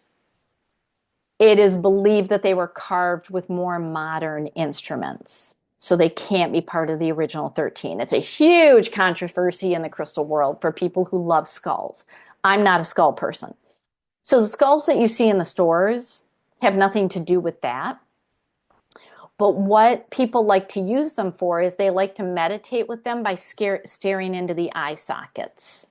it is believed that they were carved with more modern instruments. So they can't be part of the original 13. It's a huge controversy in the crystal world for people who love skulls. I'm not a skull person. So the skulls that you see in the stores have nothing to do with that. But what people like to use them for is they like to meditate with them by staring into the eye sockets.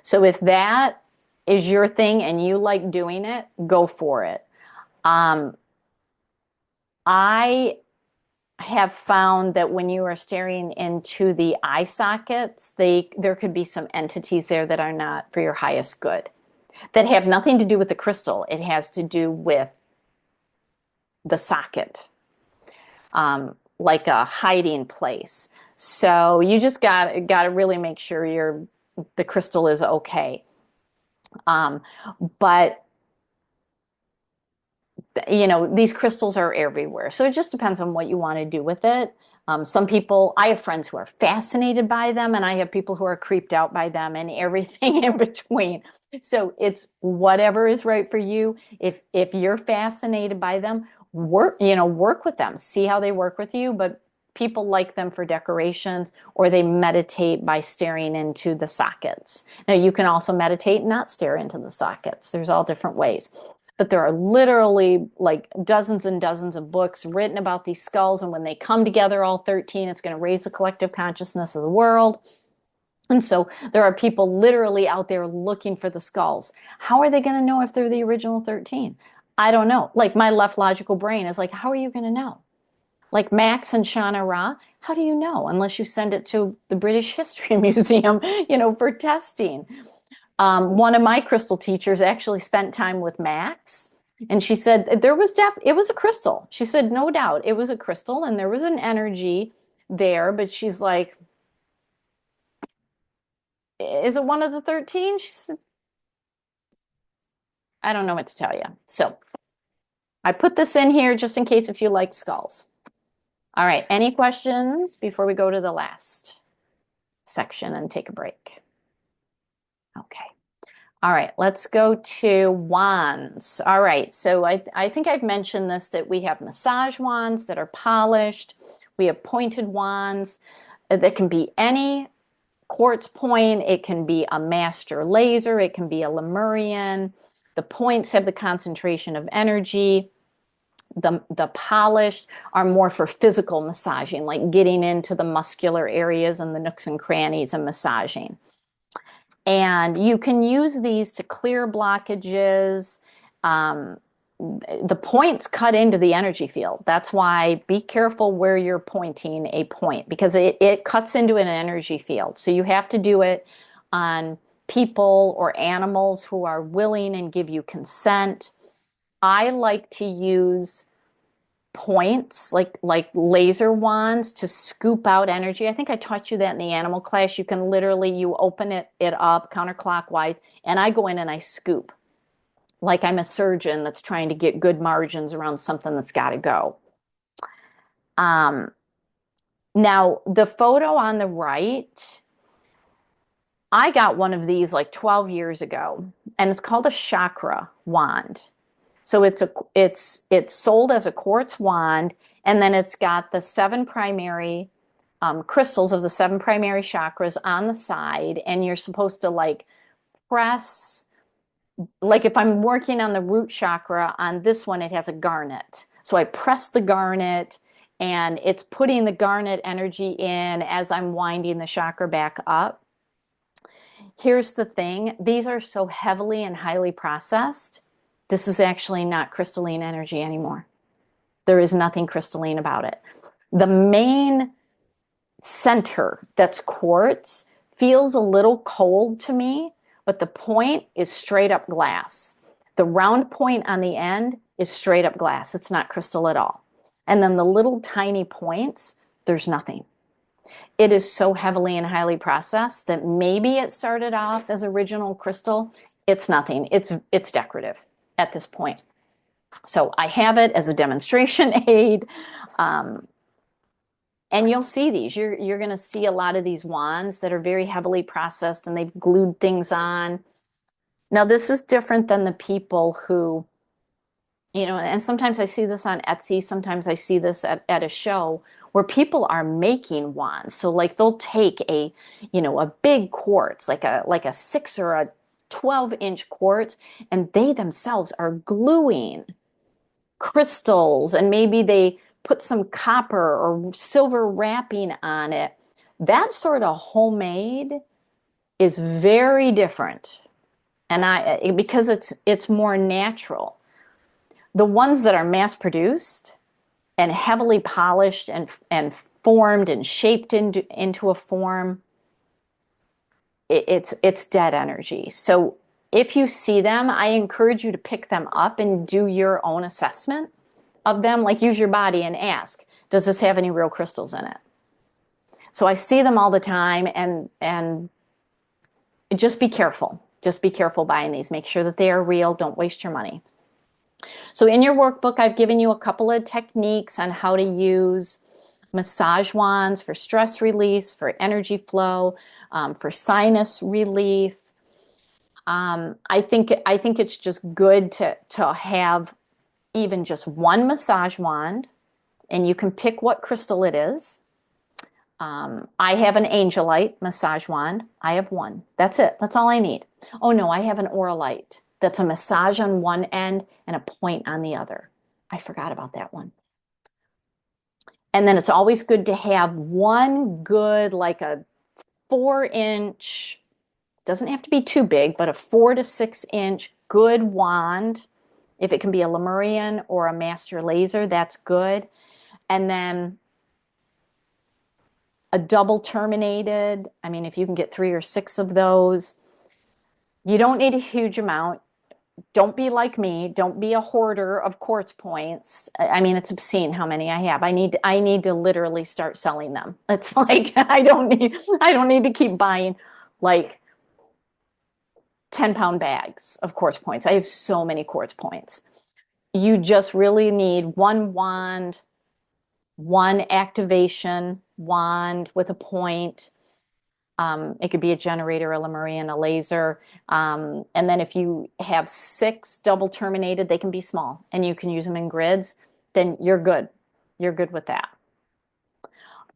So if that is your thing and you like doing it, go for it. I have found that when you are staring into the eye sockets, there could be some entities there that are not for your highest good, that have nothing to do with the crystal. It has to do with the socket, like a hiding place. So you just got to really make sure the crystal is okay. But these crystals are everywhere. So it just depends on what you want to do with it. Some people, I have friends who are fascinated by them, and I have people who are creeped out by them, and everything in between. So it's whatever is right for you. If you're fascinated by them, work with them, see how they work with you, but People like them for decorations, or they meditate by staring into the sockets. Now, you can also meditate and not stare into the sockets. There's all different ways. But there are literally like dozens and dozens of books written about these skulls. And when they come together, all 13, it's going to raise the collective consciousness of the world. And so there are people literally out there looking for the skulls. How are they going to know if they're the original 13? I don't know. Like my left logical brain is like, how are you going to know? Like Max and Shauna Ra, how do you know? Unless you send it to the British History Museum, for testing. One of my crystal teachers actually spent time with Max, and she said it was a crystal. She said, no doubt, it was a crystal, and there was an energy there, but she's like, is it one of the 13? She said, I don't know what to tell you. So I put this in here just in case if you like skulls. All right, any questions before we go to the last section and take a break? Okay. All right, let's go to wands. All right, so I think I've mentioned this, that we have massage wands that are polished. We have pointed wands that can be any quartz point. It can be a master laser. It can be a Lemurian. The points have the concentration of energy. The polished are more for physical massaging, like getting into the muscular areas and the nooks and crannies and massaging. And you can use these to clear blockages. The points cut into the energy field. That's why be careful where you're pointing a point, because it cuts into an energy field. So you have to do it on people or animals who are willing and give you consent. I like to use points like laser wands to scoop out energy. I think I taught you that in the animal class. You can literally, you open it up counterclockwise, and I go in and I scoop like I'm a surgeon that's trying to get good margins around something that's got to go. Now the photo on the right, I got one of these like 12 years ago, and it's called a chakra wand. So it's sold as a quartz wand, and then it's got the 7 primary crystals of the 7 primary chakras on the side, and you're supposed to like press, like if I'm working on the root chakra, on this one it has a garnet. So I press the garnet, and it's putting the garnet energy in as I'm winding the chakra back up. Here's the thing, these are so heavily and highly processed. This is actually not crystalline energy anymore. There is nothing crystalline about it. The main center that's quartz feels a little cold to me, but the point is straight up glass. The round point on the end is straight up glass. It's not crystal at all. And then the little tiny points, there's nothing. It is so heavily and highly processed that maybe it started off as original crystal. It's nothing. It's decorative at this point. So I have it as a demonstration aid. And you'll see these. You're going to see a lot of these wands that are very heavily processed, and they've glued things on. Now, this is different than the people who, and sometimes I see this on Etsy, sometimes I see this at a show where people are making wands. So like they'll take a big quartz, like a 6 or a 12-inch quartz, and they themselves are gluing crystals, and maybe they put some copper or silver wrapping on it. That sort of homemade is very different, and because it's more natural. The ones that are mass produced and heavily polished and formed and shaped into a form, it's dead energy. So if you see them, I encourage you to pick them up and do your own assessment of them. Like use your body and ask, does this have any real crystals in it? So I see them all the time, and just be careful. Just be careful buying these. Make sure that they are real. Don't waste your money. So in your workbook, I've given you a couple of techniques on how to use massage wands for stress release, for energy flow, for sinus relief. I think it's just good to have even just one massage wand, and you can pick what crystal it is. I have an Angelite massage wand. I have one. That's it. That's all I need. Oh no, I have an Auralite. That's a massage on one end and a point on the other. I forgot about that one. And then it's always good to have one good, like a 4 inch, doesn't have to be too big, but a 4 to 6 inch good wand. If it can be a Lemurian or a master laser, that's good. And then a double terminated. I mean, if you can get 3 or 6 of those, you don't need a huge amount. Don't be like me. Don't be a hoarder of quartz points. I mean, it's obscene how many I have. I need to literally start selling them. It's like I don't need to keep buying like 10-pound bags of quartz points. I have so many quartz points. You just really need one wand, one activation wand with a point. It could be a generator, a Lemurian, a laser. And then if you have 6 double terminated, they can be small and you can use them in grids, then you're good. You're good with that.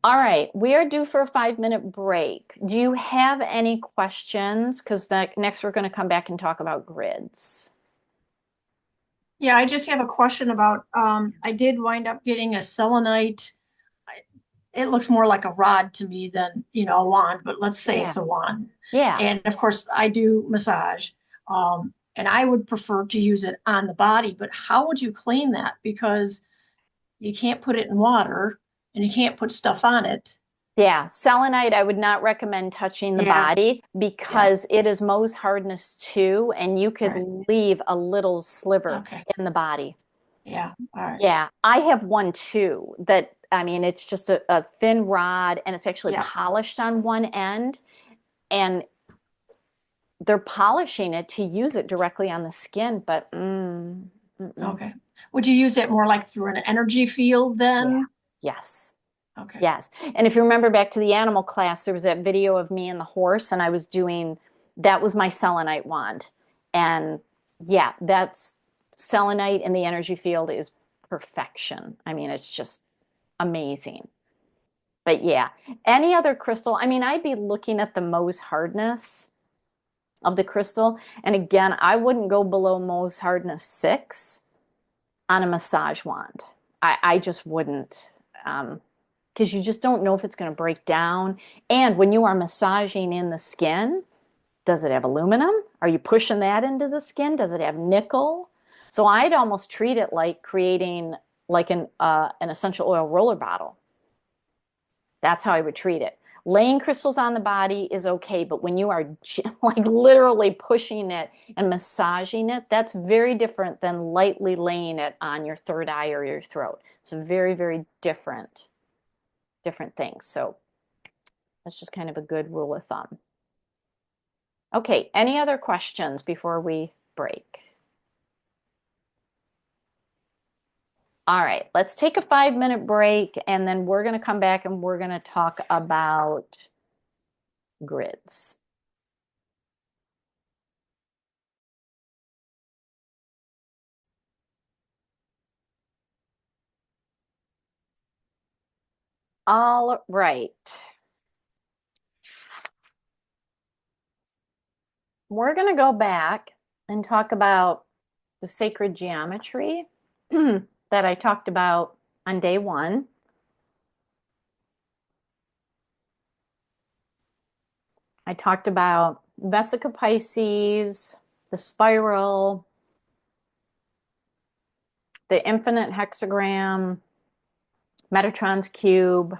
All right, we are due for a 5-minute break. Do you have any questions? Because next we're going to come back and talk about grids. Yeah, I just have a question about, I did wind up getting a selenite. It looks more like a rod to me than, a wand, but let's say Yeah. it's a wand. Yeah. And of course, I do massage. And I would prefer to use it on the body, but how would you clean that? Because you can't put it in water and you can't put stuff on it. Yeah, selenite, I would not recommend touching the Yeah. body Yeah. because it is Mohs hardness too, and you could Right. leave a little sliver Okay. in the body. Yeah. All right. Yeah, I have one too that, I mean, it's just a thin rod and it's actually Yeah. polished on one end, and they're polishing it to use it directly on the skin, but Okay. Would you use it more like through an energy field yeah, then? yes. Okay. Yes. And if you remember back to the animal class, there was that video of me and the horse, and that was my selenite wand. And yeah, that's selenite in the energy field is perfection. I mean, it's just amazing. But yeah, any other crystal, I mean, I'd be looking at the Mohs hardness of the crystal. And again, I wouldn't go below Mohs hardness 6 on a massage wand. I just wouldn't. Because you just don't know if it's going to break down. And when you are massaging in the skin, does it have aluminum? Are you pushing that into the skin? Does it have nickel? So I'd almost treat it like creating like an essential oil roller bottle. That's how I would treat it. Laying crystals on the body is okay, but when you are like literally pushing it and massaging it, that's very different than lightly laying it on your third eye or your throat. It's a very, very different things. So that's just kind of a good rule of thumb. Okay, any other questions before we break? All right, let's take a 5-minute break and then we're going to come back and we're going to talk about grids. All right. We're going to go back and talk about the sacred geometry that I talked about on day 1. I talked about Vesica Pisces, the spiral, the infinite hexagram, Metatron's cube,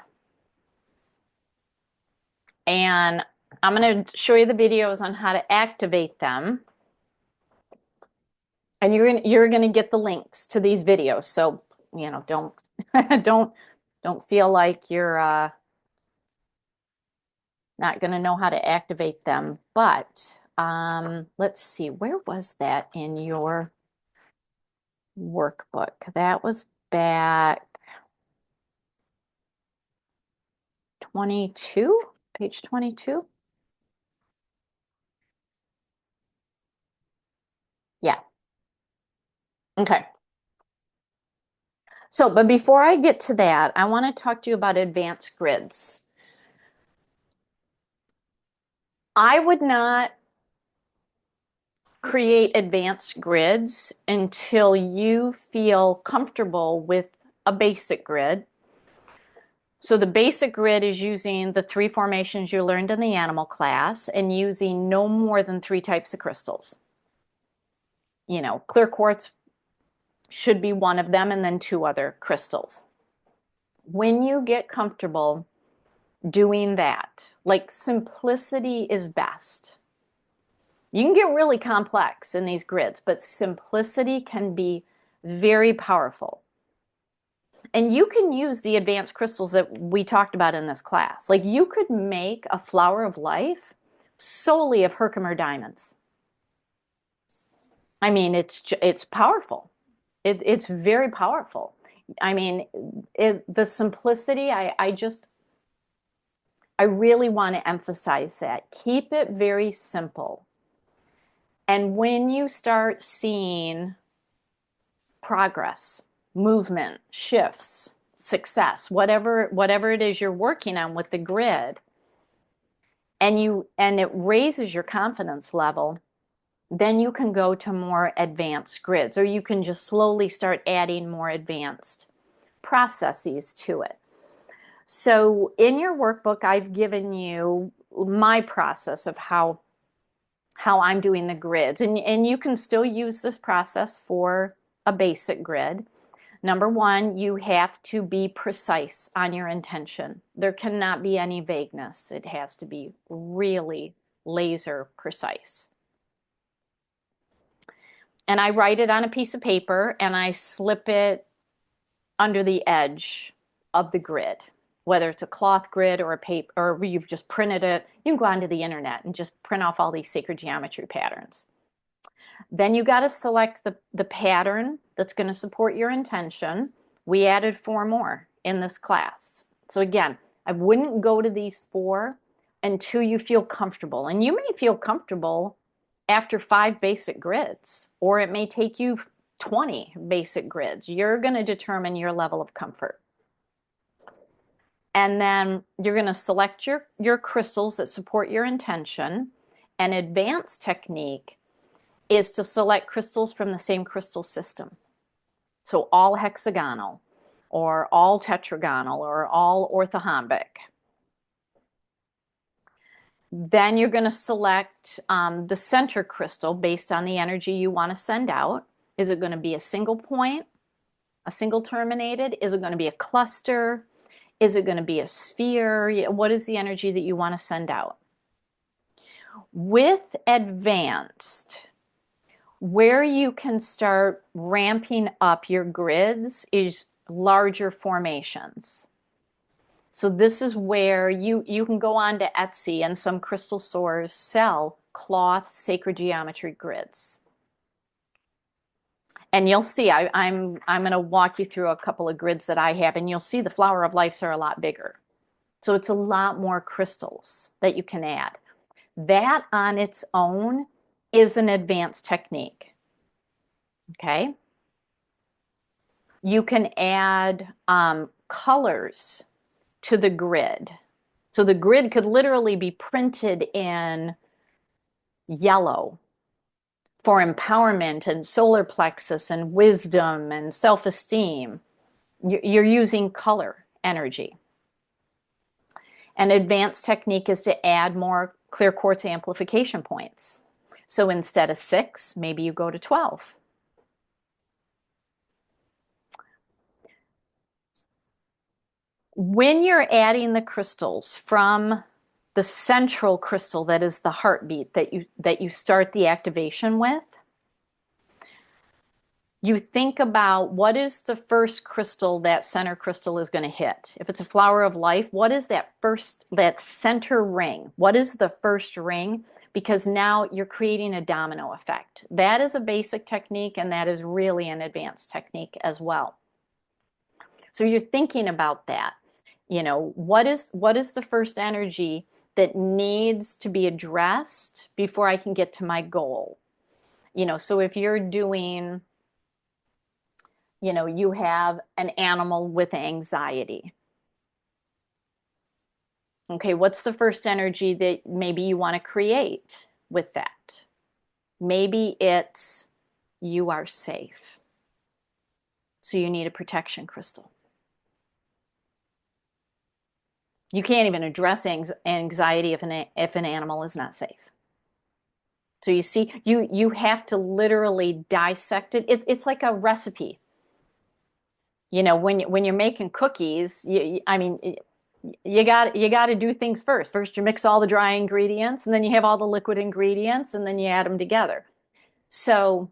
and I'm going to show you the videos on how to activate them. And you're going to get the links to these videos. So, don't don't feel like you're not going to know how to activate them. But let's see, where was that in your workbook? That was back 22, page 22. Yeah. Okay. So, but before I get to that, I want to talk to you about advanced grids. I would not create advanced grids until you feel comfortable with a basic grid. So the basic grid is using the 3 formations you learned in the animal class and using no more than 3 types of crystals. Clear quartz should be one of them, and then 2 other crystals. When you get comfortable doing that, like, simplicity is best. You can get really complex in these grids, but simplicity can be very powerful. And you can use the advanced crystals that we talked about in this class. Like, you could make a flower of life solely of Herkimer diamonds. I mean, it's powerful. It's very powerful. I mean, the simplicity, I really want to emphasize that. Keep it very simple. And when you start seeing progress, movement, shifts, success, whatever it is you're working on with the grid, and it raises your confidence level, then you can go to more advanced grids, or you can just slowly start adding more advanced processes to it. So in your workbook, I've given you my process of how I'm doing the grids. And you can still use this process for a basic grid. Number 1, you have to be precise on your intention. There cannot be any vagueness. It has to be really laser precise. And I write it on a piece of paper and I slip it under the edge of the grid, whether it's a cloth grid or a paper, or you've just printed it. You can go onto the internet and just print off all these sacred geometry patterns. Then you got to select the pattern that's going to support your intention. We added 4 more in this class. So again, I wouldn't go to these 4 until you feel comfortable. And you may feel comfortable after 5 basic grids, or it may take you 20 basic grids. You're going to determine your level of comfort. And then you're going to select your crystals that support your intention. An advanced technique is to select crystals from the same crystal system. So all hexagonal, or all tetragonal, or all orthorhombic. Then you're going to select the center crystal based on the energy you want to send out. Is it going to be a single point, a single terminated? Is it going to be a cluster? Is it going to be a sphere? What is the energy that you want to send out? With advanced, where you can start ramping up your grids is larger formations. So this is where you can go on to Etsy, and some crystal stores sell cloth sacred geometry grids. And you'll see, I'm going to walk you through a couple of grids that I have, and you'll see the flower of lives are a lot bigger. So it's a lot more crystals that you can add. That on its own is an advanced technique. Okay? You can add colors to the grid. So the grid could literally be printed in yellow for empowerment and solar plexus and wisdom and self-esteem. You're using color energy. An advanced technique is to add more clear quartz amplification points. So instead of 6, maybe you go to 12. When you're adding the crystals from the central crystal that is the heartbeat that you start the activation with, you think about what is the first crystal that center crystal is going to hit. If it's a flower of life, what is that center ring? What is the first ring? Because now you're creating a domino effect. That is a basic technique, and that is really an advanced technique as well. So you're thinking about that. What is the first energy that needs to be addressed before I can get to my goal? So if you're doing, you have an animal with anxiety. Okay, what's the first energy that maybe you want to create with that? Maybe it's you are safe. So you need a protection crystal. You can't even address anxiety if an animal is not safe. So you see, you have to literally dissect it. It's like a recipe. You know, when you're making cookies, I mean, you got to do things first. First, you mix all the dry ingredients, and then you have all the liquid ingredients, and then you add them together. So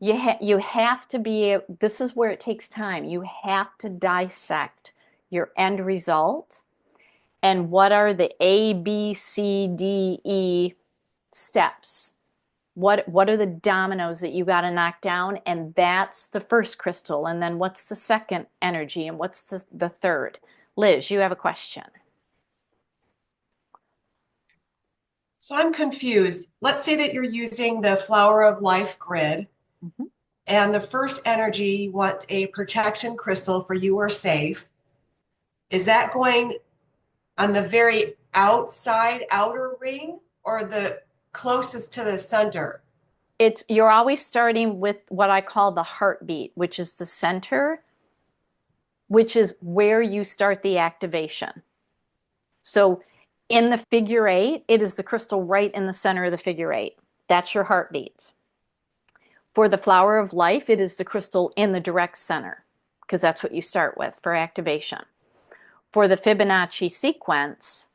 you have to be. This is where it takes time. You have to dissect your end result and what are the A, B, C, D, E steps. What are the dominoes that you got to knock down? And that's the first crystal. And then what's the second energy? And what's the third? Liz, you have a question. So I'm confused. Let's say that you're using the Flower of Life grid, Mhm. and the first energy, you want a protection crystal for you are safe. Is that going on the very outside outer ring or the closest to the center? You're always starting with what I call the heartbeat, which is the center, which is where you start the activation. So in the figure eight, it is the crystal right in the center of the figure eight. That's your heartbeat. For the flower of life, it is the crystal in the direct center, because that's what you start with for activation. For the Fibonacci sequence,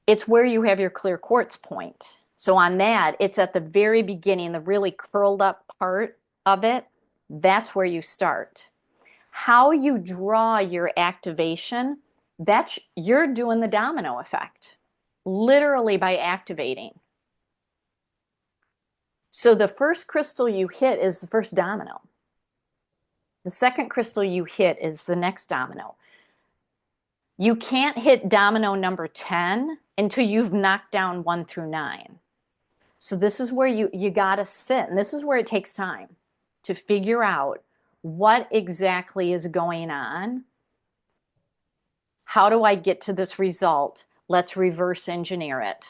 it's where you have your clear quartz point. So on that, it's at the very beginning, the really curled up part of it. That's where you start. How you draw your activation, that's you're doing the domino effect, literally by activating. So the first crystal you hit is the first domino. The second crystal you hit is the next domino. You can't hit domino number 10 until you've knocked down 1 through 9. So this is where you got to sit, and this is where it takes time to figure out what exactly is going on. How do I get to this result? Let's reverse engineer it.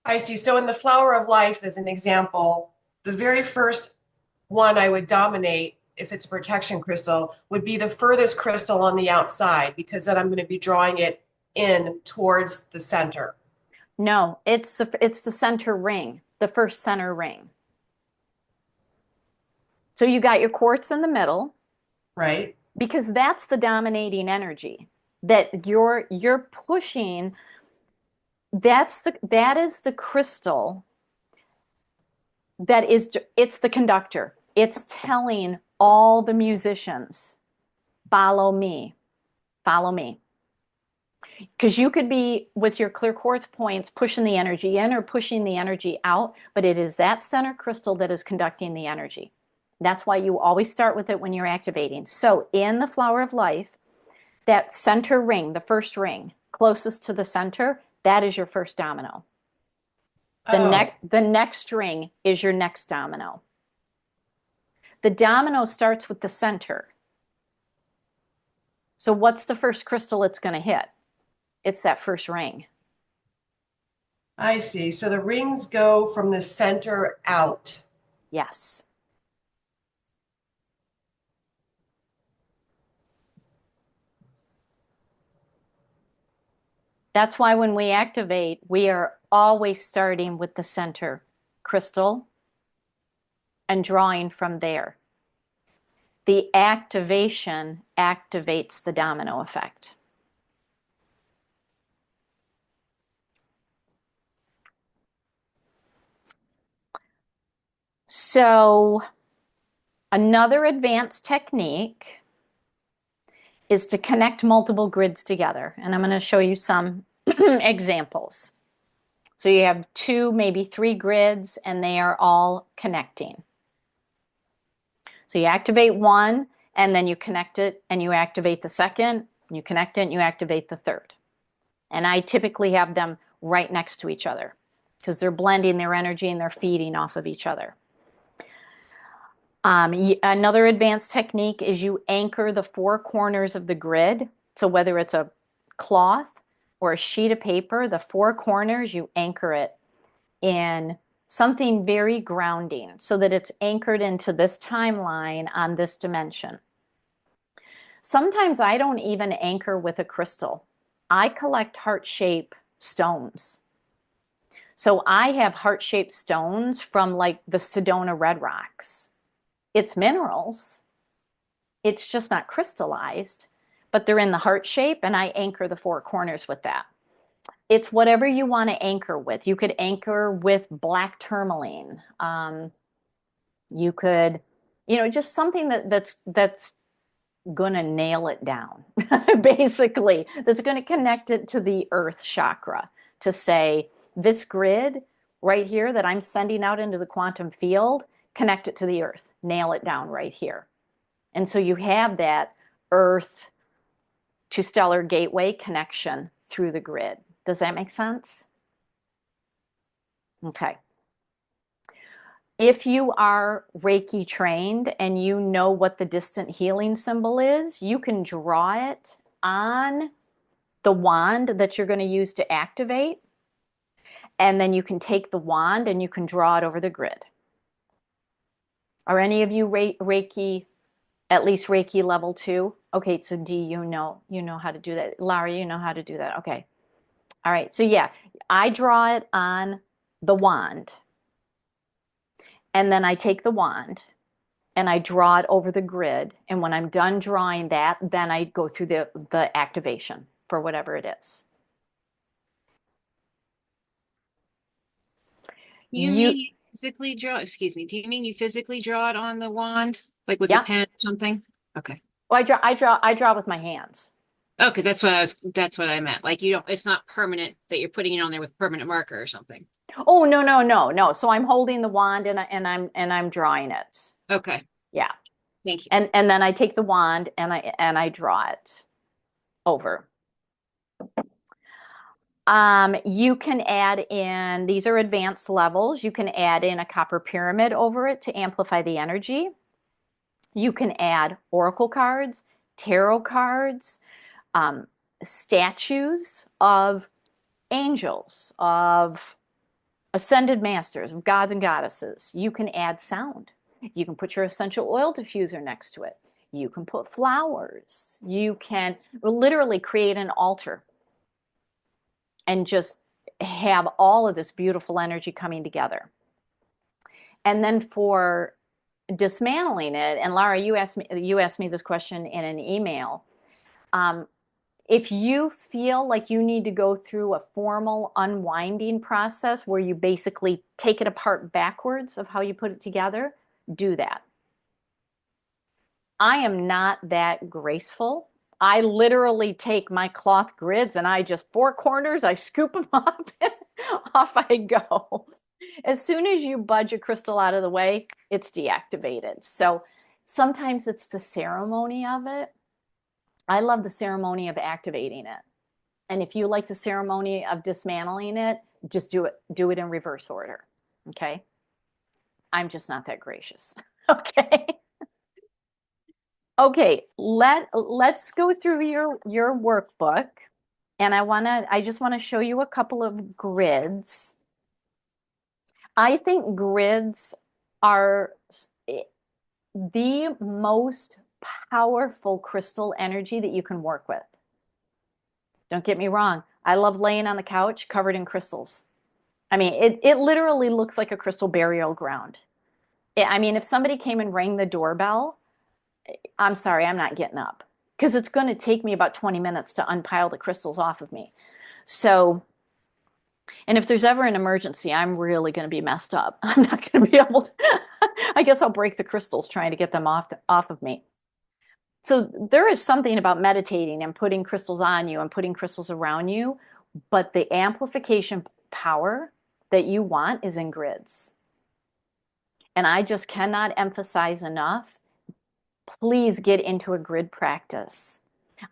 I see. So in the Flower of Life, as an example, the very first one I would dominate, if it's a protection crystal, would be the furthest crystal on the outside, because then I'm going to be drawing it in towards the center. No, it's the center ring, the first center ring. So you got your quartz in the middle, Right? because that's the dominating energy that you're pushing. That is the crystal it's the conductor. It's telling all the musicians, follow me, follow me. Because you could be with your clear quartz points pushing the energy in or pushing the energy out, but it is that center crystal that is conducting the energy. That's why you always start with it when you're activating. So in the flower of life, that center ring, the first ring, closest to the center, that is your first domino. Oh, The next ring is your next domino. The domino starts with the center. So what's the first crystal it's going to hit? It's that first ring. I see. So the rings go from the center out. Yes. That's why when we activate, we are always starting with the center crystal and drawing from there. The activation activates the domino effect. So another advanced technique is to connect multiple grids together. And I'm going to show you some examples. So you have 2, maybe 3 grids, and they are all connecting. So you activate one, and then you connect it, and you activate the second, and you connect it, and you activate the third. And I typically have them right next to each other because they're blending their energy and they're feeding off of each other. Another advanced technique is you anchor the 4 corners of the grid. So whether it's a cloth or a sheet of paper, the four corners, you anchor it in something very grounding so that it's anchored into this timeline on this dimension. Sometimes I don't even anchor with a crystal. I collect heart-shaped stones. So I have heart-shaped stones from like the Sedona red rocks. It's minerals. It's just not crystallized, but they're in the heart shape, and I anchor the four corners with that. It's whatever you want to anchor with. You could anchor with black tourmaline. You could, just something that's going to nail it down, basically, that's going to connect it to the earth chakra to say, this grid right here that I'm sending out into the quantum field, connect it to the earth, nail it down right here. And so you have that earth to stellar gateway connection through the grid. Does that make sense? Okay. If you are Reiki trained and you know what the distant healing symbol is, you can draw it on the wand that you're going to use to activate. And then you can take the wand and you can draw it over the grid. Are any of you Reiki, at least Reiki level 2? Okay, so D, you know how to do that. Larry, you know how to do that. Okay. All right. So yeah, I draw it on the wand. And then I take the wand and I draw it over the grid. And when I'm done drawing that, then I go through the activation for whatever it is. You mean you physically draw, excuse me, do you mean you physically draw it on the wand? Like with a Yeah. pen or something? Okay. Well, I draw with my hands. Okay, that's what I meant. Like it's not permanent that you're putting it on there with permanent marker or something. Oh, no. So I'm holding the wand and I'm drawing it. Okay. Yeah. Thank you. And then I take the wand and I draw it over. You can add in, these are advanced levels. You can add in a copper pyramid over it to amplify the energy. You can add oracle cards, tarot cards, statues of angels, of ascended masters, of gods and goddesses. You can add sound. You can put your essential oil diffuser next to it. You can put flowers. You can literally create an altar and just have all of this beautiful energy coming together. And then for dismantling it, and Lara, you asked me this question in an email. If you feel like you need to go through a formal unwinding process where you basically take it apart backwards of how you put it together, do that. I am not that graceful. I literally take my cloth grids and I just four corners, I scoop them up and off I go. As soon as you budge a crystal out of the way, it's deactivated. So sometimes it's the ceremony of it. I love the ceremony of activating it. And if you like the ceremony of dismantling it, just do it in reverse order. Okay. I'm just not that gracious. Okay. Okay, let's go through your workbook, and I just want to show you a couple of grids. I think grids are the most powerful crystal energy that you can work with. Don't get me wrong. I love laying on the couch covered in crystals. I mean, it literally looks like a crystal burial ground. I mean, if somebody came and rang the doorbell, I'm sorry, I'm not getting up because it's going to take me about 20 minutes to unpile the crystals off of me. So, and if there's ever an emergency, I'm really going to be messed up. I'm not going to be able to, I guess I'll break the crystals trying to get them off of me. So there is something about meditating and putting crystals on you and putting crystals around you, but the amplification power that you want is in grids. And I just cannot emphasize enough, please get into a grid practice.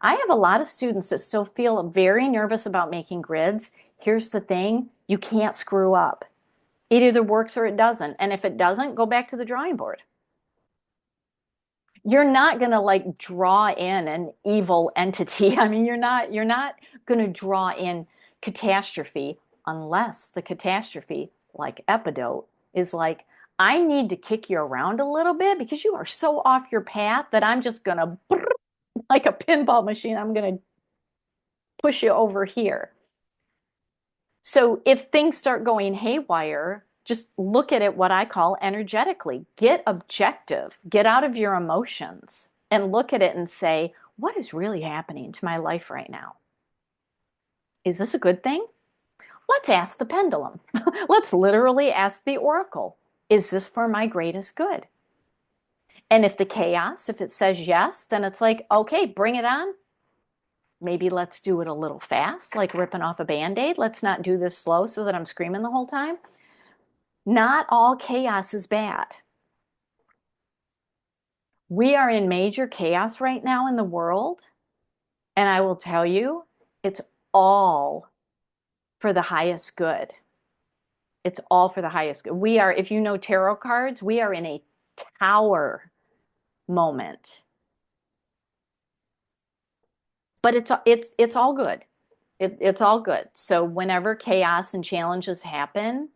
I have a lot of students that still feel very nervous about making grids. Here's the thing, you can't screw up. It either works or it doesn't. And if it doesn't, go back to the drawing board. you're not going to like draw in an evil entity. I mean, you're not going to draw in catastrophe unless the catastrophe, like epidote, is like, I need to kick you around a little bit because you are so off your path that I'm just going to, like a pinball machine, I'm going to push you over here. So if things start going haywire, just look at it what I call energetically. Get objective, get out of your emotions and look at it and say, what is really happening to my life right now? Is this a good thing? Let's ask the pendulum. Let's literally ask the oracle. Is this for my greatest good? And if the chaos, if it says yes, then it's like, okay, bring it on. Maybe let's do it a little fast, like ripping off a Band-Aid. Let's not do this slow so that I'm screaming the whole time. Not all chaos is bad. We are in major chaos right now in the world. And I will tell you, it's all for the highest good. It's all for the highest good. We are, if you know tarot cards, we are in a tower moment. But it's all good. It's all good. So whenever chaos and challenges happen,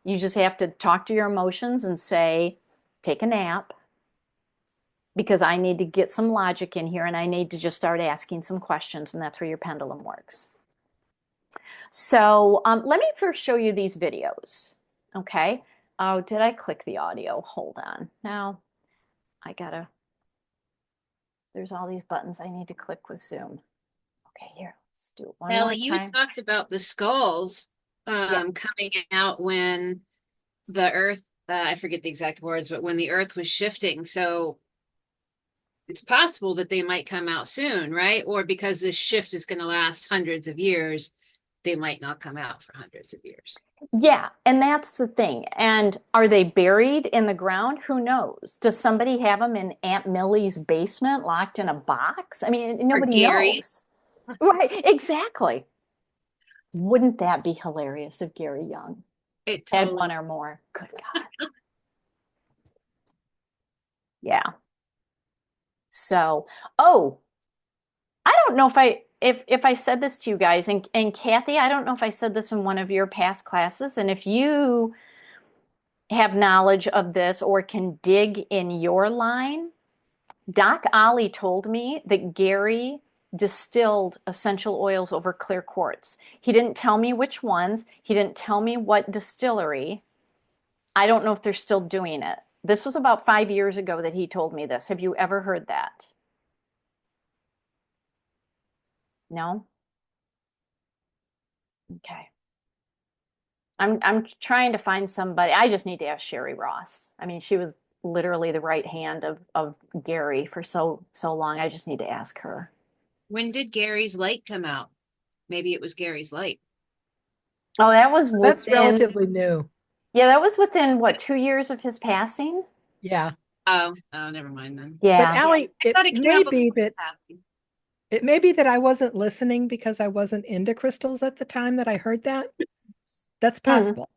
you just have to talk to your emotions and say, take a nap, because I need to get some logic in here and I need to just start asking some questions, and that's where your pendulum works. So let me first show you these videos. Okay. Oh, did I click the audio? Hold on. Now I gotta, there's all these buttons I need to click with Zoom. Okay, here, let's do it one more Ellie, you time. talked about the skulls Yeah. coming out when the earth, I forget the exact words, but when the earth was shifting. So it's possible that they might come out soon, right? Or because this shift is going to last hundreds of years, they might not come out for hundreds of years. Yeah, and that's the thing. And are they buried in the ground? Who knows? Does somebody have them in Aunt Millie's basement locked in a box? I mean, Or nobody Gary. knows. Right, exactly. Wouldn't that be hilarious if Gary Young It had totally. one or more? Good God. Yeah. So, oh, I don't know if I said this to you guys, and Kathy, I don't know if I said this in one of your past classes, and if you have knowledge of this or can dig in your line, Doc Ollie told me that Gary distilled essential oils over clear quartz. He didn't tell me which ones. He didn't tell me what distillery. I don't know if they're still doing it. This was about 5 years ago that he told me this. Have you ever heard that? No? Okay. I'm trying to find somebody. I just need to ask Sherry Ross. I mean, she was literally the right hand of Gary for so long. I just need to ask her. When did Gary's light come out? Maybe it was Gary's light. Oh, that was That's within, relatively new. yeah, that was within what, 2 years of his passing? Yeah. Oh, never mind then. But Yeah. Allie, I thought it came out before his passing. it may be that I wasn't listening because I wasn't into crystals at the time that I heard that. That's possible.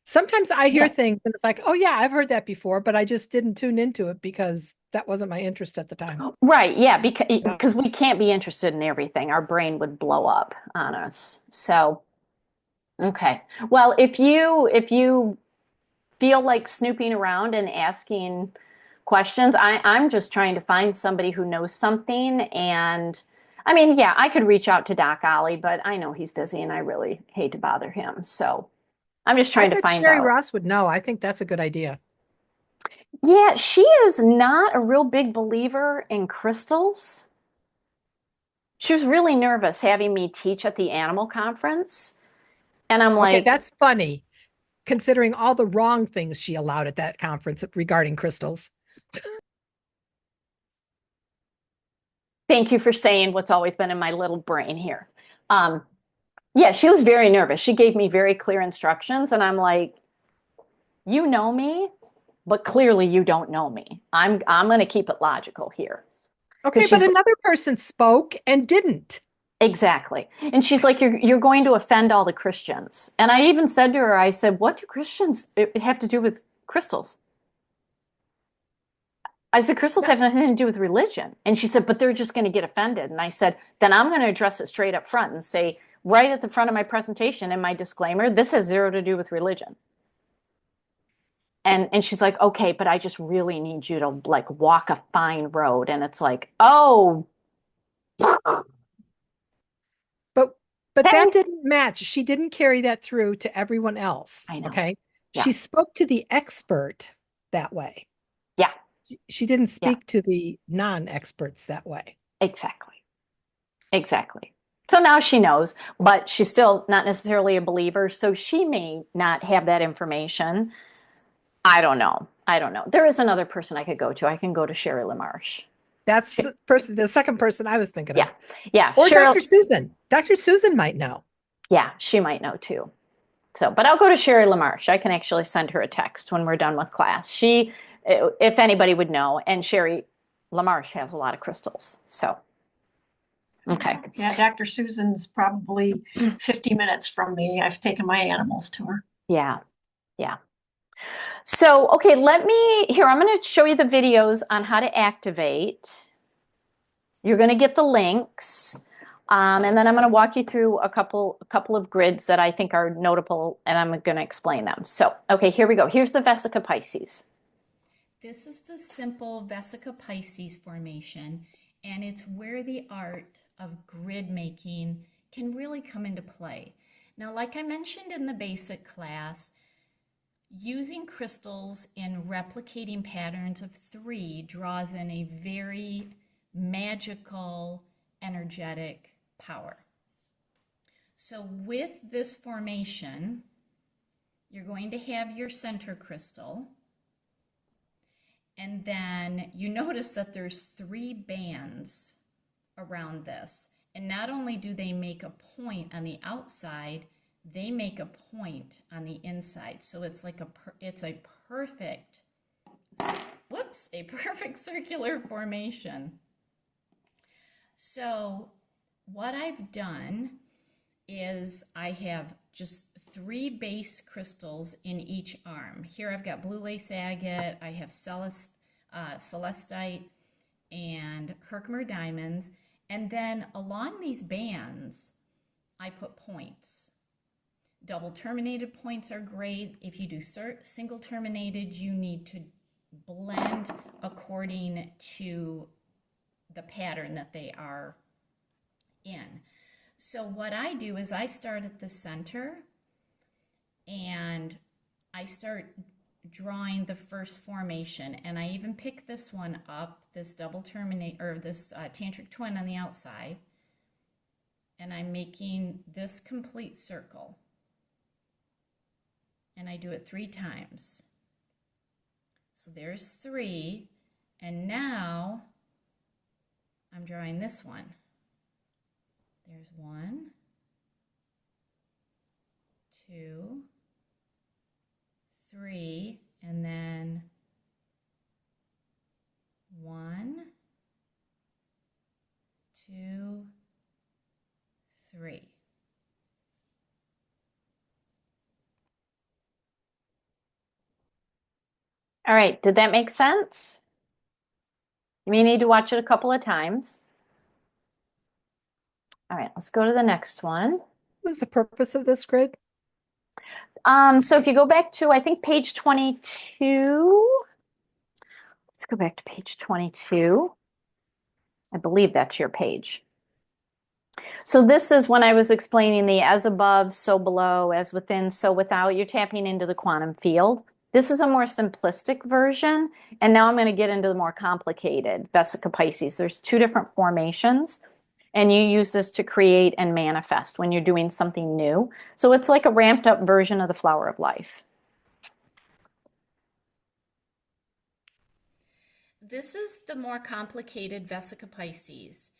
Sometimes I hear Yeah. things and it's like, oh yeah, I've heard that before, but I just didn't tune into it because that wasn't my interest at the time. Right, yeah, because we can't be interested in everything. Our brain would blow up on us. So, okay. Well, if you feel like snooping around and asking questions, I'm just trying to find somebody who knows something. And I mean, yeah, I could reach out to Doc Ollie, but I know he's busy and I really hate to bother him. So I'm just I trying to bet find Sherry out. Ross would know. I think that's a good idea. Yeah, she is not a real big believer in crystals. She was really nervous having me teach at the animal conference. And I'm Okay, like, that's funny, considering all the wrong things she allowed at that conference regarding crystals. thank you for saying what's always been in my little brain here. Um, yeah, she was very nervous. She gave me very clear instructions, and I'm like, you know me, but clearly you don't know me. I'm going to keep it logical here. Okay, Because but she's another person spoke and didn't. exactly. And she's like, you're going to offend all the Christians. And I even said to her, I said, what do Christians have to do with crystals? I said, crystals have nothing to do with religion. And she said, but they're just going to get offended. And I said, then I'm going to address it straight up front and say, right at the front of my presentation in my disclaimer, this has zero to do with religion. And she's like, okay, but I just really need you to like walk a fine road. And it's like, oh, But but that okay. didn't match. She didn't carry that through to everyone else. I know. Okay. Yeah. She spoke to the expert that way. Yeah. She didn't Yeah. speak to the non-experts that way. Exactly. Exactly. So now she knows, but she's still not necessarily a believer. So she may not have that information. I don't know. I don't know. There is another person I could go to. I can go to Sherry LaMarche. That's the second person I was thinking Yeah. of. Yeah. Or Cheryl. Dr. Susan. Dr. Susan might know. Yeah, she might know too. So, but I'll go to Sherry LaMarche. I can actually send her a text when we're done with class. She, if anybody would know, and Sherry LaMarche has a lot of crystals. So, okay. Yeah, Dr. Susan's probably 50 minutes from me. I've taken my animals to her. Yeah. Yeah. So, okay, I'm going to show you the videos on how to activate. You're going to get the links. And then I'm going to walk you through a couple of grids that I think are notable, and I'm going to explain them. So, okay, here we go. Here's the Vesica Pisces. This is the simple Vesica Pisces formation, and it's where the art of grid making can really come into play. Now, like I mentioned in the basic class, using crystals in replicating patterns of 3 draws in a very magical, energetic power. So with this formation, you're going to have your center crystal, and then you notice that there's 3 bands around this. And not only do they make a point on the outside, they make a point on the inside. So it's like a perfect, a perfect circular formation. So what I've done is I have just 3 base crystals in each arm. Here I've got blue lace agate, I have celestite, and Herkimer diamonds. And then along these bands, I put points. Double terminated points are great. If you do single terminated, you need to blend according to the pattern that they are in. So what I do is I start at the center and I start drawing the first formation, and I even pick this one up, this double terminate, or this tantric twin on the outside, and I'm making this complete circle, and I do it 3 times. So there's 3, and now I'm drawing this one. There's 1, 2, 3, and then 1, 2, 3. All right, did that make sense? You may need to watch it a couple of times. All right, let's go to the next one. What's the purpose of this grid? So if you go back to, I think, page 22, let's go back to page 22. I believe that's your page. So this is when I was explaining the as above, so below, as within, so without. You're tapping into the quantum field. This is a more simplistic version, and now I'm going to get into the more complicated Vesica Pisces. There's 2 different formations, and you use this to create and manifest when you're doing something new. So it's like a ramped up version of the flower of life. This is the more complicated Vesica Pisces.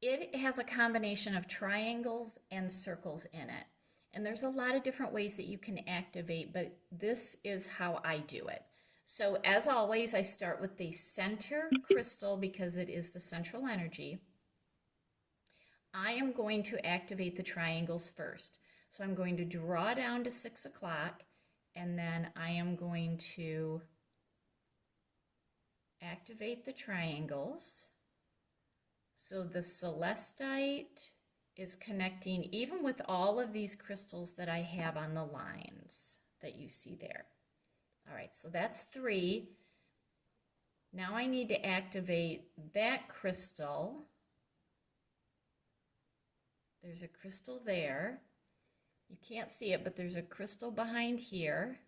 It has a combination of triangles and circles in it. And there's a lot of different ways that you can activate, but this is how I do it. So as always, I start with the center crystal because it is the central energy. I am going to activate the triangles first. So I'm going to draw down to 6 o'clock, and then I am going to activate the triangles. So the celestite is connecting even with all of these crystals that I have on the lines that you see there. All right, so that's 3. Now I need to activate that crystal. There's a crystal there. You can't see it, but there's a crystal behind here.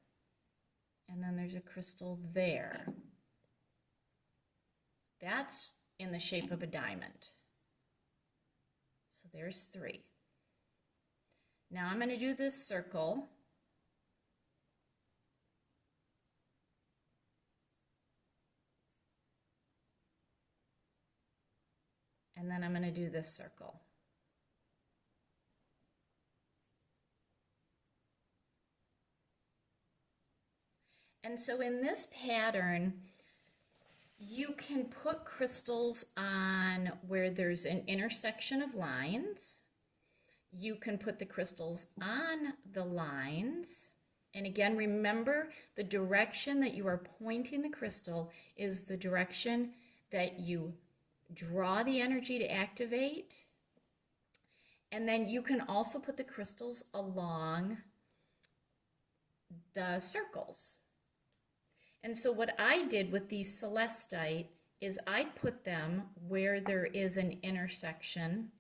And then there's a crystal there. That's in the shape of a diamond. So there's 3. Now I'm going to do this circle. And then I'm going to do this circle. And so in this pattern, you can put crystals on where there's an intersection of lines. You can put the crystals on the lines. And again, remember the direction that you are pointing the crystal is the direction that you draw the energy to activate. And then you can also put the crystals along the circles. And so what I did with these celestite is I put them where there is an intersection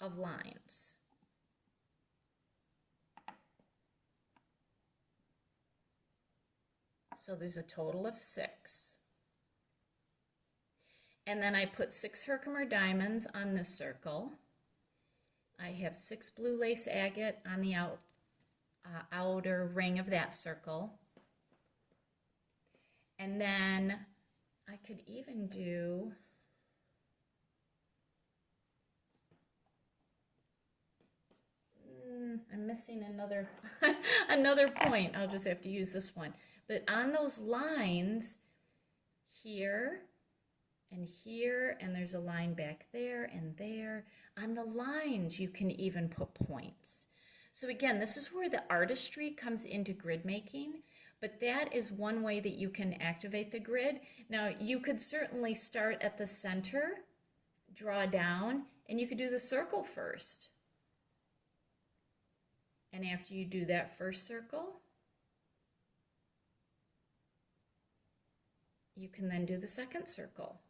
of lines. So there's a total of 6. And then I put 6 Herkimer diamonds on this circle. I have 6 blue lace agate on the outer ring of that circle. And then I could even do I'm missing another another point. I'll just have to use this one. But on those lines here and here, and there's a line back there and there, on the lines you can even put points. So again, this is where the artistry comes into grid making, but that is one way that you can activate the grid. Now you could certainly start at the center, draw down, and you could do the circle first. And after you do that first circle, you can then do the second circle.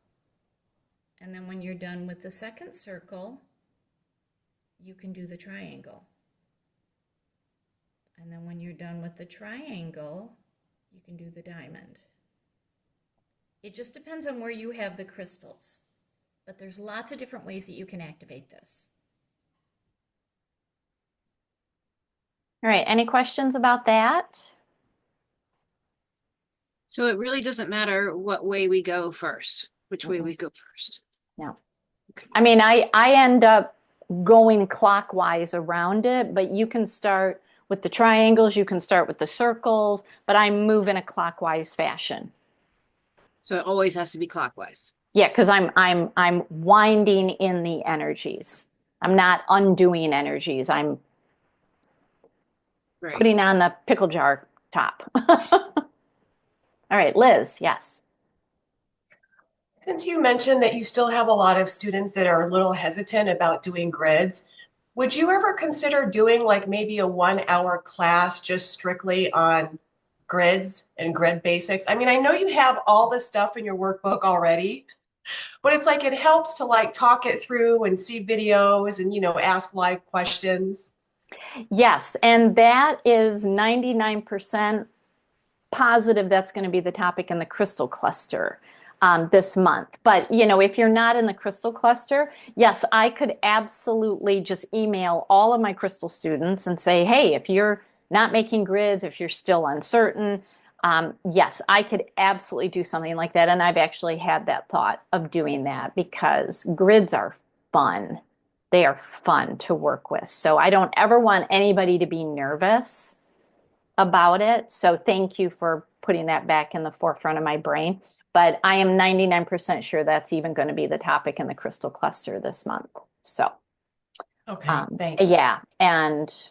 And then when you're done with the second circle, you can do the triangle. And then when you're done with the triangle, you can do the diamond. It just depends on where you have the crystals. But there's lots of different ways that you can activate this. All right, any questions about that? So it really doesn't matter what way we go first, which way we go first. No. Okay. I mean, I end up going clockwise around it, but you can start with the triangles, you can start with the circles, but I move in a clockwise fashion. So it always has to be clockwise. Yeah, because I'm winding in the energies. I'm not undoing energies. I'm Right. putting on the pickle jar top. All right, Liz, yes. Since you mentioned that you still have a lot of students that are a little hesitant about doing grids, would you ever consider doing like maybe a 1-hour class just strictly on grids and grid basics? I mean, I know you have all the stuff in your workbook already, but it's like it helps to like talk it through and see videos and, ask live questions. Yes, and that is 99% positive that's going to be the topic in the crystal cluster this month. But, if you're not in the crystal cluster, yes, I could absolutely just email all of my crystal students and say, hey, if you're not making grids, if you're still uncertain, yes, I could absolutely do something like that. And I've actually had that thought of doing that because grids are fun. They are fun to work with. So I don't ever want anybody to be nervous about it. So thank you for putting that back in the forefront of my brain. But I am 99% sure that's even going to be the topic in the crystal cluster this month. So, Okay, thanks. yeah. And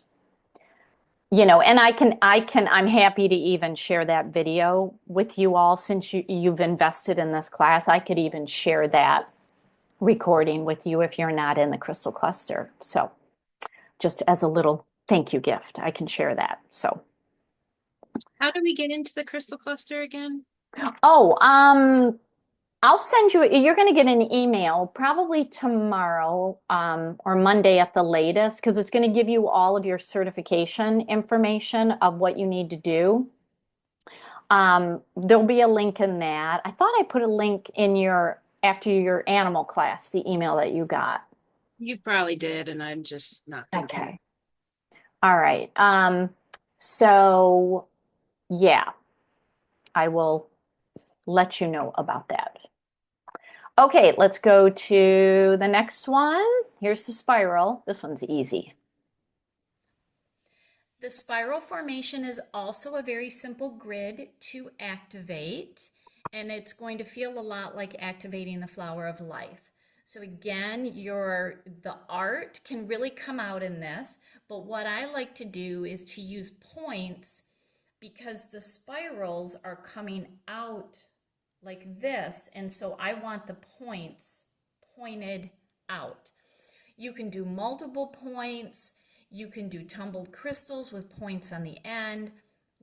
and I'm happy to even share that video with you all since you've invested in this class. I could even share that recording with you if you're not in the crystal cluster. So just as a little thank you gift, I can share that. So, How do we get into the crystal cluster again? oh, I'll send you're going to get an email probably tomorrow, or Monday at the latest, because it's going to give you all of your certification information of what you need to do. There'll be a link in that. I thought I put a link in after your animal class, the email that you got. You probably did, and I'm just not thinking. Okay. All right. So yeah, I will let you know about that. Okay, let's go to the next one. Here's the spiral. This one's easy. The spiral formation is also a very simple grid to activate, and it's going to feel a lot like activating the flower of life. So again, the art can really come out in this, but what I like to do is to use points because the spirals are coming out like this, and so I want the points pointed out. You can do multiple points. You can do tumbled crystals with points on the end.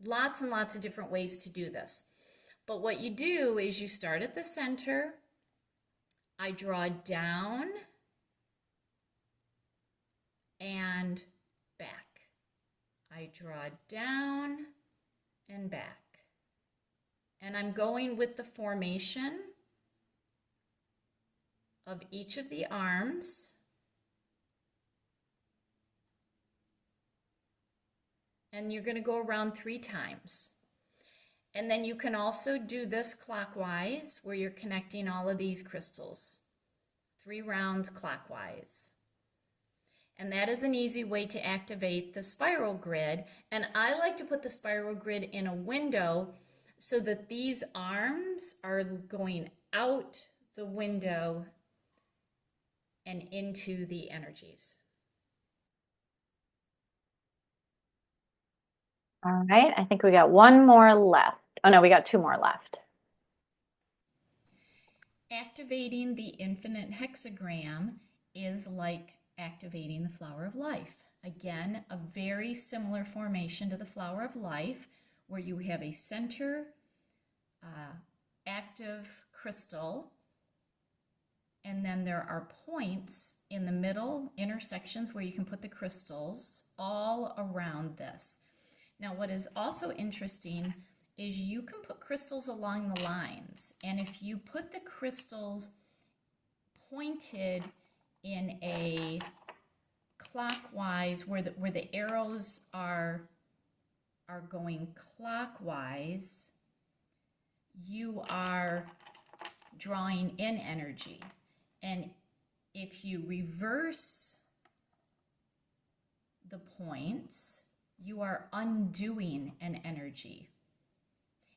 Lots and lots of different ways to do this. But what you do is you start at the center. I draw down and back. I draw down and back. And I'm going with the formation of each of the arms. And you're going to go around 3 times. And then you can also do this clockwise where you're connecting all of these crystals. 3 rounds clockwise. And that is an easy way to activate the spiral grid. And I like to put the spiral grid in a window so that these arms are going out the window and into the energies. All right, I think we got one more left. Oh no, we got 2 more left. Activating the infinite hexagram is like activating the flower of life. Again, a very similar formation to the flower of life where you have a center active crystal, and then there are points in the middle, intersections where you can put the crystals all around this. Now, what is also interesting is you can put crystals along the lines, and if you put the crystals pointed in a clockwise where the arrows are going clockwise, you are drawing in energy. And if you reverse the points, you are undoing an energy.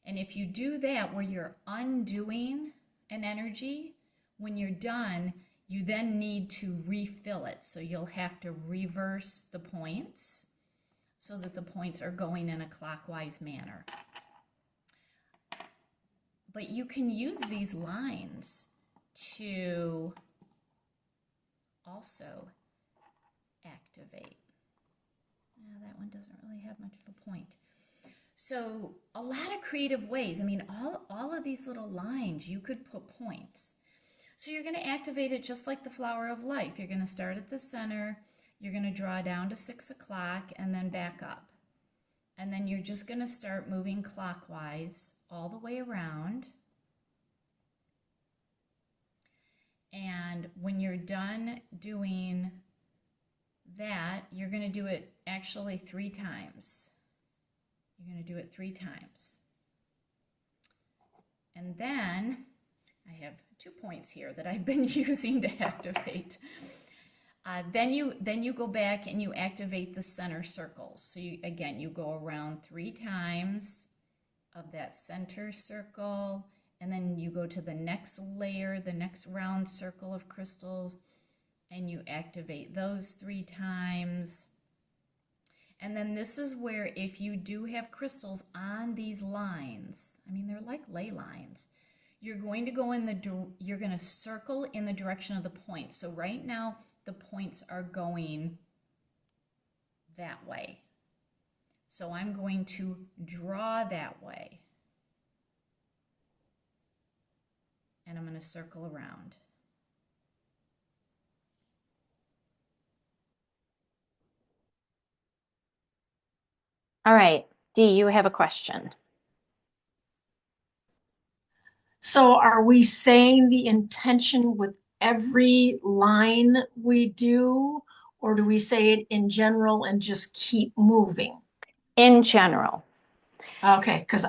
And if you do that where you're undoing an energy, when you're done, you then need to refill it. So you'll have to reverse the points so that the points are going in a clockwise manner. But you can use these lines to also activate. Now that one doesn't really have much of a point. So a lot of creative ways. I mean, all of these little lines, you could put points. So you're going to activate it just like the flower of life. You're going to start at the center. You're going to draw down to 6 o'clock and then back up. And then you're just going to start moving clockwise all the way around. And when you're done doing that, you're going to do it actually 3 times. You're going to do it 3 times. And then I have 2 points here that I've been using to activate. Then you go back and you activate the center circles. So again, you go around 3 times of that center circle, and then you go to the next layer, the next round circle of crystals, and you activate those 3 times. And then this is where if you do have crystals on these lines, I mean, they're like ley lines, you're going to go in you're going to circle in the direction of the points. So right now the points are going that way. So I'm going to draw that way. And I'm going to circle around. All right, Dee, you have a question. So are we saying the intention with every line we do, or do we say it in general and just keep moving? In general. Okay, because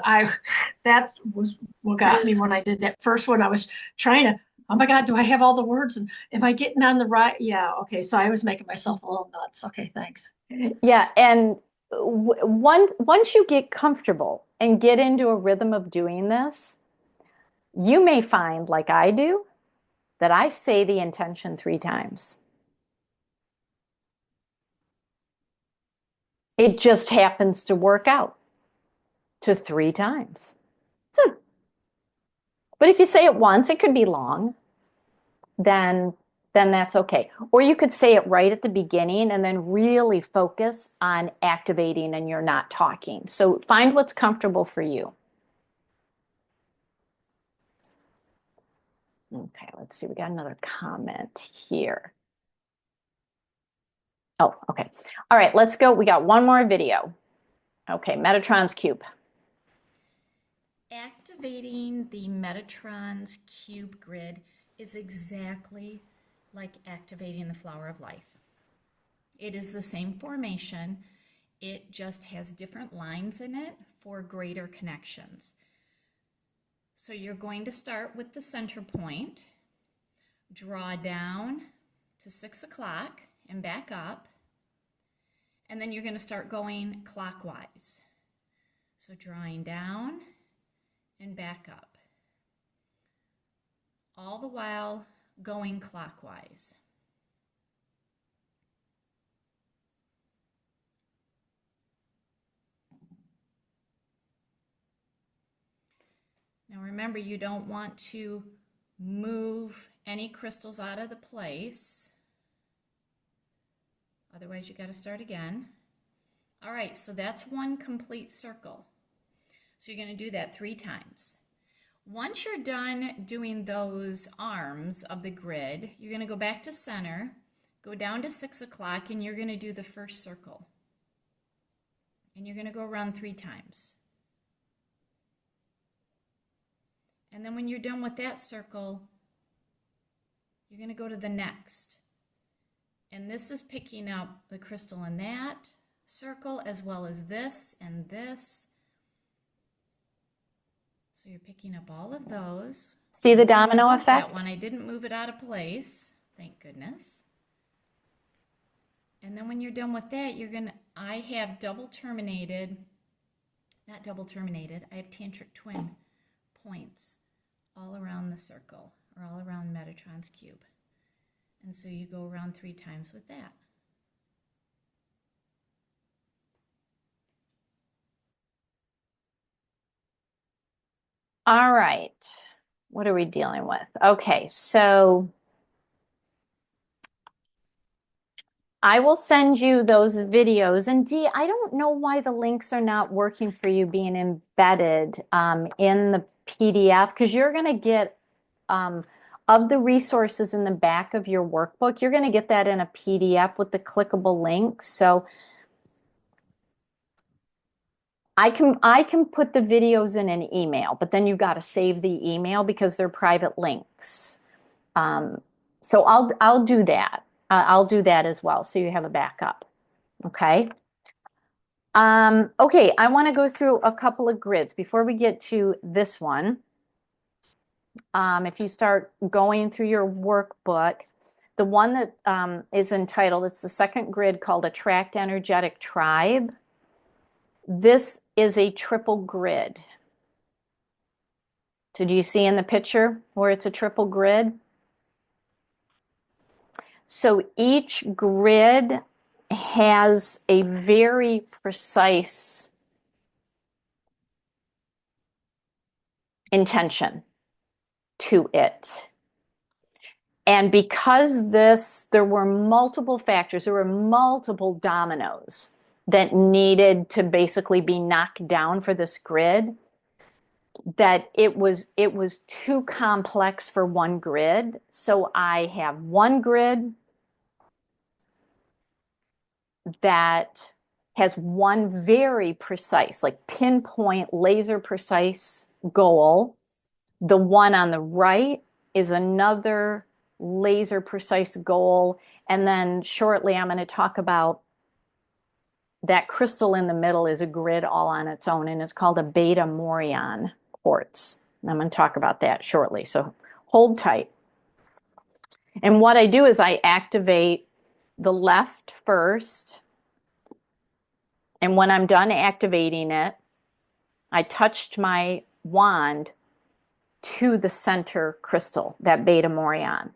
that was what got me when I did that first one. I was trying to, oh my God, do I have all the words? And am I getting on the right? Yeah, okay. So I was making myself a little nuts. Okay, thanks. Yeah, and once you get comfortable and get into a rhythm of doing this, you may find, like I do, that I say the intention 3 times. It just happens to work out to 3 times. But if you say it once, it could be long, then that's okay. Or you could say it right at the beginning and then really focus on activating and you're not talking. So find what's comfortable for you. Okay, let's see. We got another comment here. Oh, okay. All right, let's go. We got one more video. Okay, Metatron's cube. Activating the Metatron's cube grid is exactly like activating the flower of life. It is the same formation. It just has different lines in it for greater connections. So you're going to start with the center point, draw down to 6 o'clock and back up, and then you're going to start going clockwise. So drawing down and back up, all the while going clockwise. Now remember, you don't want to move any crystals out of the place. Otherwise, you got to start again. All right, so that's one complete circle. So you're going to do that 3 times. Once you're done doing those arms of the grid, you're going to go back to center, go down to 6 o'clock, and you're going to do the first circle. And you're going to go around 3 times. And then when you're done with that circle, you're going to go to the next. And this is picking up the crystal in that circle as well as this and this. So you're picking up all of those. See the domino effect? That one, I didn't move it out of place. Thank goodness. And then when you're done with that, I have double terminated, not double terminated, I have tantric twin points all around the circle or all around Metatron's cube. And so you go around 3 times with that. All right. What are we dealing with? Okay, so I will send you those videos. And Dee, I don't know why the links are not working for you being embedded in the PDF, because you're going to get, of the resources in the back of your workbook, you're going to get that in a PDF with the clickable links. So I can put the videos in an email, but then you've got to save the email because they're private links. So I'll do that. I'll do that as well, so you have a backup. Okay. Okay, I want to go through a couple of grids before we get to this one. If you start going through your workbook, the one that is entitled, it's the second grid called Attract Energetic Tribe. This is a triple grid. So do you see in the picture where it's a triple grid? So each grid has a very precise intention to it. And because there were multiple factors, there were multiple dominoes that needed to basically be knocked down for this grid, that it was too complex for one grid. So I have one grid that has one very precise, like pinpoint, laser precise goal. The one on the right is another laser precise goal. And then shortly, I'm going to talk about that crystal in the middle is a grid all on its own, and it's called a beta Morion quartz. And I'm going to talk about that shortly. So hold tight. And what I do is I activate the left first. And when I'm done activating it, I touched my wand to the center crystal, that beta Morion.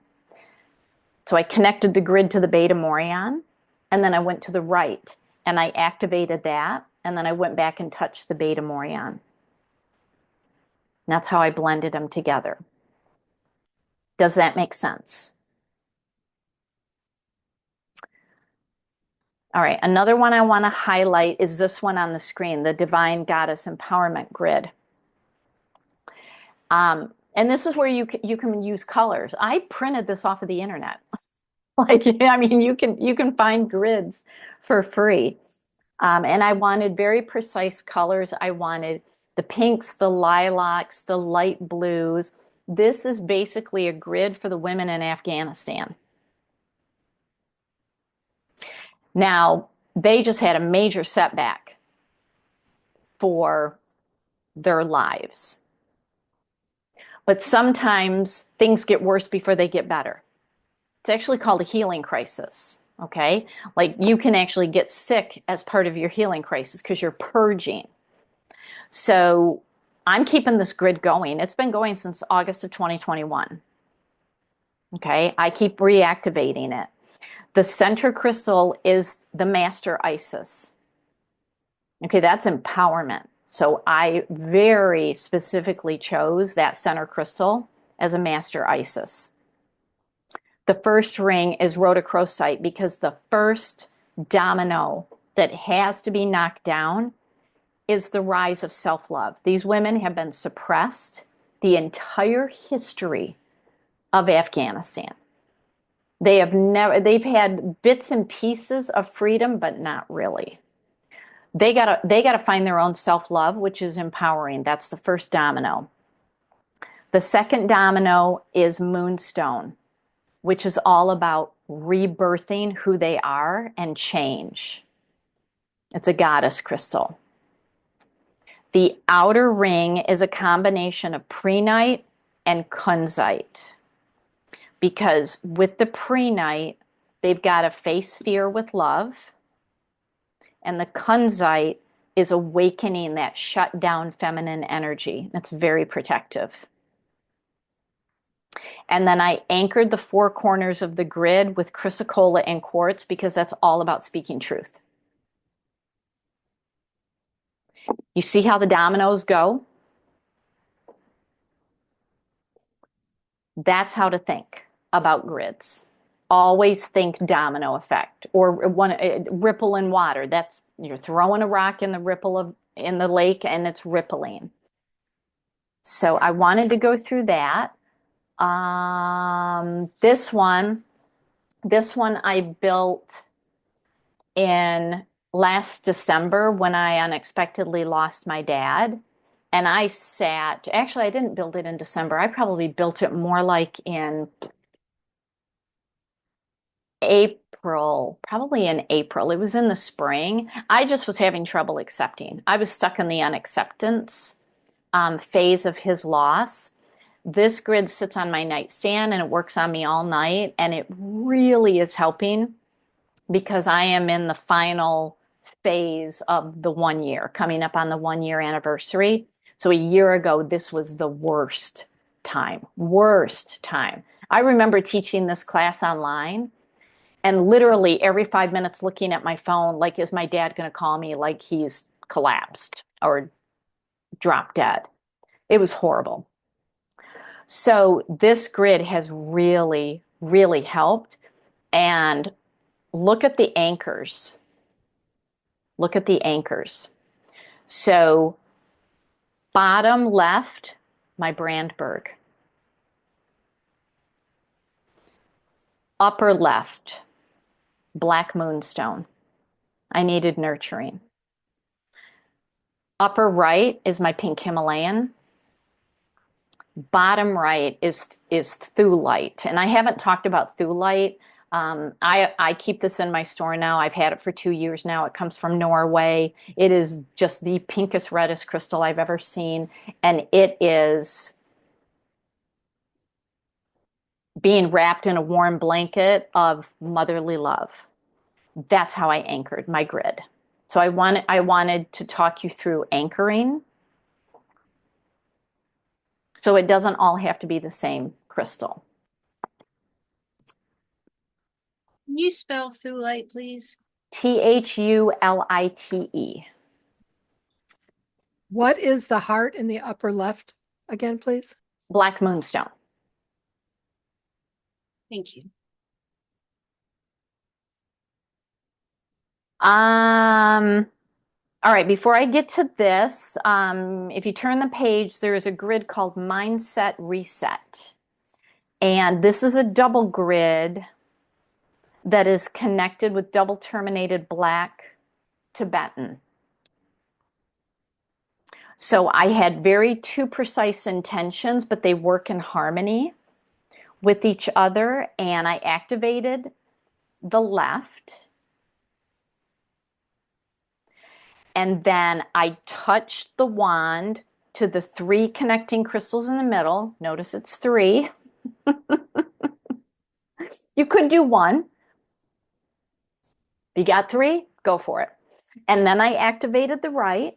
So I connected the grid to the beta Morion, and then I went to the right and I activated that, and then I went back and touched the beta Morion. That's how I blended them together. Does that make sense? All right, another one I want to highlight is this one on the screen, the Divine Goddess Empowerment Grid. And this is where you can use colors. I printed this off of the internet. Like, I mean, you can find grids for free. And I wanted very precise colors. I wanted the pinks, the lilacs, the light blues. This is basically a grid for the women in Afghanistan. Now, they just had a major setback for their lives. But sometimes things get worse before they get better. It's actually called a healing crisis, okay? Like you can actually get sick as part of your healing crisis because you're purging. So I'm keeping this grid going. It's been going since August of 2021. Okay, I keep reactivating it. The center crystal is the Master Isis. Okay, that's empowerment. So I very specifically chose that center crystal as a Master Isis. The first ring is rhodochrosite because the first domino that has to be knocked down is the rise of self-love. These women have been suppressed the entire history of Afghanistan. They've had bits and pieces of freedom, but not really. They gotta find their own self-love, which is empowering. That's the first domino. The second domino is moonstone, which is all about rebirthing who they are and change. It's a goddess crystal. The outer ring is a combination of prehnite and kunzite. Because with the prehnite, they've got to face fear with love. And the kunzite is awakening that shut down feminine energy. That's very protective. And then I anchored the four corners of the grid with chrysocolla and quartz because that's all about speaking truth. You see how the dominoes go? That's how to think about grids. Always think domino effect or one ripple in water. That's you're throwing a rock in the ripple in the lake and it's rippling. So I wanted to go through that. This one I built in last December when I unexpectedly lost my dad. And actually, I didn't build it in December. I probably built it more like in April, probably in April. It was in the spring. I just was having trouble accepting. I was stuck in the unacceptance phase of his loss. This grid sits on my nightstand and it works on me all night. And it really is helping because I am in the final phase of the 1 year, coming up on the 1 year anniversary. So a year ago, this was the worst time. I remember teaching this class online and literally every 5 minutes looking at my phone, like, is my dad going to call me like he's collapsed or dropped dead? It was horrible. So this grid has really, really helped. And look at the anchors. Look at the anchors. So bottom left, my Brandberg. Upper left, black moonstone. I needed nurturing. Upper right is my pink Himalayan. Bottom right is thulite. And I haven't talked about thulite. I keep this in my store now. I've had it for 2 years now. It comes from Norway. It is just the pinkest, reddest crystal I've ever seen. And it is being wrapped in a warm blanket of motherly love. That's how I anchored my grid. So I wanted to talk you through anchoring. So it doesn't all have to be the same crystal. Can you spell thulite, please? Thulite. What is the heart in the upper left again, please? Black moonstone. Thank you. All right, before I get to this, if you turn the page, there is a grid called Mindset Reset. And this is a double grid that is connected with double terminated black Tibetan. So I had very two precise intentions, but they work in harmony with each other. And I activated the left. And then I touched the wand to the 3 connecting crystals in the middle. Notice it's 3. You could do 1. If you got 3, go for it. And then I activated the right.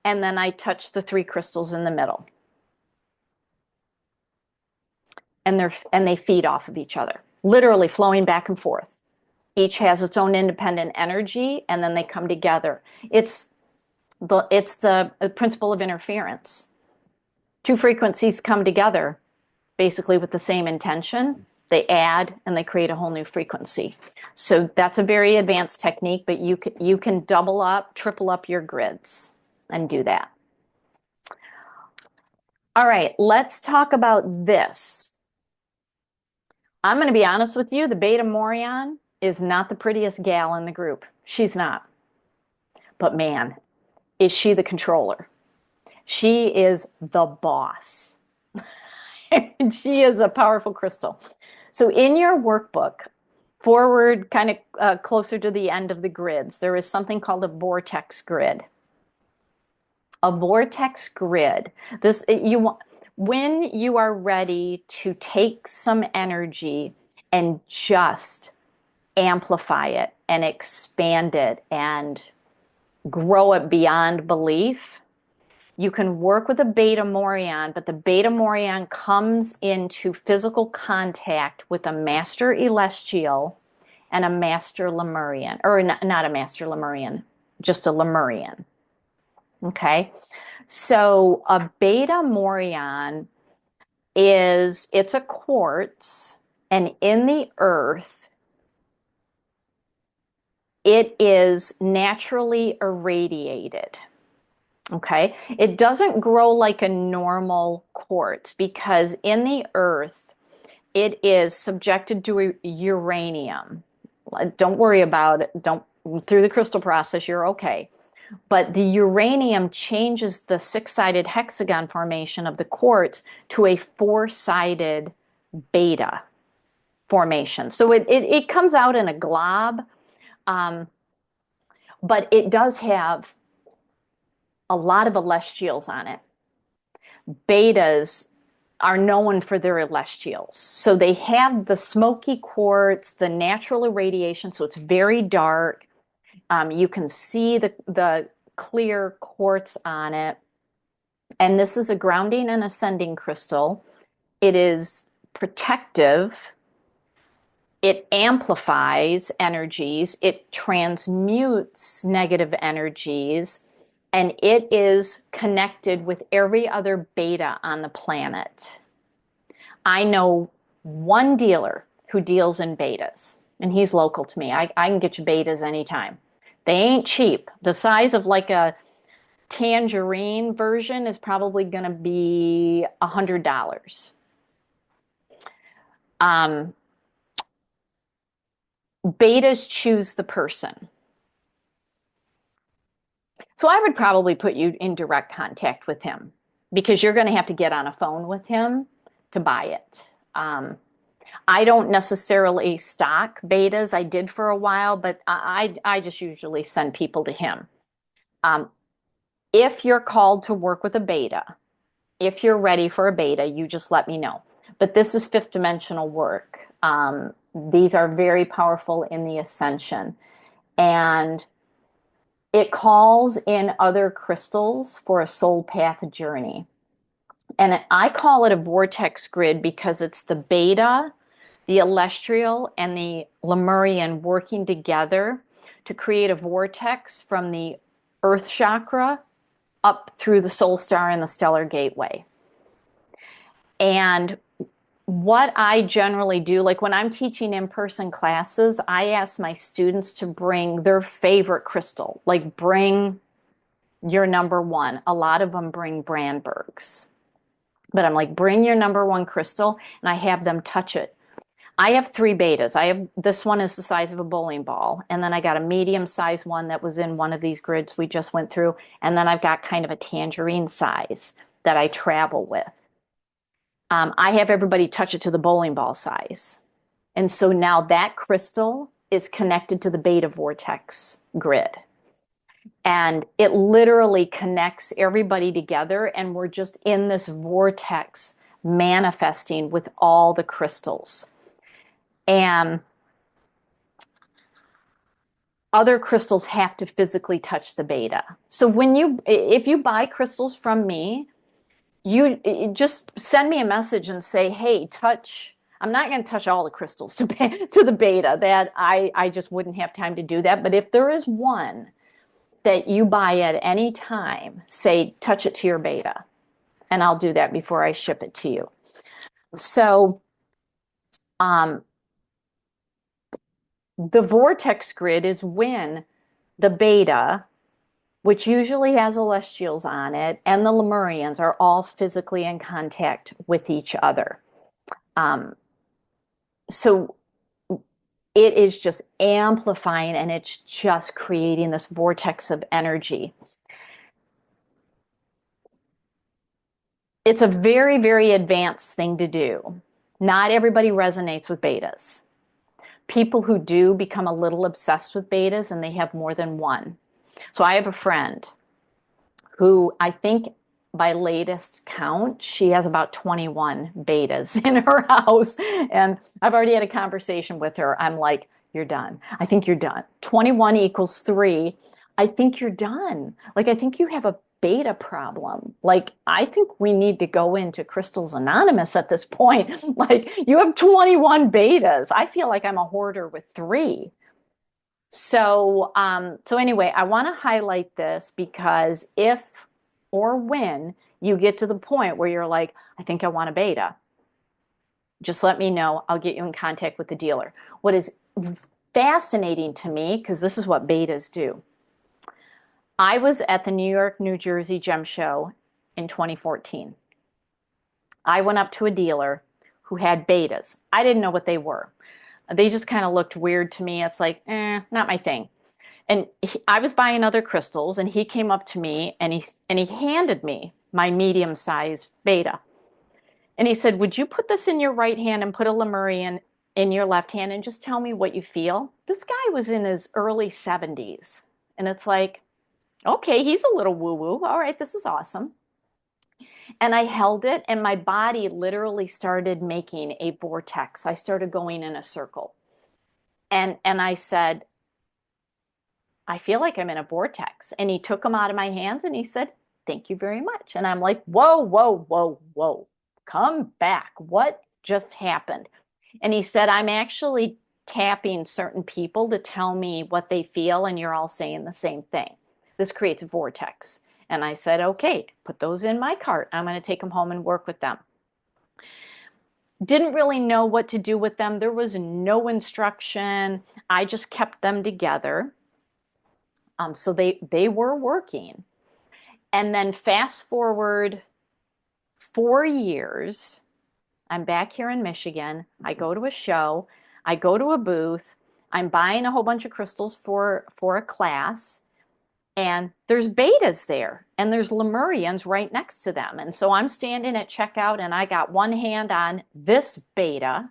And then I touched the 3 crystals in the middle. And they feed off of each other, literally flowing back and forth. Each has its own independent energy, and then they come together. It's the principle of interference. 2 frequencies come together, basically with the same intention. They add and they create a whole new frequency. So that's a very advanced technique, but you can double up, triple up your grids and do that. All right, let's talk about this. I'm going to be honest with you, the Beta Morion is not the prettiest gal in the group. She's not. But man, is she the controller. She is the boss. She is a powerful crystal. So in your workbook, forward kind of closer to the end of the grids, there is something called a vortex grid. A vortex grid. When you are ready to take some energy and just amplify it and expand it and grow it beyond belief, you can work with a Beta Morion, but the Beta Morion comes into physical contact with a Master Celestial and a Master Lemurian, or not a Master Lemurian, just a Lemurian. Okay, so a Beta Morion it's a quartz, and in the earth, it is naturally irradiated. Okay, it doesn't grow like a normal quartz because in the earth, it is subjected to uranium. Don't worry about it. Through the crystal process, you're okay. But the uranium changes the 6-sided hexagon formation of the quartz to a 4-sided beta formation. So it comes out in a glob, but it does have a lot of celestials on it. Betas are known for their celestials. So they have the smoky quartz, the natural irradiation, so it's very dark. You can see the clear quartz on it. And this is a grounding and ascending crystal. It is protective it amplifies energies, it transmutes negative energies, and it is connected with every other beta on the planet. I know one dealer who deals in betas, and he's local to me. I can get you betas anytime. They ain't cheap. The size of like a tangerine version is probably going to be $100. Betas choose the person. So I would probably put you in direct contact with him because you're going to have to get on a phone with him to buy it. I don't necessarily stock betas. I did for a while, but I just usually send people to him. If you're called to work with a beta, if you're ready for a beta, you just let me know. But this is fifth dimensional work. These are very powerful in the ascension. And it calls in other crystals for a soul path journey. And I call it a vortex grid because it's the beta, the celestial, and the Lemurian working together to create a vortex from the earth chakra up through the soul star and the stellar gateway. And what I generally do, like when I'm teaching in-person classes, I ask my students to bring their favorite crystal, like bring your number one. A lot of them bring Brandbergs. But I'm like, bring your number one crystal, and I have them touch it. I have 3 betas. This one is the size of a bowling ball, and then I got a medium-sized one that was in one of these grids we just went through, and then I've got kind of a tangerine size that I travel with. I have everybody touch it to the bowling ball size. And so now that crystal is connected to the beta vortex grid. And it literally connects everybody together, and we're just in this vortex manifesting with all the crystals. And other crystals have to physically touch the beta. So if you buy crystals from me, you just send me a message and say, hey, I'm not going to touch all the crystals to the beta. That I just wouldn't have time to do that. But if there is one that you buy at any time, say, touch it to your beta. And I'll do that before I ship it to you. So the vortex grid is when the beta, which usually has celestials on it, and the Lemurians are all physically in contact with each other. So it is just amplifying, and it's just creating this vortex of energy. It's a very, very advanced thing to do. Not everybody resonates with betas. People who do become a little obsessed with betas, and they have more than one. So I have a friend who, I think by latest count, she has about 21 betas in her house. And I've already had a conversation with her. I'm like, you're done. I think you're done. 21 equals 3. I think you're done. Like, I think you have a beta problem. Like, I think we need to go into Crystals Anonymous at this point. Like, you have 21 betas. I feel like I'm a hoarder with 3. So anyway, I want to highlight this because if or when you get to the point where you're like, I think I want a beta, just let me know. I'll get you in contact with the dealer. What is fascinating to me, because this is what betas do. I was at the New York, New Jersey Gem Show in 2014. I went up to a dealer who had betas. I didn't know what they were. They just kind of looked weird to me. It's like, not my thing. And I was buying other crystals, and he came up to me and he handed me my medium-sized beta. And he said, would you put this in your right hand and put a Lemurian in your left hand and just tell me what you feel? This guy was in his early 70s. And it's like, okay, he's a little woo-woo. All right, this is awesome. And I held it, and my body literally started making a vortex. I started going in a circle. And I said, I feel like I'm in a vortex. And he took them out of my hands and he said, thank you very much. And I'm like, whoa, whoa, whoa, whoa. Come back. What just happened? And he said, I'm actually tapping certain people to tell me what they feel, and you're all saying the same thing. This creates a vortex. And I said, okay, put those in my cart. I'm going to take them home and work with them. Didn't really know what to do with them. There was no instruction. I just kept them together. So they were working. And then fast forward 4 years, I'm back here in Michigan. I go to a show. I go to a booth. I'm buying a whole bunch of crystals for a class. And there's betas there, and there's Lemurians right next to them. And so I'm standing at checkout, and I got one hand on this beta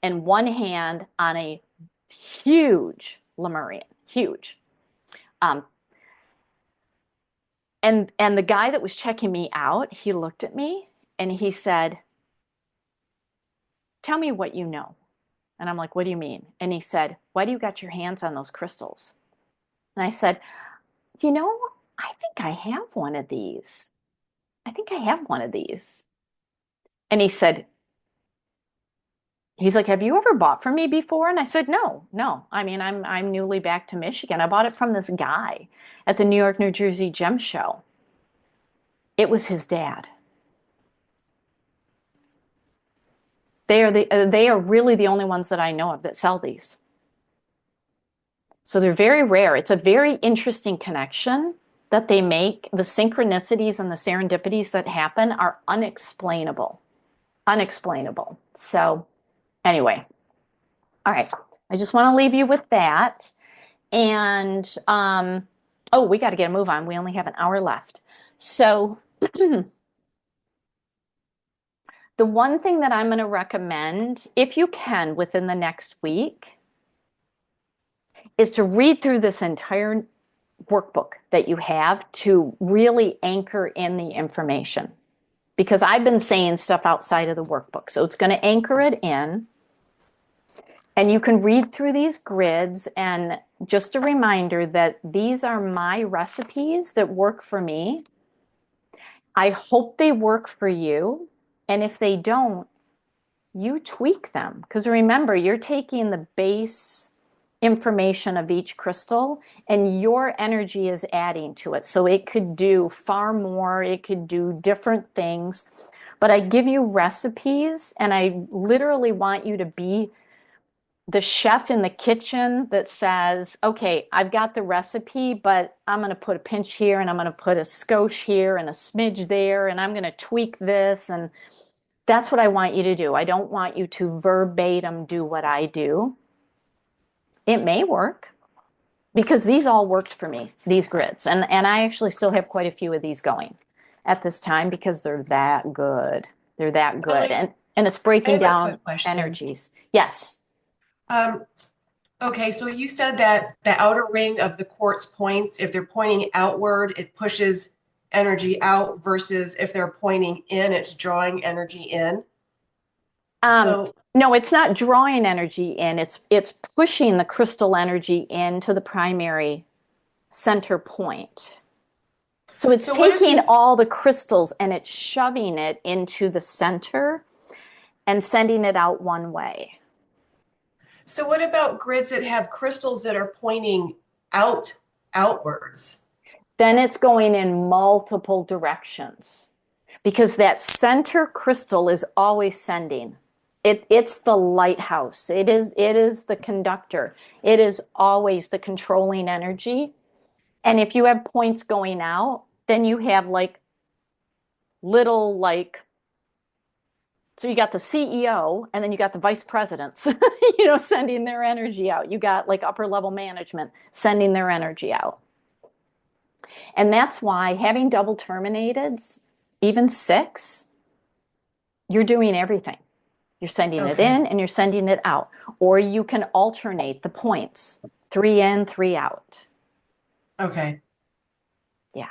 and one hand on a huge Lemurian, huge. Um, and the guy that was checking me out, he looked at me and he said, "Tell me what you know." And I'm like, "What do you mean?" And he said, "Why do you got your hands on those crystals?" And I said, "You know, I think I have one of these. I think I have one of these." And he's like, "Have you ever bought from me before?" And I said, "No, no. I mean, I'm newly back to Michigan. I bought it from this guy at the New York, New Jersey Gem Show." It was his dad. They are really the only ones that I know of that sell these. So they're very rare. It's a very interesting connection that they make. The synchronicities and the serendipities that happen are unexplainable. Unexplainable. So anyway, all right. I just want to leave you with that. And oh, we got to get a move on. We only have an hour left. So the one thing that I'm going to recommend, if you can, within the next week, is to read through this entire workbook that you have to really anchor in the information. Because I've been saying stuff outside of the workbook. So it's going to anchor it in. And you can read through these grids. And just a reminder that these are my recipes that work for me. I hope they work for you. And if they don't, you tweak them. Because remember, you're taking the base information of each crystal and your energy is adding to it. So it could do far more, it could do different things. But I give you recipes, and I literally want you to be the chef in the kitchen that says, okay, I've got the recipe, but I'm going to put a pinch here, and I'm going to put a skosh here and a smidge there, and I'm going to tweak this. And that's what I want you to do. I don't want you to verbatim do what I do. It may work because these all worked for me, these grids. And I actually still have quite a few of these going at this time because they're that good. They're that good. And it's breaking down energies. Yes. Okay, so you said that the outer ring of the quartz points, if they're pointing outward, it pushes energy out versus if they're pointing in, it's drawing energy in. No, it's not drawing energy in. It's pushing the crystal energy into the primary center point. So it's taking all the crystals and it's shoving it into the center and sending it out one way. So what about grids that have crystals that are pointing outwards? Then it's going in multiple directions because that center crystal is always sending. It's the lighthouse. It is the conductor. It is always the controlling energy. And if you have points going out, then you have so you got the CEO and then you got the vice presidents, sending their energy out. You got upper level management sending their energy out. And that's why having double terminateds, even 6, you're doing everything. You're sending it in and you're sending it out. Or you can alternate the points, 3 in, 3 out. Okay. Yeah.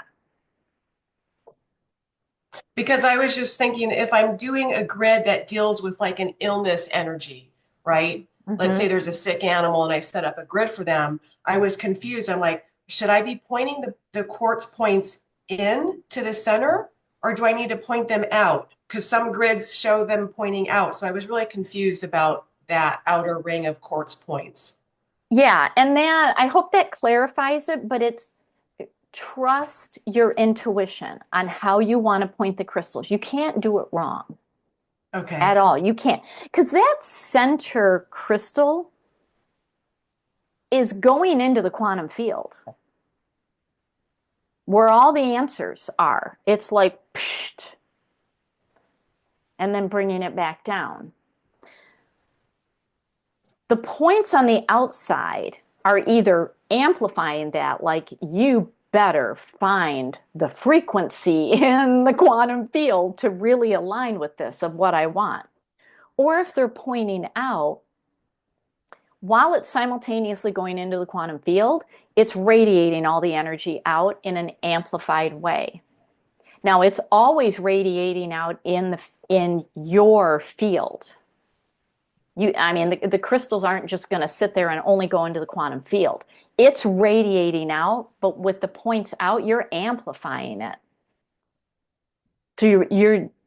Because I was just thinking, if I'm doing a grid that deals with an illness energy, right? Mm-hmm. Let's say there's a sick animal and I set up a grid for them. I was confused. I'm like, should I be pointing the quartz points in to the center, or do I need to point them out? Because some grids show them pointing out. So I was really confused about that outer ring of quartz points. Yeah, and that I hope that clarifies it, but it's trust your intuition on how you want to point the crystals. You can't do it wrong Okay. at all. You can't, because that center crystal is going into the quantum field where all the answers are. It's like, psh, and then bringing it back down. The points on the outside are either amplifying that, like you better find the frequency in the quantum field to really align with this of what I want. Or if they're pointing out, while it's simultaneously going into the quantum field, it's radiating all the energy out in an amplified way. Now, it's always radiating out in your field. I mean, the crystals aren't just going to sit there and only go into the quantum field. It's radiating out, but with the points out, you're amplifying it. So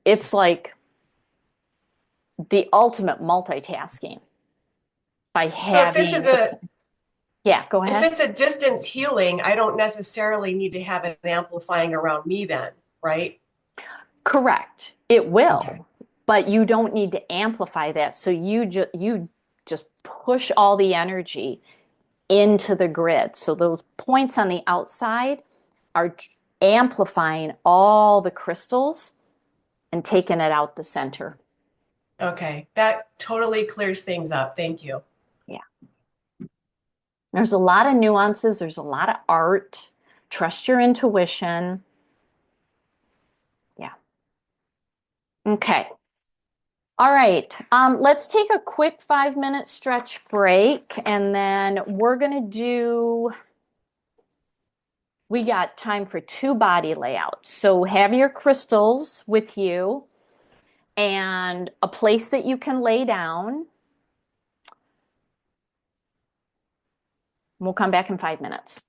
it's like the ultimate multitasking by So if this having is a yeah, go if ahead. it's a distance healing, I don't necessarily need to have it amplifying around me then, right? Correct. It will, Okay. but you don't need to amplify that. So you just push all the energy into the grid. So those points on the outside are amplifying all the crystals and taking it out the center. Okay. That totally clears things up. Thank you. Yeah. There's a lot of nuances, there's a lot of art. Trust your intuition. Yeah. Okay. All right. Let's take a quick 5-minute stretch break, and then we got time for 2 body layouts. So have your crystals with you and a place that you can lay down. We'll come back in 5 minutes.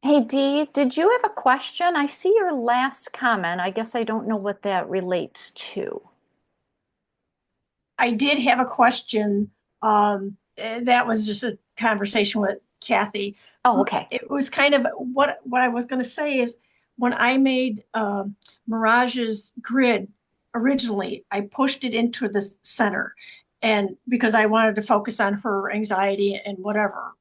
Hey Dee, did you have a question? I see your last comment. I guess I don't know what that relates to. I did have a question. That was just a conversation with Kathy. Oh, okay. It was kind of what I was going to say is when I made Mirage's grid originally, I pushed it into the center, and because I wanted to focus on her anxiety and whatever,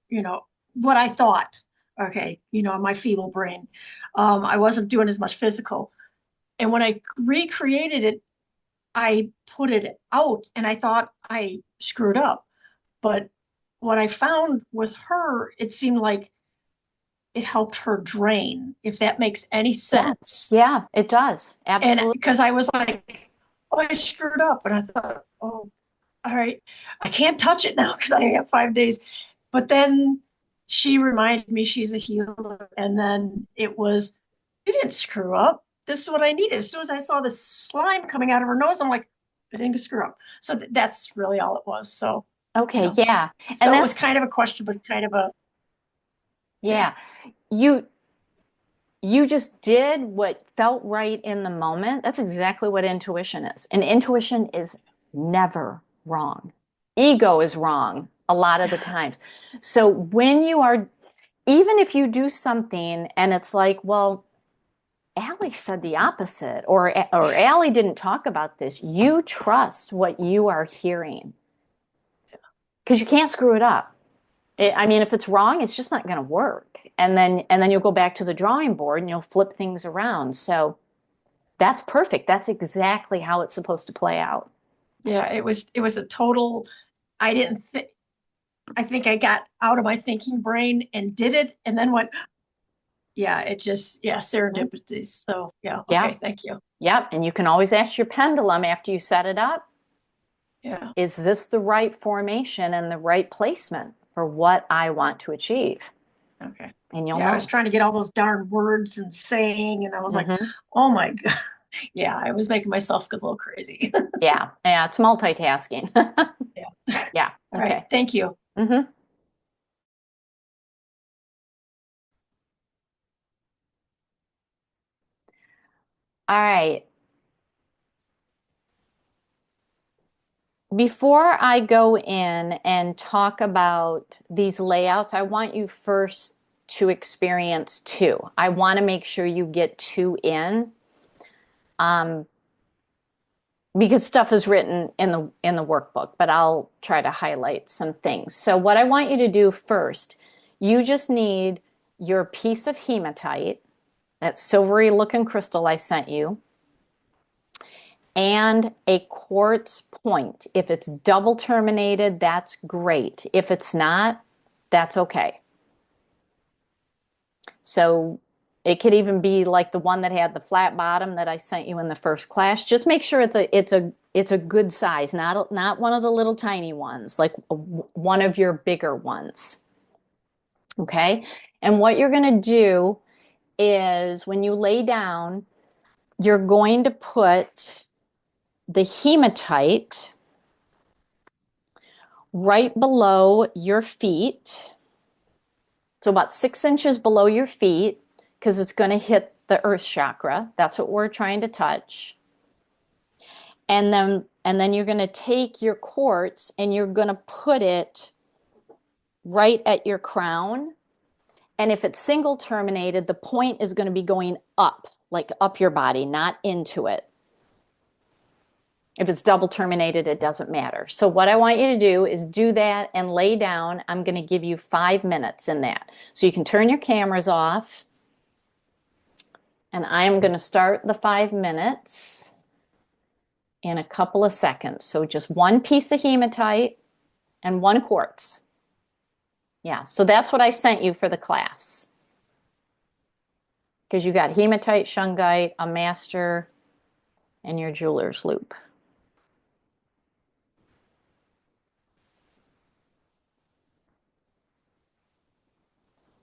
what I thought. Okay, my feeble brain. I wasn't doing as much physical, and when I recreated it, I put it out and I thought I screwed up. But what I found with her, it seemed like it helped her drain, if that makes any sense. Yeah, it does. And Absolutely. because I was like, oh, I screwed up. And I thought, oh, all right, I can't touch it now because I have 5 days. But then she reminded me she's a healer. And then you didn't screw up. This is what I needed. As soon as I saw the slime coming out of her nose, I'm like, I didn't screw up. So that's really all it was. So, Okay, yeah. so And it was that's kind of a question, but kind of a, yeah. You you just did what felt right in the moment. That's exactly what intuition is. And intuition is never wrong. Ego is wrong a lot of the times. So when you are, even if you do something and it's like, well, Allie said the opposite, or Allie didn't talk about this, you trust what you are hearing because you can't screw it up. I mean, if it's wrong, it's just not going to work. And then you'll go back to the drawing board and you'll flip things around. So that's perfect. That's exactly how it's supposed to play out. yeah, it was a total, I didn't think, I think I got out of my thinking brain and did it and then went, yeah, it just, yeah, serendipity. So yeah, Yeah. okay, thank you. Yep. And you can always ask your pendulum after you set it up, Yeah. is this the right formation and the right placement for what I want to achieve? Okay. and you'll Yeah, I was know. trying to get all those darn words and saying, and I was like, Mhm. oh my God. Yeah, I was making myself a little crazy. Yeah, yeah, it's multitasking. Yeah. Yeah, All right. okay. Thank you. Mm-hmm. All right. Before I go in and talk about these layouts, I want you first to experience two. I want to make sure you get two in, um, because stuff is written in the workbook, but I'll try to highlight some things. So what I want you to do first, you just need your piece of hematite, that silvery looking crystal I sent you, and a quartz point. If it's double terminated, that's great. If it's not, that's okay. So it could even be like the one that had the flat bottom that I sent you in the first class. Just make sure it's a good size, not one of the little tiny ones, like one of your bigger ones. Okay? And what you're going to do is when you lay down, you're going to put the hematite right below your feet. So about 6 inches below your feet, because it's going to hit the earth chakra. That's what we're trying to touch. And then you're going to take your quartz and you're going to put it right at your crown. And if it's single terminated, the point is going to be going up, like up your body, not into it. If it's double terminated, it doesn't matter. So what I want you to do is do that and lay down. I'm going to give you 5 minutes in that. So you can turn your cameras off. And I am going to start the 5 minutes in a couple of seconds. So just one piece of hematite and one quartz. Yeah, so that's what I sent you for the class. Because you got hematite, shungite, a master, and your jeweler's loop.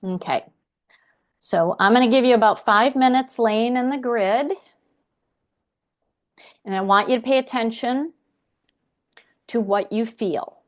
Okay, so I'm going to give you about 5 minutes laying in the grid. And I want you to pay attention to what you feel.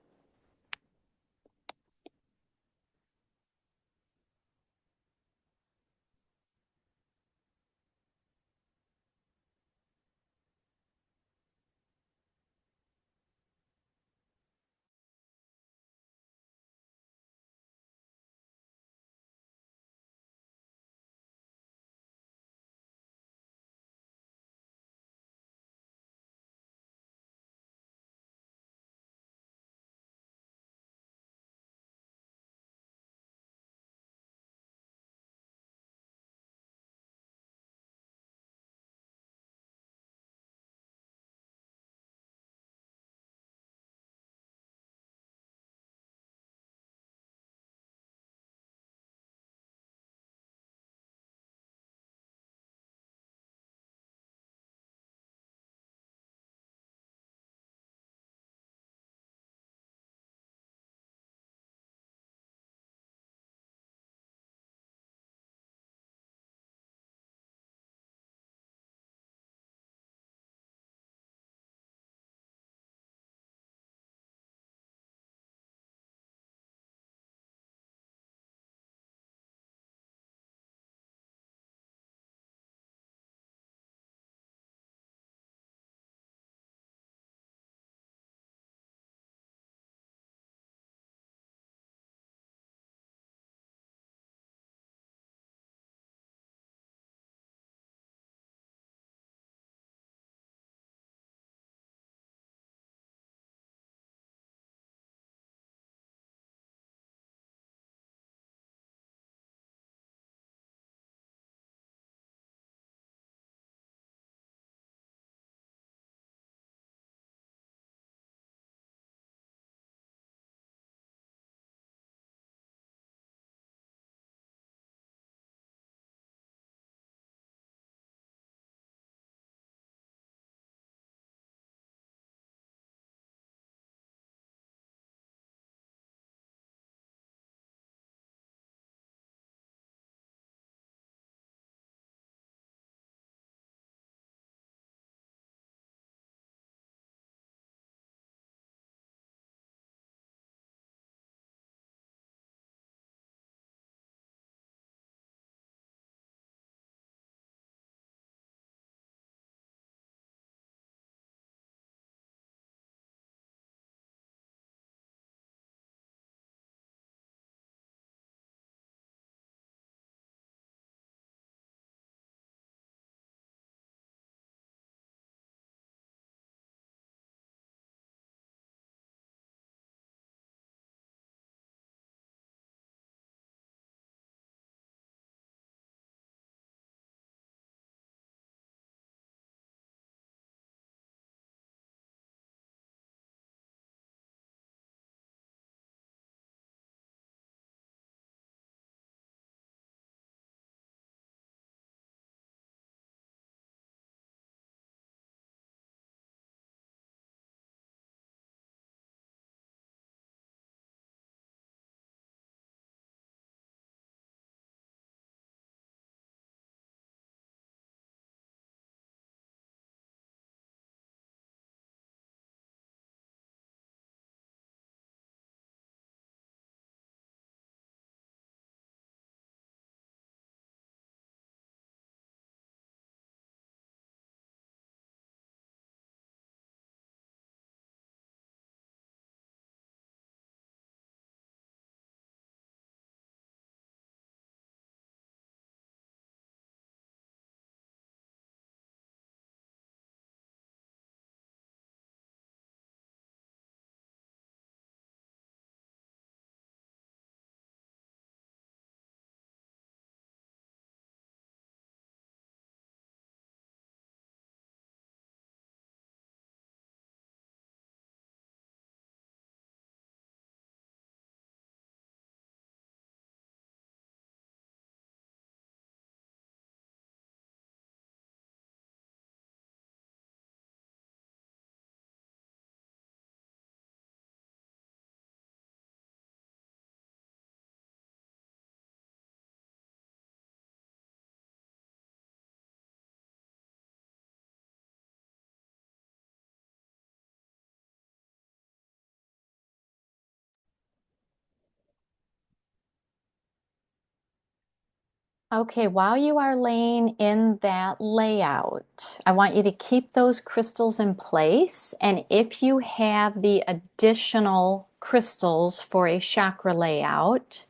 Okay, while you are laying in that layout, I want you to keep those crystals in place. And if you have the additional crystals for a chakra layout,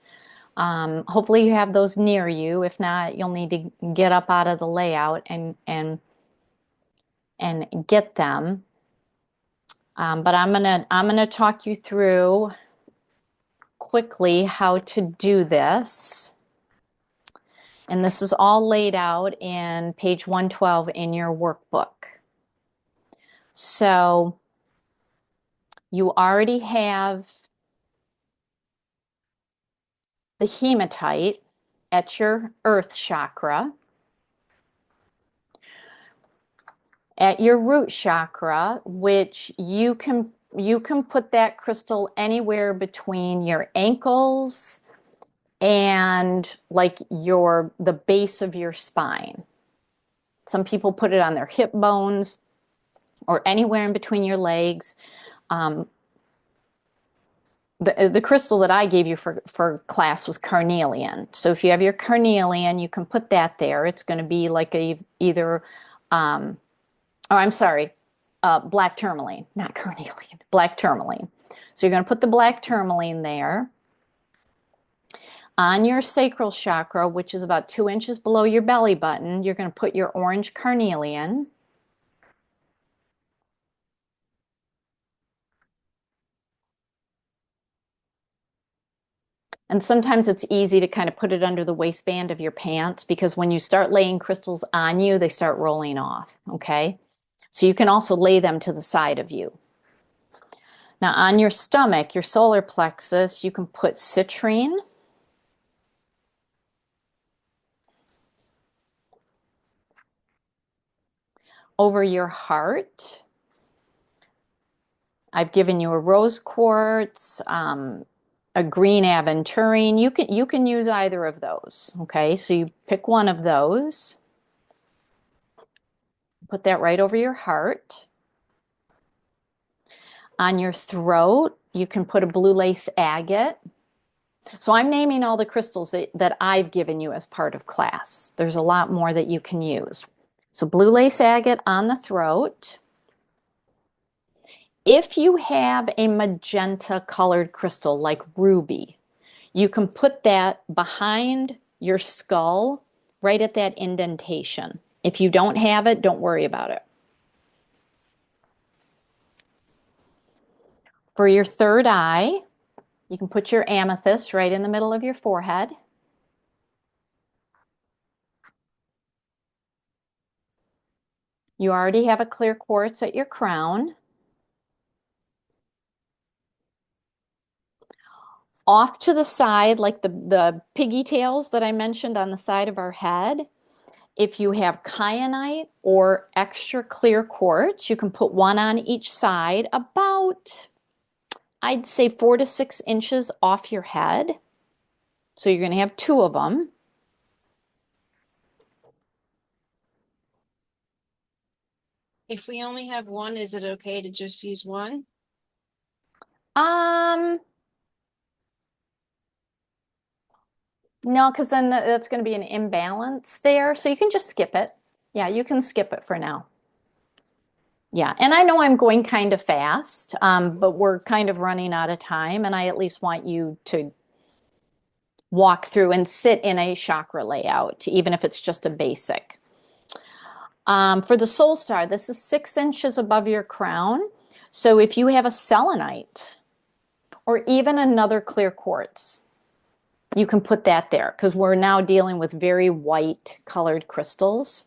hopefully you have those near you. If not, you'll need to get up out of the layout and get them. But I'm gonna talk you through quickly how to do this. And this is all laid out in page 112 in your workbook. So you already have the hematite at your earth chakra. At your root chakra, which you can put that crystal anywhere between your ankles and like the base of your spine. Some people put it on their hip bones or anywhere in between your legs. Um, the crystal that I gave you for class was carnelian. So if you have your carnelian, you can put that there. It's going to be like either, oh, I'm sorry, black tourmaline, not carnelian, black tourmaline. So you're going to put the black tourmaline there. On your sacral chakra, which is about 2 inches below your belly button, you're going to put your orange carnelian. And sometimes it's easy to kind of put it under the waistband of your pants because when you start laying crystals on you, they start rolling off, okay? So you can also lay them to the side of you. Now on your stomach, your solar plexus, you can put citrine. Over your heart, I've given you a rose quartz, a green aventurine. You can use either of those, okay? So you pick one of those, put that right over your heart. On your throat, you can put a blue lace agate. So I'm naming all the crystals that I've given you as part of class. There's a lot more that you can use. So blue lace agate on the throat. If you have a magenta colored crystal like ruby, you can put that behind your skull, right at that indentation. If you don't have it, don't worry about it. For your third eye, you can put your amethyst right in the middle of your forehead. You already have a clear quartz at your crown. Off to the side, like the piggy tails that I mentioned on the side of our head, if you have kyanite or extra clear quartz, you can put one on each side about, I'd say 4 to 6 inches off your head. So you're going to have 2 of them. If we only have one, is it okay to just use one? Um, no, because then that's going to be an imbalance there. So you can just skip it. Yeah, you can skip it for now. Yeah, and I know I'm going kind of fast, but we're kind of running out of time, and I at least want you to walk through and sit in a chakra layout, even if it's just a basic. For the soul star, this is 6 inches above your crown. So if you have a selenite or even another clear quartz, you can put that there because we're now dealing with very white colored crystals.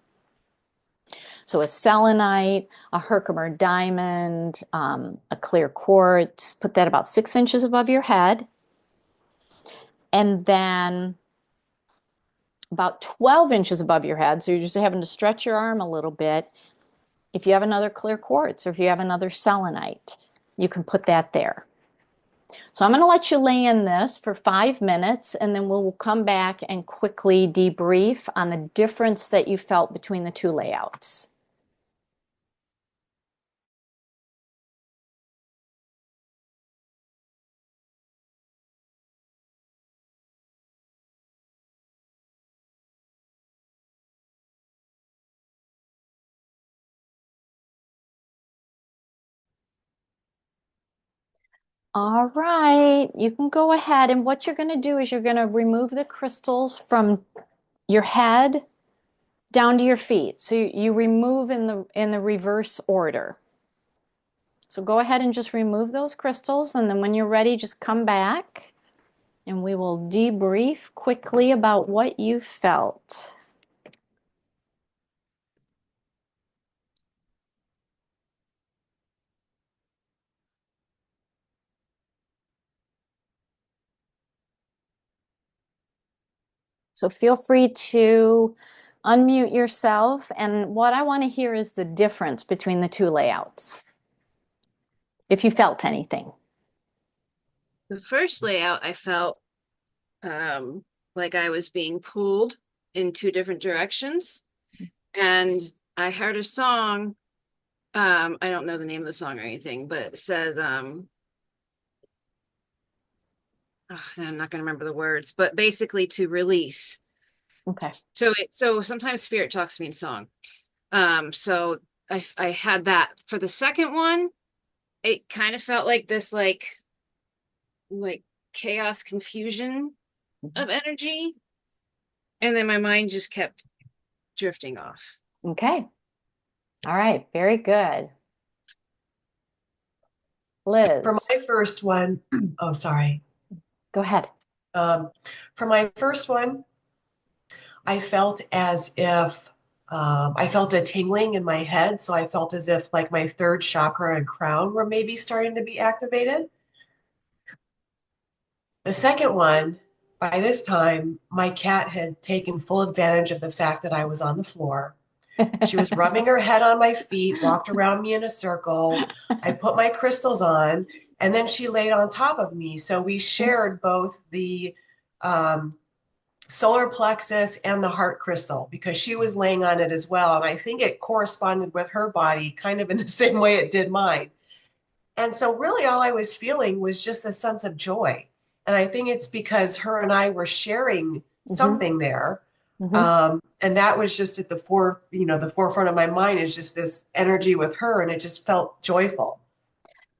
So a selenite, a Herkimer diamond, a clear quartz, put that about 6 inches above your head. And then about 12 inches above your head, so you're just having to stretch your arm a little bit. If you have another clear quartz or if you have another selenite, you can put that there. So I'm going to let you lay in this for 5 minutes and then we'll come back and quickly debrief on the difference that you felt between the 2 layouts. All right, you can go ahead. And what you're going to do is you're going to remove the crystals from your head down to your feet. So you remove in the reverse order. So go ahead and just remove those crystals, and then when you're ready, just come back and we will debrief quickly about what you felt. So feel free to unmute yourself. And what I want to hear is the difference between the two layouts, if you felt anything. The first layout, I felt like I was being pulled in two different directions. And I heard a song. I don't know the name of the song or anything, but it said, I'm not going to remember the words, but basically to release. Okay. So sometimes spirit talks to me in song. So I had that. For the second one, it kind of felt like this, like chaos, confusion of energy, and then my mind just kept drifting off. Okay. All right. Very good. For Liz, my first one, oh, sorry. go ahead. For my first one, I felt as if I felt a tingling in my head. So I felt as if like my third chakra and crown were maybe starting to be activated. The second one, by this time, my cat had taken full advantage of the fact that I was on the floor. She was rubbing her head on my feet, walked around me in a circle. I put my crystals on, and then she laid on top of me. So we shared both the um, solar plexus and the heart crystal because she was laying on it as well. And I think it corresponded with her body kind of in the same way it did mine. And so, really, all I was feeling was just a sense of joy. And I think it's because her and I were sharing Mhm, something there. mhm. And that was just at the forefront of my mind is just this energy with her. And it just felt joyful.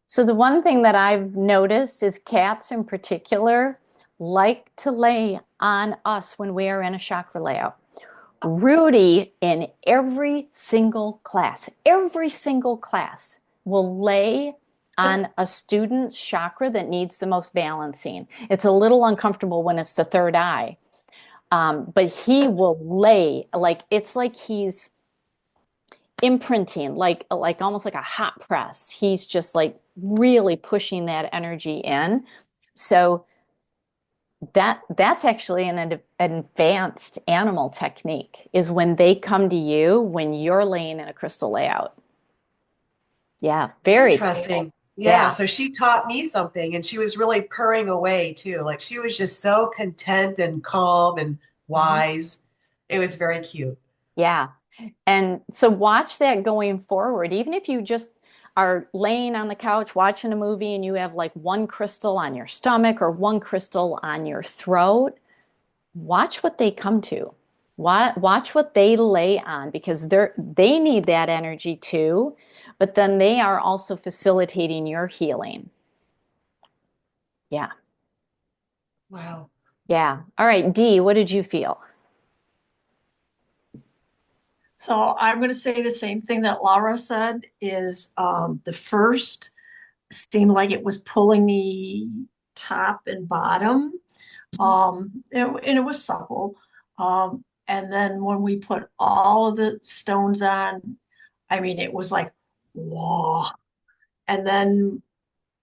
So the one thing that I've noticed is cats in particular like to lay on us when we are in a chakra layout. Rudy in every single class will lay on a student's chakra that needs the most balancing. It's a little uncomfortable when it's the third eye, but he will lay like it's like he's imprinting, like almost like a hot press. He's just like really pushing that energy in. So that's actually an advanced animal technique is when they come to you when you're laying in a crystal layout. Yeah, very cool. Interesting. Yeah. Yeah. So she taught me something and she was really purring away too. Like she was just so content and calm and Mhm. wise. It was very cute. Yeah. And so watch that going forward. Even if you just are laying on the couch watching a movie and you have like one crystal on your stomach or one crystal on your throat, watch what they come to. Watch what they lay on because they need that energy too, but then they are also facilitating your healing. Yeah. Wow. Yeah. All right, Dee, what did you feel? So I'm going to say the same thing that Laura said is the first seemed like it was pulling me top and bottom. And it was supple. And then when we put all of the stones on, I mean, it was like, whoa. And then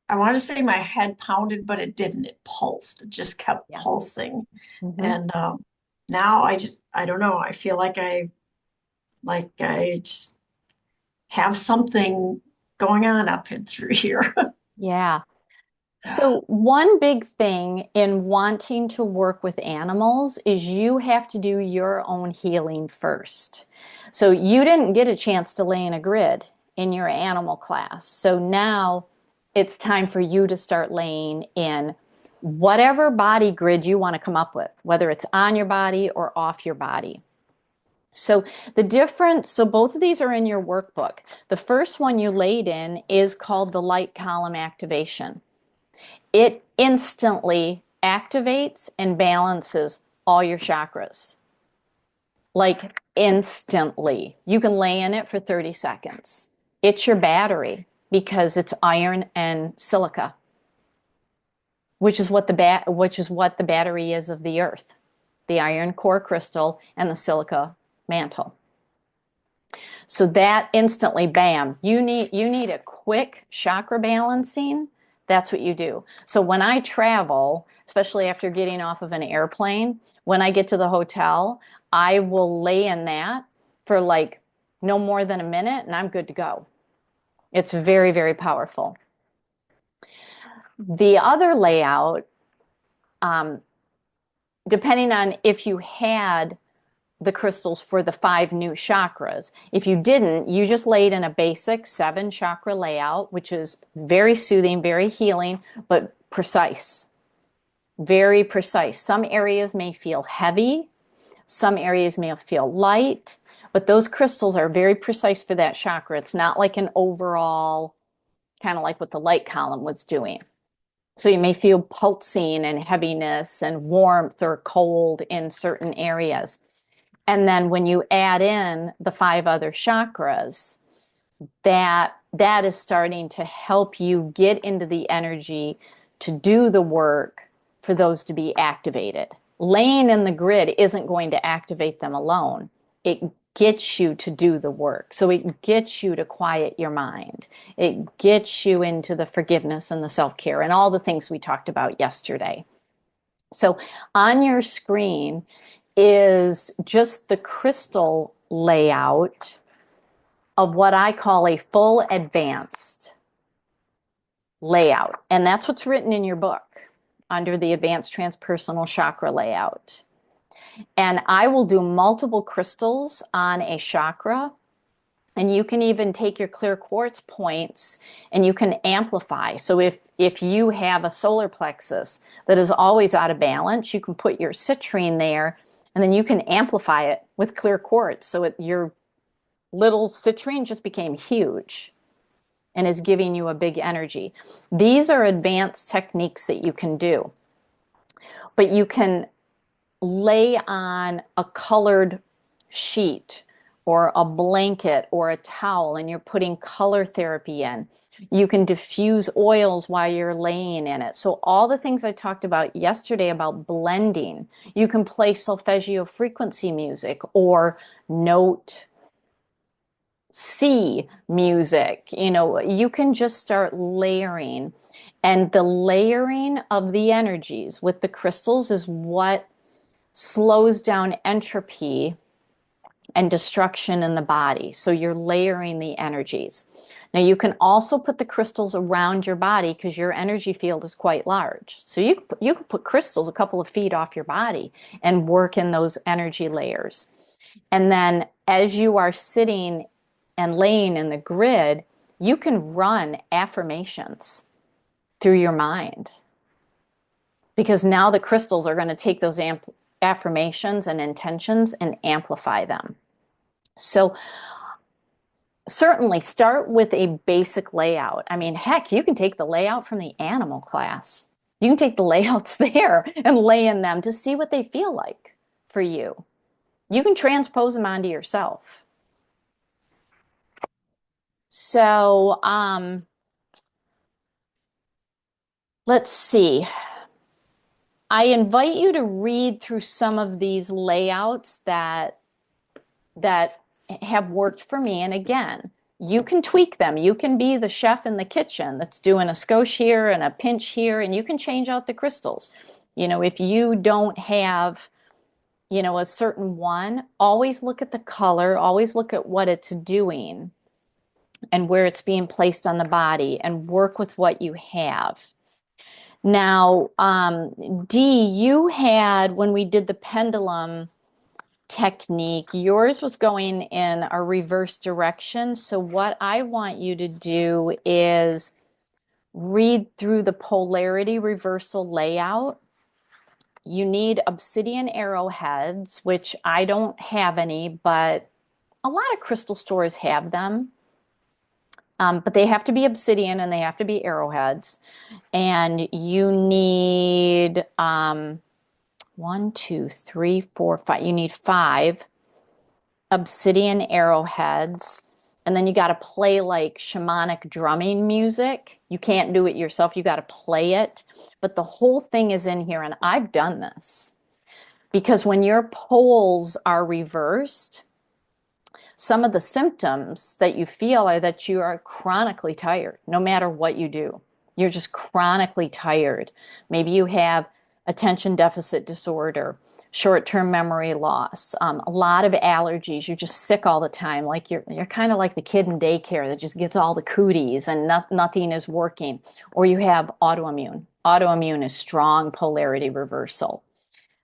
I want to say my head pounded, but it didn't. It pulsed. It just kept Yeah. pulsing. Hmm. And now I don't know. I feel like I just have something going on up and through here. Yeah. So, one big thing in wanting to work with animals is you have to do your own healing first. So, you didn't get a chance to lay in a grid in your animal class. So, now it's time for you to start laying in whatever body grid you want to come up with, whether it's on your body or off your body. So, so both of these are in your workbook. The first one you laid in is called the light column activation. It instantly activates and balances all your chakras. Like instantly. You can lay in it for 30 seconds. It's your battery because it's iron and silica, which is what the battery is of the earth. The iron core crystal and the silica mantle. So that instantly, bam, you need a quick chakra balancing. That's what you do. So when I travel, especially after getting off of an airplane, when I get to the hotel, I will lay in that for like no more than a minute and I'm good to go. It's very, very powerful. The other layout, depending on if you had the crystals for the 5 new chakras. If you didn't, you just laid in a basic 7 chakra layout, which is very soothing, very healing, but precise. Very precise. Some areas may feel heavy, some areas may feel light, but those crystals are very precise for that chakra. It's not like an overall, kind of like what the light column was doing. So you may feel pulsing and heaviness and warmth or cold in certain areas. And then when you add in the 5 other chakras, that is starting to help you get into the energy to do the work for those to be activated. Laying in the grid isn't going to activate them alone. It gets you to do the work. So it gets you to quiet your mind. It gets you into the forgiveness and the self-care and all the things we talked about yesterday. So on your screen is just the crystal layout of what I call a full advanced layout. And that's what's written in your book under the advanced transpersonal chakra layout. And I will do multiple crystals on a chakra. And you can even take your clear quartz points and you can amplify. So if you have a solar plexus that is always out of balance, you can put your citrine there and then you can amplify it with clear quartz. So your little citrine just became huge and is giving you a big energy. These are advanced techniques that you can do. But you can lay on a colored sheet or a blanket or a towel and you're putting color therapy in. You can diffuse oils while you're laying in it. So all the things I talked about yesterday about blending, you can play solfeggio frequency music or note C music. You can just start layering. And the layering of the energies with the crystals is what slows down entropy and destruction in the body. So you're layering the energies. Now you can also put the crystals around your body because your energy field is quite large. So you can put crystals a couple of feet off your body and work in those energy layers. And then as you are sitting and laying in the grid, you can run affirmations through your mind. Because now the crystals are going to take those affirmations and intentions and amplify them. So certainly start with a basic layout. I mean, heck, you can take the layout from the animal class. You can take the layouts there and lay in them to see what they feel like for you. You can transpose them onto yourself. So let's see. I invite you to read through some of these layouts that have worked for me. And again, you can tweak them. You can be the chef in the kitchen that's doing a skosh here and a pinch here, and you can change out the crystals. If you don't have, a certain one, always look at the color, always look at what it's doing and where it's being placed on the body and work with what you have. Now, Dee, you had, when we did the pendulum technique, yours was going in a reverse direction. So what I want you to do is read through the polarity reversal layout. You need obsidian arrowheads, which I don't have any, but a lot of crystal stores have them. But they have to be obsidian and they have to be arrowheads. And you need one, two, three, four, five. You need 5 obsidian arrowheads. And then you got to play like shamanic drumming music. You can't do it yourself, you got to play it. But the whole thing is in here, and I've done this because when your poles are reversed, some of the symptoms that you feel are that you are chronically tired, no matter what you do. You're just chronically tired. Maybe you have attention deficit disorder, short-term memory loss, a lot of allergies. You're just sick all the time. Like you're kind of like the kid in daycare that just gets all the cooties and nothing is working. Or you have autoimmune. Autoimmune is strong polarity reversal.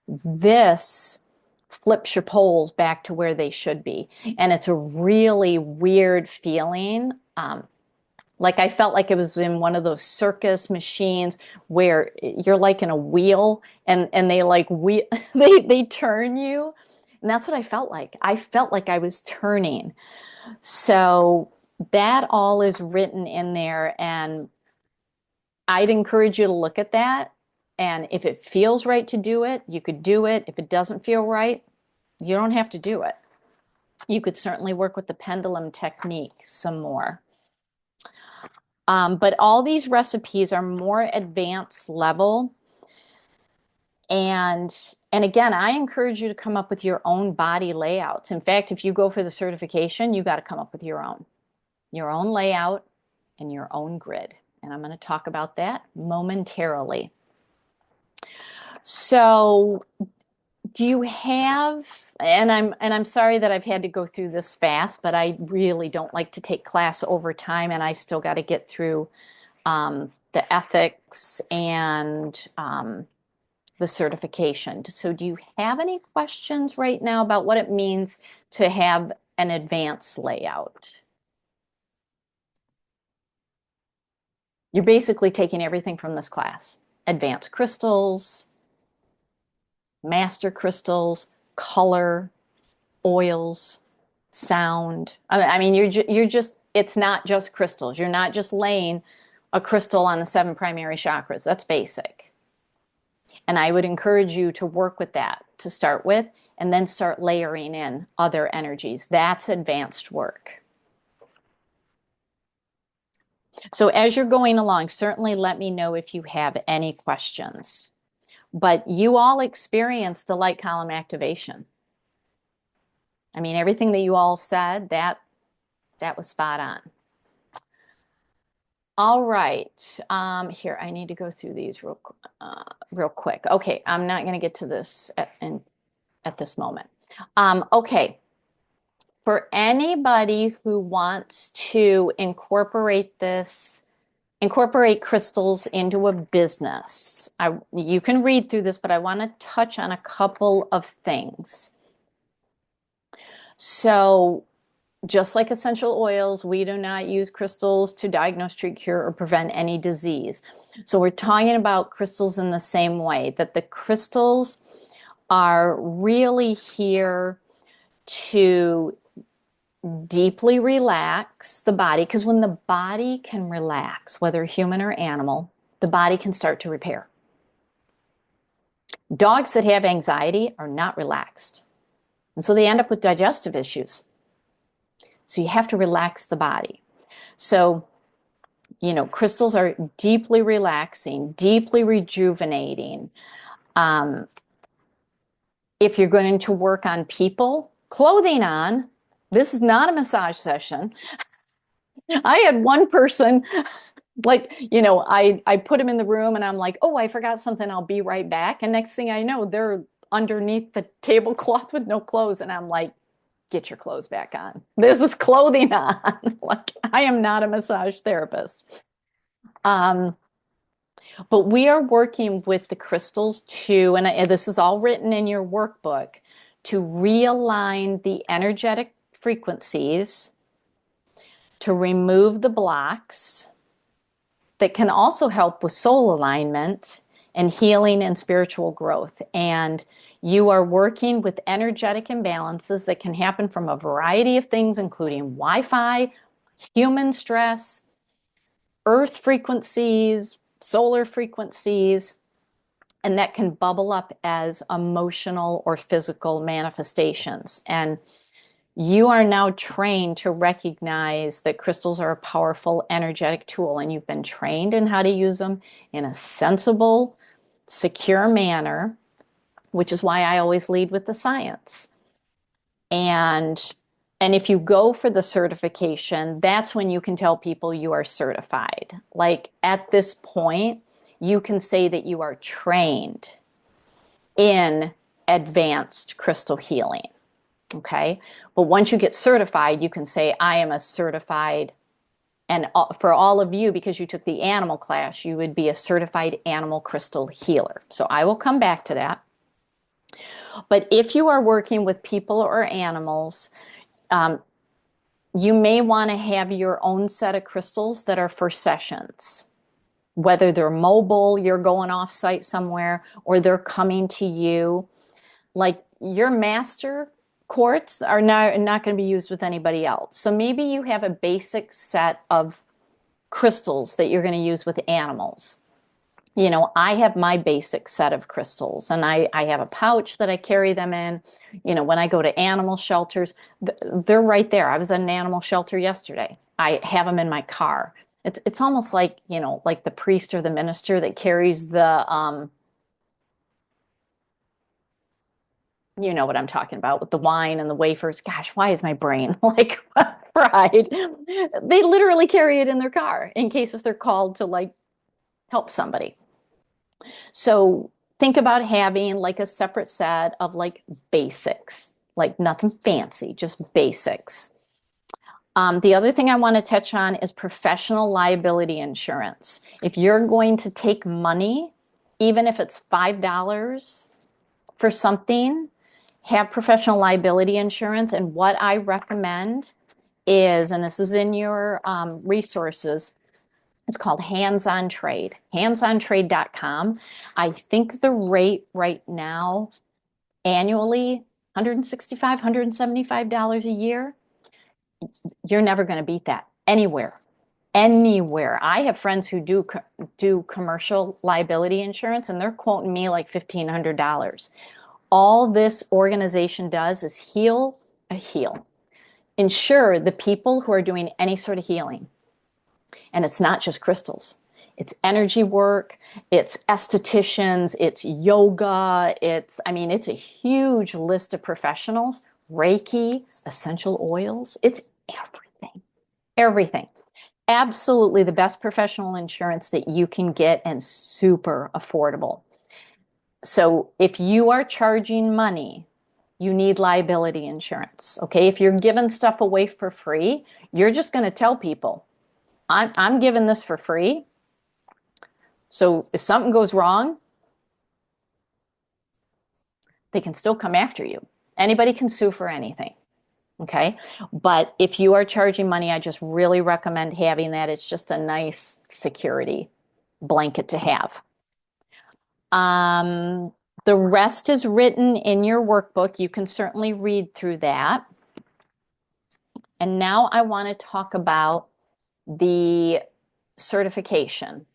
This flips your poles back to where they should be. And it's a really weird feeling. Like I felt like it was in one of those circus machines where you're like in a wheel and they like they turn you. And that's what I felt like. I felt like I was turning. So that all is written in there, and I'd encourage you to look at that. And if it feels right to do it, you could do it. If it doesn't feel right, you don't have to do it. You could certainly work with the pendulum technique some more. But all these recipes are more advanced level. And again, I encourage you to come up with your own body layouts. In fact, if you go for the certification, you got to come up with your own layout and your own grid. And I'm going to talk about that momentarily. So do you have, and I'm sorry that I've had to go through this fast, but I really don't like to take class over time, and I still got to get through the ethics and the certification. So do you have any questions right now about what it means to have an advanced layout? You're basically taking everything from this class. Advanced crystals, master crystals, color, oils, sound. I mean, you're just, it's not just crystals. You're not just laying a crystal on the 7 primary chakras. That's basic. And I would encourage you to work with that to start with, and then start layering in other energies. That's advanced work. So as you're going along, certainly let me know if you have any questions. But you all experienced the light column activation. I mean, everything that you all said, that was spot on. All right. Here, I need to go through these real quick. Okay, I'm not going to get to this at this moment. Okay. For anybody who wants to incorporate crystals into a business, you can read through this, but I want to touch on a couple of things. So just like essential oils, we do not use crystals to diagnose, treat, cure, or prevent any disease. So we're talking about crystals in the same way, that the crystals are really here to deeply relax the body, because when the body can relax, whether human or animal, the body can start to repair. Dogs that have anxiety are not relaxed, and so they end up with digestive issues. So you have to relax the body. So, you know, crystals are deeply relaxing, deeply rejuvenating. If you're going to work on people, clothing on, this is not a massage session. I had one person, like, you know, I put him in the room and I'm like, oh, I forgot something. I'll be right back. And next thing I know, they're underneath the tablecloth with no clothes. And I'm like, get your clothes back on. This is clothing on. Like, I am not a massage therapist. But we are working with the crystals too, and this is all written in your workbook, to realign the energetic frequencies, to remove the blocks that can also help with soul alignment and healing and spiritual growth. And you are working with energetic imbalances that can happen from a variety of things, including Wi-Fi, human stress, earth frequencies, solar frequencies, and that can bubble up as emotional or physical manifestations. And you are now trained to recognize that crystals are a powerful energetic tool, and you've been trained in how to use them in a sensible, secure manner, which is why I always lead with the science. And if you go for the certification, that's when you can tell people you are certified. Like at this point, you can say that you are trained in advanced crystal healing. Okay. But once you get certified, you can say, I am a certified, and for all of you, because you took the animal class, you would be a certified animal crystal healer. So I will come back to that. But if you are working with people or animals, you may want to have your own set of crystals that are for sessions, whether they're mobile, you're going off site somewhere, or they're coming to you. Like your master quartz are not going to be used with anybody else. So maybe you have a basic set of crystals that you're going to use with animals. You know, I have my basic set of crystals, and I have a pouch that I carry them in. You know, when I go to animal shelters, they're right there. I was at an animal shelter yesterday. I have them in my car. It's almost like, you know, like the priest or the minister that carries the you know what I'm talking about, with the wine and the wafers. Gosh, why is my brain like fried? They literally carry it in their car in case if they're called to like help somebody. So think about having like a separate set of like basics, like nothing fancy, just basics. The other thing I want to touch on is professional liability insurance. If you're going to take money, even if it's $5 for something, have professional liability insurance. And what I recommend is, and this is in your resources, it's called Hands on Trade, handsontrade.com. I think the rate right now, annually, $165, $175 a year. You're never going to beat that anywhere. Anywhere. I have friends who do commercial liability insurance, and they're quoting me like $1,500. All this organization does is heal, ensure the people who are doing any sort of healing. And it's not just crystals. It's energy work, it's estheticians, it's yoga, it's a huge list of professionals, Reiki, essential oils, it's everything. Everything. Absolutely the best professional insurance that you can get, and super affordable. So if you are charging money, you need liability insurance. Okay. If you're giving stuff away for free, you're just going to tell people, I'm giving this for free. So if something goes wrong, they can still come after you. Anybody can sue for anything. Okay. But if you are charging money, I just really recommend having that. It's just a nice security blanket to have. The rest is written in your workbook. You can certainly read through that. And now I want to talk about the certification.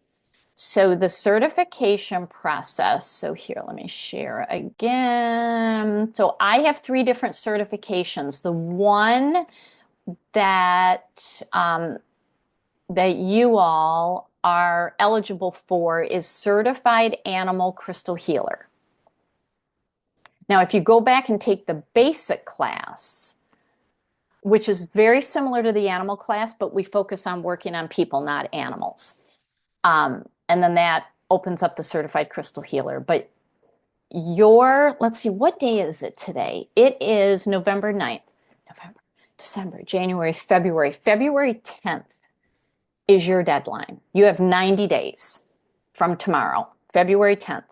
So the certification process, so here, let me share again. So I have 3 different certifications. The one that, that you all are eligible for is Certified Animal Crystal Healer. Now, if you go back and take the basic class, which is very similar to the animal class, but we focus on working on people, not animals. And then that opens up the Certified Crystal Healer. But let's see, what day is it today? It is November 9th. November, December, January, February. February 10th is your deadline. You have 90 days from tomorrow, February 10th.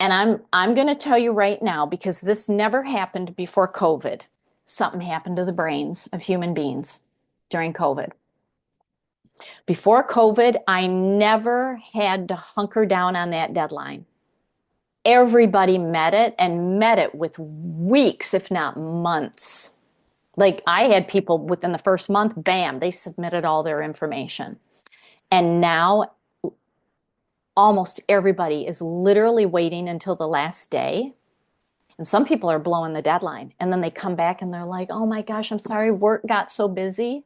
And I'm going to tell you right now, because this never happened before COVID. Something happened to the brains of human beings during COVID. Before COVID, I never had to hunker down on that deadline. Everybody met it, and met it with weeks, if not months, Like I had people within the first month, bam, they submitted all their information. And now almost everybody is literally waiting until the last day. And some people are blowing the deadline. And then they come back and they're like, oh my gosh, I'm sorry, work got so busy.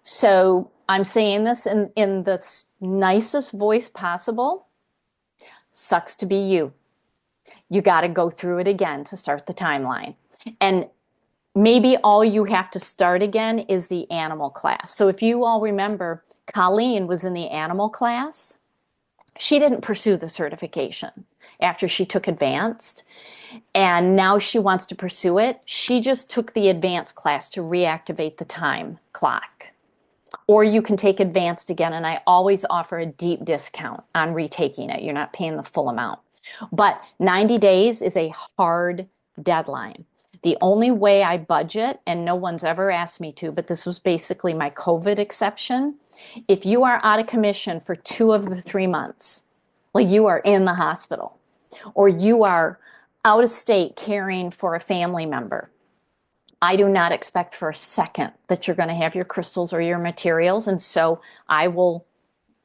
So I'm saying this in the nicest voice possible. Sucks to be you. You got to go through it again to start the timeline. And maybe all you have to start again is the animal class. So if you all remember, Colleen was in the animal class. She didn't pursue the certification after she took advanced, and now she wants to pursue it. She just took the advanced class to reactivate the time clock. Or you can take advanced again, and I always offer a deep discount on retaking it. You're not paying the full amount. But 90 days is a hard deadline. The only way I budget, and no one's ever asked me to, but this was basically my COVID exception. If you are out of commission for 2 of the 3 months, like you are in the hospital, or you are out of state caring for a family member, I do not expect for a second that you're going to have your crystals or your materials. And so I will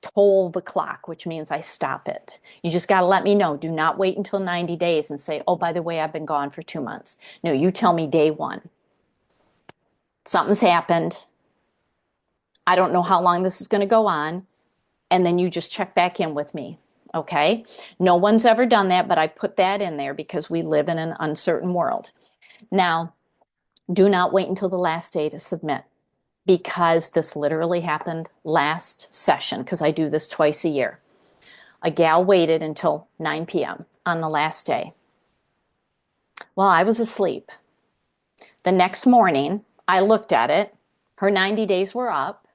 toll the clock, which means I stop it. You just got to let me know. Do not wait until 90 days and say, oh, by the way, I've been gone for 2 months. No, you tell me day 1. Something's happened. I don't know how long this is going to go on. And then you just check back in with me. Okay? No one's ever done that, but I put that in there because we live in an uncertain world. Now, do not wait until the last day to submit, because this literally happened last session, because I do this twice a year. A gal waited until 9 p.m. on the last day. Well, I was asleep. The next morning, I looked at it. Her 90 days were up,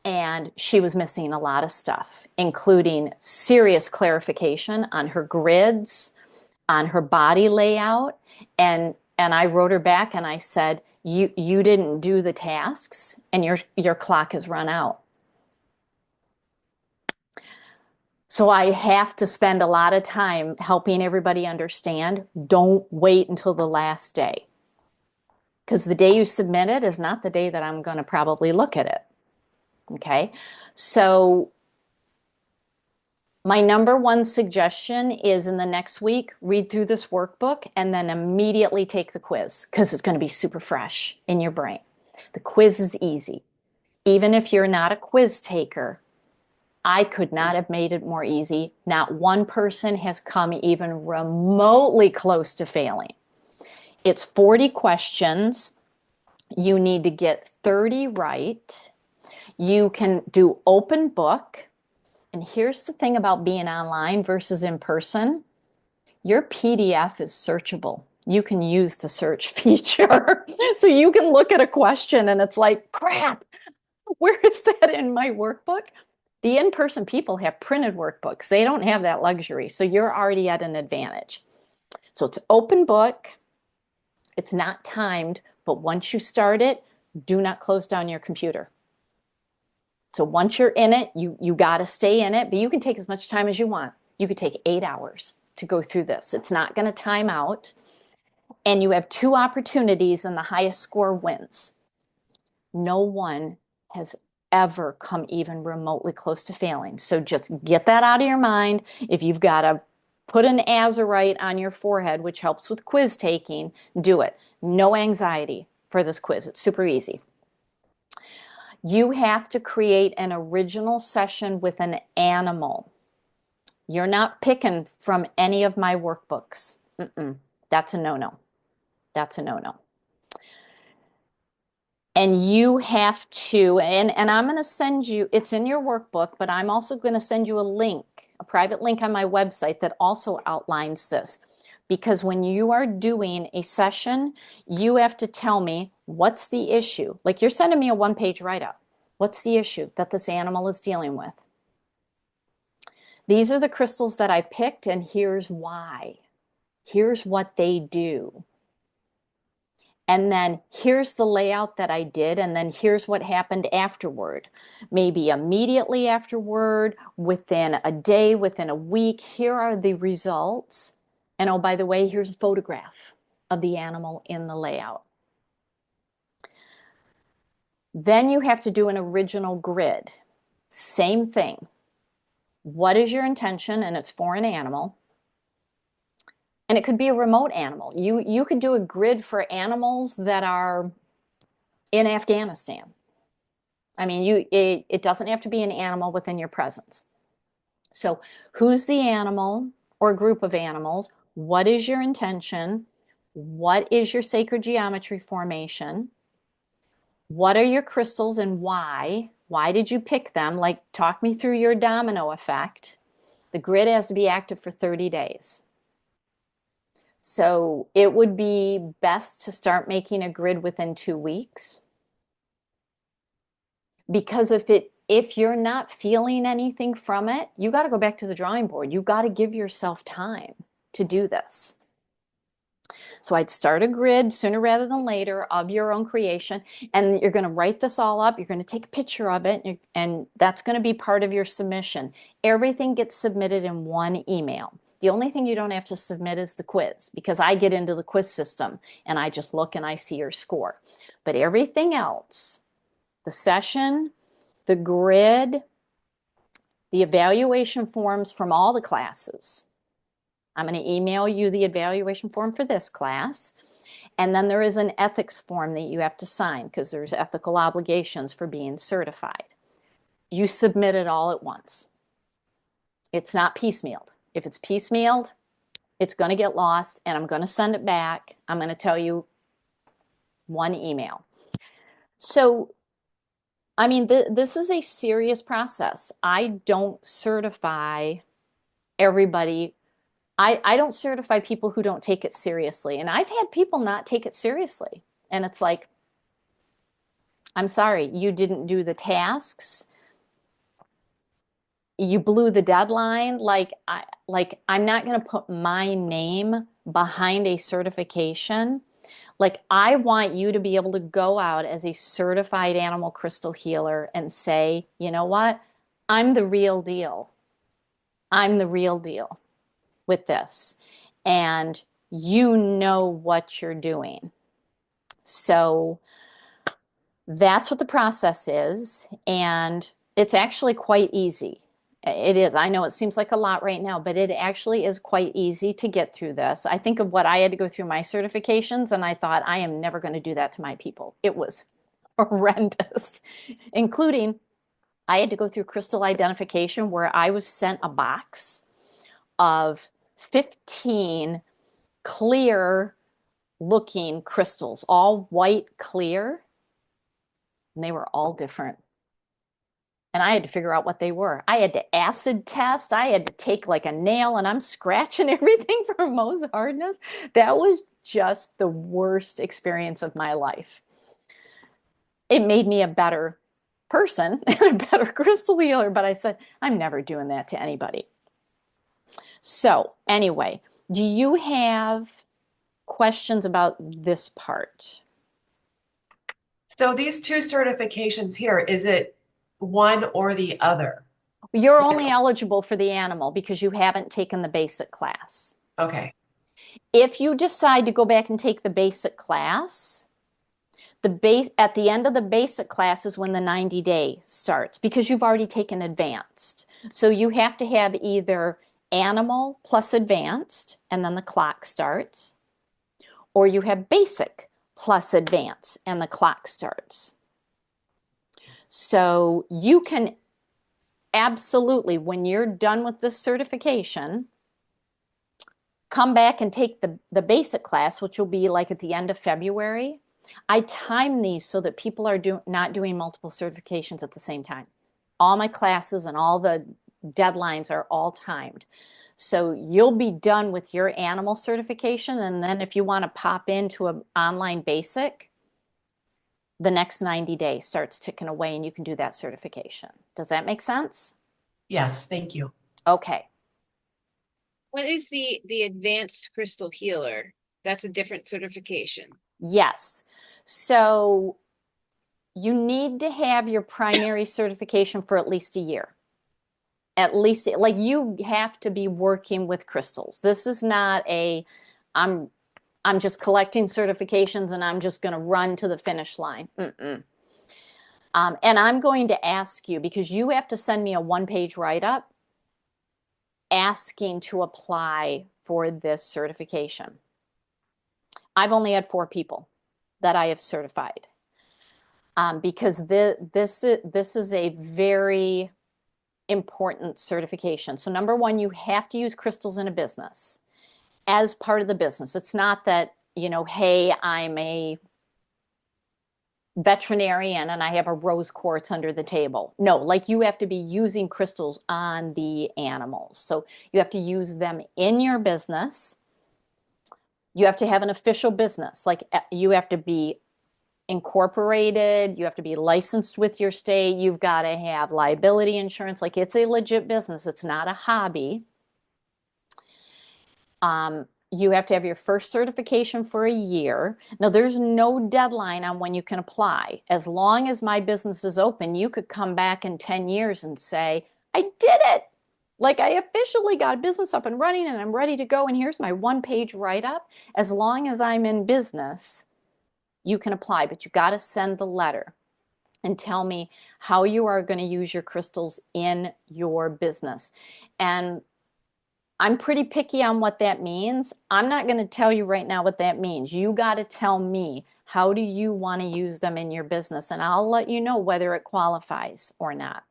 and she was missing a lot of stuff, including serious clarification on her grids, on her body layout, and I wrote her back and I said, you didn't do the tasks and your clock has run out. So I have to spend a lot of time helping everybody understand, don't wait until the last day. Because the day you submit it is not the day that I'm going to probably look at it. Okay? So my number one suggestion is in the next week, read through this workbook and then immediately take the quiz, because it's going to be super fresh in your brain. The quiz is easy. Even if you're not a quiz taker, I could not have made it more easy. Not one person has come even remotely close to failing. It's 40 questions. You need to get 30 right. You can do open book. And here's the thing about being online versus in person. Your PDF is searchable. You can use the search feature. So you can look at a question and it's like, crap, where is that in my workbook? The in-person people have printed workbooks. They don't have that luxury. So you're already at an advantage. So it's open book. It's not timed, but once you start it, do not close down your computer. So once you're in it, you got to stay in it, but you can take as much time as you want. You could take 8 hours to go through this. It's not going to time out. And you have 2 opportunities and the highest score wins. No one has ever come even remotely close to failing. So just get that out of your mind. If you've got to put an azurite on your forehead, which helps with quiz taking, do it. No anxiety for this quiz. It's super easy. You have to create an original session with an animal. You're not picking from any of my workbooks. That's a no-no. That's a no-no. And you have to, and I'm going to send you, it's in your workbook, but I'm also going to send you a link, a private link on my website that also outlines this. Because when you are doing a session, you have to tell me what's the issue. Like you're sending me a 1-page write-up. What's the issue that this animal is dealing with? These are the crystals that I picked, and here's why. Here's what they do. And then here's the layout that I did, and then here's what happened afterward. Maybe immediately afterward, within a day, within a week, here are the results. And oh, by the way, here's a photograph of the animal in the layout. Then you have to do an original grid. Same thing. What is your intention? And it's for an animal. And it could be a remote animal. You could do a grid for animals that are in Afghanistan. I mean, it doesn't have to be an animal within your presence. So, who's the animal or group of animals? What is your intention? What is your sacred geometry formation? What are your crystals and why? Why did you pick them? Like, talk me through your domino effect. The grid has to be active for 30 days. So it would be best to start making a grid within 2 weeks. Because if you're not feeling anything from it, you got to go back to the drawing board. You got to give yourself time to do this. So I'd start a grid sooner rather than later of your own creation, and you're going to write this all up. You're going to take a picture of it, and that's going to be part of your submission. Everything gets submitted in one email. The only thing you don't have to submit is the quiz, because I get into the quiz system and I just look and I see your score. But everything else, the session, the grid, the evaluation forms from all the classes. I'm going to email you the evaluation form for this class. And then there is an ethics form that you have to sign because there's ethical obligations for being certified. You submit it all at once. It's not piecemealed. If it's piecemealed, it's going to get lost and I'm going to send it back. I'm going to tell you one email. So, I mean, this is a serious process. I don't certify everybody. I don't certify people who don't take it seriously. And I've had people not take it seriously. And it's like, I'm sorry, you didn't do the tasks. You blew the deadline. I'm not going to put my name behind a certification. Like, I want you to be able to go out as a certified animal crystal healer and say, you know what? I'm the real deal. I'm the real deal with this. And you know what you're doing. So that's what the process is. And it's actually quite easy. It is. I know it seems like a lot right now, but it actually is quite easy to get through this. I think of what I had to go through my certifications, and I thought, I am never going to do that to my people. It was horrendous, including I had to go through crystal identification where I was sent a box of 15 clear looking crystals, all white clear, and they were all different. And I had to figure out what they were. I had to acid test. I had to take like a nail and I'm scratching everything for Mohs hardness. That was just the worst experience of my life. It made me a better person and a better crystal healer, but I said, I'm never doing that to anybody. So anyway, do you have questions about this part? So these two certifications here, is it one or the other? You're only eligible for the animal because you haven't taken the basic class. Okay. If you decide to go back and take the basic class, at the end of the basic class is when the 90-day starts because you've already taken advanced. So you have to have either animal plus advanced and then the clock starts, or you have basic plus advanced and the clock starts. So you can absolutely, when you're done with this certification, come back and take the basic class, which will be like at the end of February. I time these so that people are not doing multiple certifications at the same time. All my classes and all the deadlines are all timed. So you'll be done with your animal certification, and then if you want to pop into an online basic, the next 90 days starts ticking away and you can do that certification. Does that make sense? Yes, thank you. Okay. What is the advanced crystal healer? That's a different certification. Yes. So you need to have your primary certification for at least a year. At least, like, you have to be working with crystals. This is not I'm just collecting certifications and I'm just going to run to the finish line. And I'm going to ask you, because you have to send me a one-page write-up asking to apply for this certification. I've only had 4 people that I have certified, because this is a very important certification. So number one, you have to use crystals in a business as part of the business. It's not that, hey, I'm a veterinarian and I have a rose quartz under the table. No, like you have to be using crystals on the animals. So you have to use them in your business. You have to have an official business. Like you have to be incorporated, you have to be licensed with your state, you've got to have liability insurance. Like it's a legit business, it's not a hobby. You have to have your first certification for a year. Now, there's no deadline on when you can apply. As long as my business is open, you could come back in 10 years and say, I did it. Like I officially got a business up and running and I'm ready to go. And here's my one-page write-up. As long as I'm in business, you can apply, but you got to send the letter and tell me how you are going to use your crystals in your business. And I'm pretty picky on what that means. I'm not going to tell you right now what that means. You got to tell me, how do you want to use them in your business? And I'll let you know whether it qualifies or not.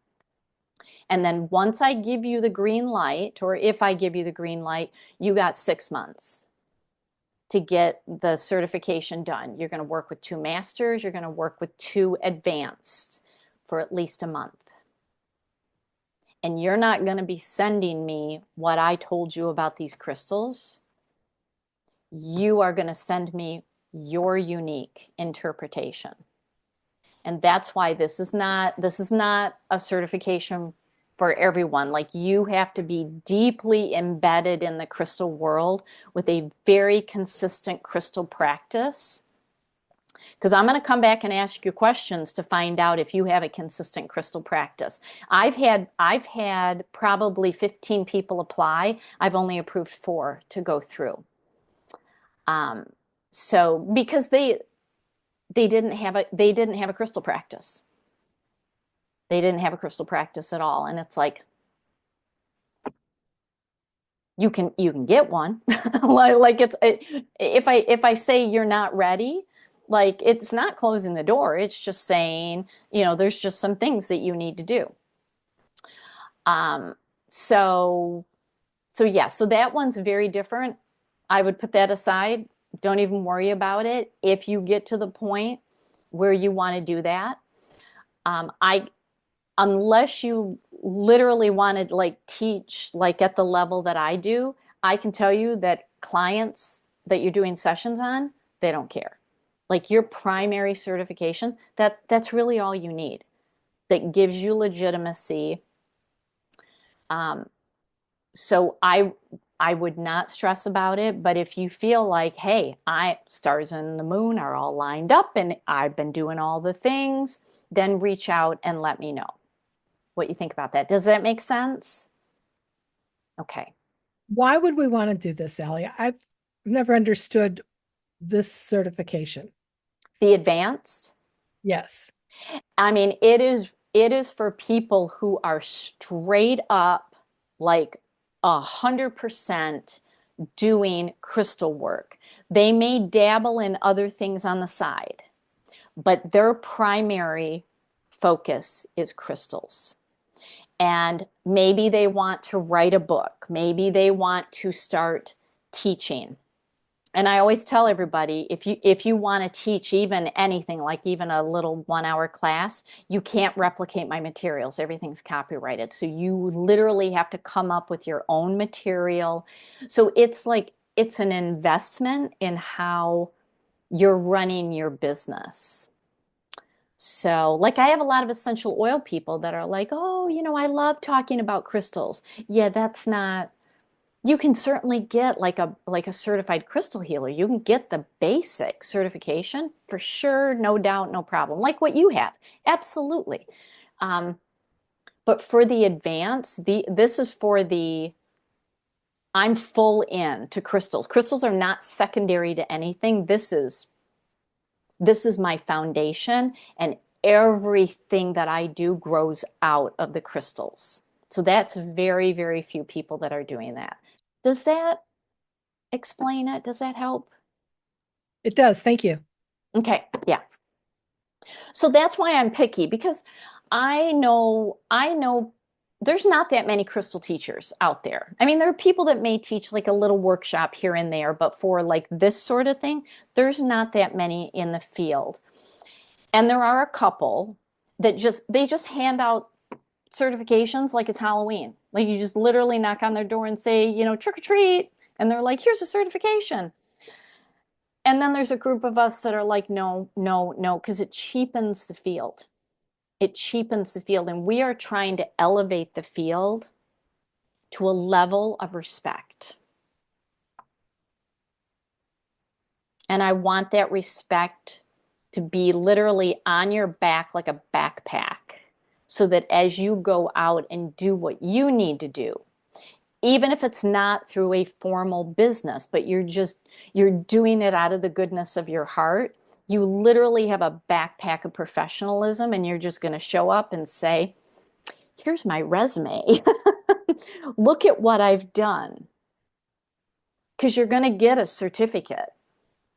And then once I give you the green light, or if I give you the green light, you got 6 months to get the certification done. You're going to work with 2 masters. You're going to work with 2 advanced for at least a month. And you're not going to be sending me what I told you about these crystals. You are going to send me your unique interpretation. And that's why this is not a certification for everyone. Like you have to be deeply embedded in the crystal world with a very consistent crystal practice. Because I'm going to come back and ask you questions to find out if you have a consistent crystal practice. I've had probably 15 people apply. I've only approved 4 to go through. So because they didn't have a crystal practice. They didn't have a crystal practice at all, and it's like you can get one. like if I say you're not ready, like it's not closing the door. It's just saying, there's just some things that you need to do. So yeah, so that one's very different. I would put that aside. Don't even worry about it. If you get to the point where you want to do that, unless you literally want to like teach like at the level that I do, I can tell you that clients that you're doing sessions on, they don't care. Like your primary certification, that's really all you need. That gives you legitimacy. So I would not stress about it, but if you feel like, hey, stars and the moon are all lined up and I've been doing all the things, then reach out and let me know what you think about that. Does that make sense? Okay. Why would we want to do this, Allie? I've never understood this certification. The advanced? Yes. I mean, it is for people who are straight up like 100% doing crystal work. They may dabble in other things on the side, but their primary focus is crystals. And maybe they want to write a book. Maybe they want to start teaching. And I always tell everybody, if you want to teach even anything, like even a little 1-hour class, you can't replicate my materials. Everything's copyrighted. So you literally have to come up with your own material. So it's an investment in how you're running your business. So, like, I have a lot of essential oil people that are like, oh, I love talking about crystals. Yeah, that's not, you can certainly get like a certified crystal healer. You can get the basic certification for sure, no doubt, no problem. Like what you have, absolutely. But for the advanced, this is for the, I'm full in to crystals. Crystals are not secondary to anything. This is my foundation, and everything that I do grows out of the crystals. So that's very, very few people that are doing that. Does that explain it? Does that help? It does. Thank you. Okay, yeah. So that's why I'm picky because I know there's not that many crystal teachers out there. I mean, there are people that may teach like a little workshop here and there, but for like this sort of thing, there's not that many in the field. And there are a couple that just hand out certifications like it's Halloween. Like you just literally knock on their door and say, trick or treat, and they're like, here's a certification. And then there's a group of us that are like, no, no, no, because it cheapens the field. It cheapens the field. And we are trying to elevate the field to a level of respect. And I want that respect to be literally on your back like a backpack, so that as you go out and do what you need to do, even if it's not through a formal business, but you're doing it out of the goodness of your heart, you literally have a backpack of professionalism and you're just going to show up and say, here's my resume. Look at what I've done. Because you're going to get a certificate.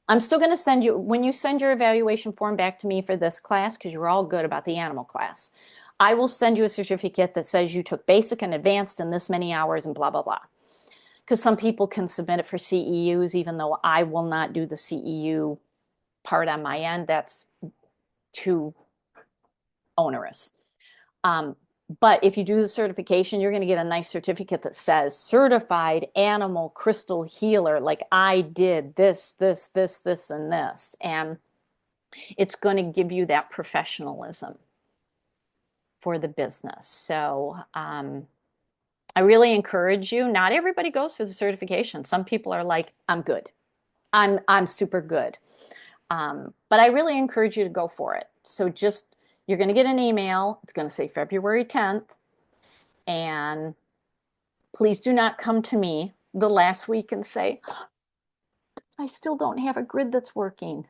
I'm still going to send you, when you send your evaluation form back to me for this class, because you're all good about the animal class, I will send you a certificate that says you took basic and advanced in this many hours and blah, blah, blah. Because some people can submit it for CEUs, even though I will not do the CEU part on my end. That's too onerous. But if you do the certification, you're going to get a nice certificate that says certified animal crystal healer. Like I did this, this, this, this, and this. And it's going to give you that professionalism for the business. So I really encourage you. Not everybody goes for the certification. Some people are like, I'm good. I'm super good. But I really encourage you to go for it. So just, you're going to get an email. It's going to say February 10th. And please do not come to me the last week and say, I still don't have a grid that's working.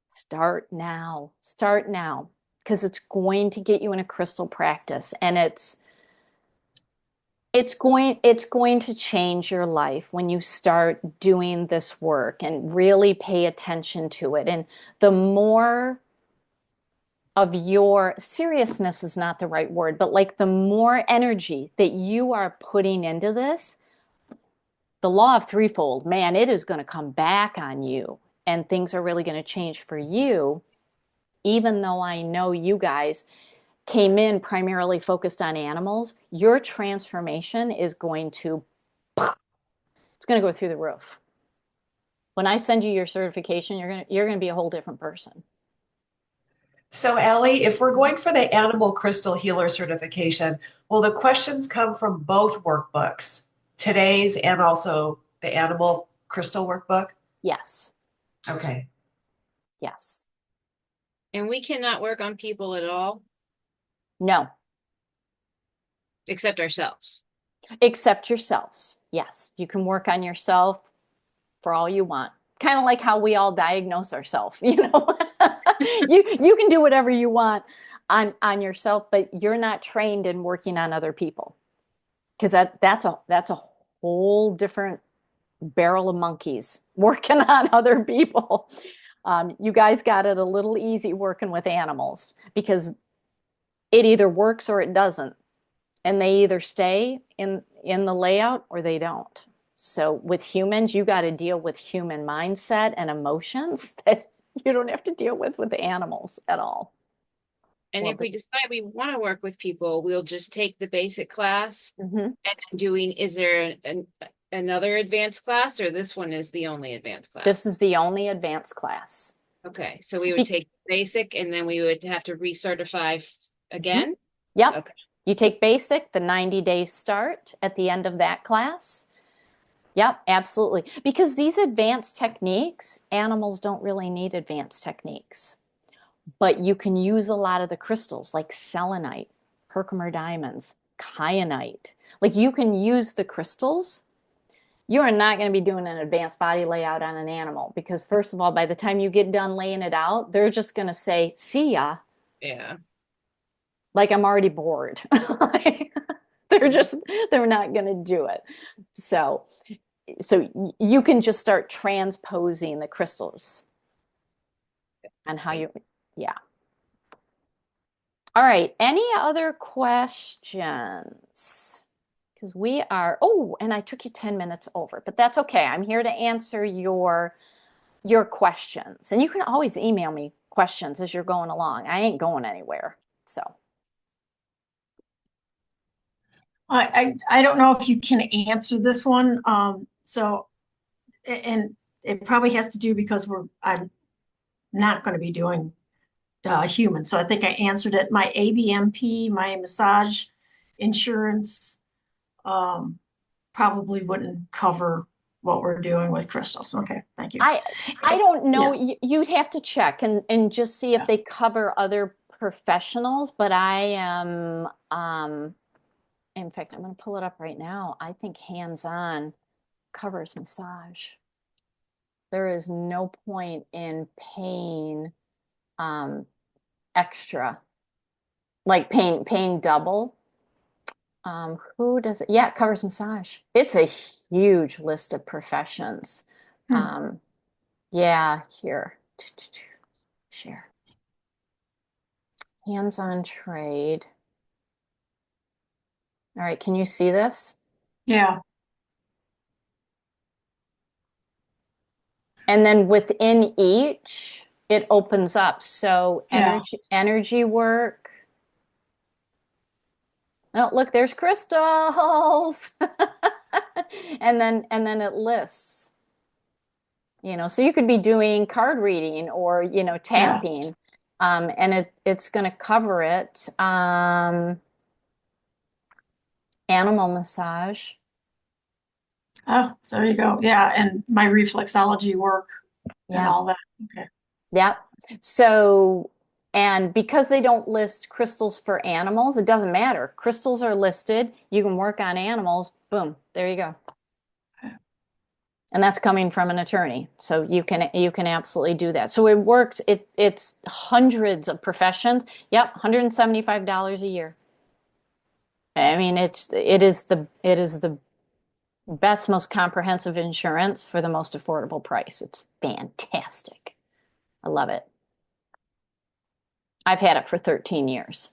Start now. Start now. Because it's going to get you in a crystal practice. And it's going to change your life when you start doing this work and really pay attention to it. And the more of your seriousness is not the right word, but like the more energy that you are putting into this, the law of threefold, man, it is going to come back on you and things are really going to change for you. Even though I know you guys came in primarily focused on animals, your transformation is going to, it's going to go through the roof. When I send you your certification, you're going to be a whole different person. So, Ellie, if we're going for the Animal Crystal Healer certification, will the questions come from both workbooks, today's and also the Animal Crystal workbook? Yes. Okay. Yes. And we cannot work on people at all No. except ourselves. Except yourselves. Yes. You can work on yourself for all you want. Kind of like how we all diagnose ourselves, you can do whatever you want on yourself, but you're not trained in working on other people. Because that's a whole different barrel of monkeys working on other people. You guys got it a little easy working with animals because it either works or it doesn't. And they either stay in the layout or they don't. So with humans, you got to deal with human mindset and emotions that you don't have to deal with animals at all. And Well, if we decide we want to work with people, we'll just take the basic class mm-hmm. and is there another advanced class or this one is the only advanced class? This is the only advanced class. Okay. So we would take basic and then we would have to recertify again? Yep. Okay. You take basic, the 90 days start at the end of that class. Yep, absolutely. Because these advanced techniques, animals don't really need advanced techniques. But you can use a lot of the crystals like selenite, Herkimer diamonds, kyanite. Like you can use the crystals You are not going to be doing an advanced body layout on an animal because, first of all, by the time you get done laying it out, they're just going to say, see ya. Yeah. Like, I'm already bored. They're not going to do it. So you can just start transposing the crystals and how you, yeah. All right. Any other questions? Because we are, oh, and I took you 10 minutes over, but that's okay. I'm here to answer your questions. And you can always email me questions as you're going along. I ain't going anywhere. So, I don't know if you can answer this one. And it probably has to do because I'm not going to be doing human. So I think I answered it. My ABMP, my massage insurance, probably wouldn't cover what we're doing with crystals. Okay, thank you. I don't know. Yeah. You'd have to check and just see if Yeah. they cover other professionals, but I am, in fact, I'm going to pull it up right now. I think hands-on covers massage. There is no point in paying extra, like paying double. Who does it? Yeah, it covers massage. It's a huge list of professions. Hmm. Yeah, here. Share. Hands-on trade. All right, can you see this? Yeah. And then within each, it opens up. So Yeah. energy work. Oh, look, there's crystals. And then it lists. So you could be doing card reading or, Yeah. tapping. And it's going to cover it. Animal massage. Oh, there you go. Yeah. And my reflexology work and Yeah. all that. Okay. Yeah. So, and because they don't list crystals for animals, it doesn't matter. Crystals are listed. You can work on animals. Boom. There you go. And that's coming from an attorney. So you can absolutely do that. So it works. It's hundreds of professions. Yep, $175 a year. I mean, it is the best, most comprehensive insurance for the most affordable price. It's fantastic. I love it. I've had it for 13 years.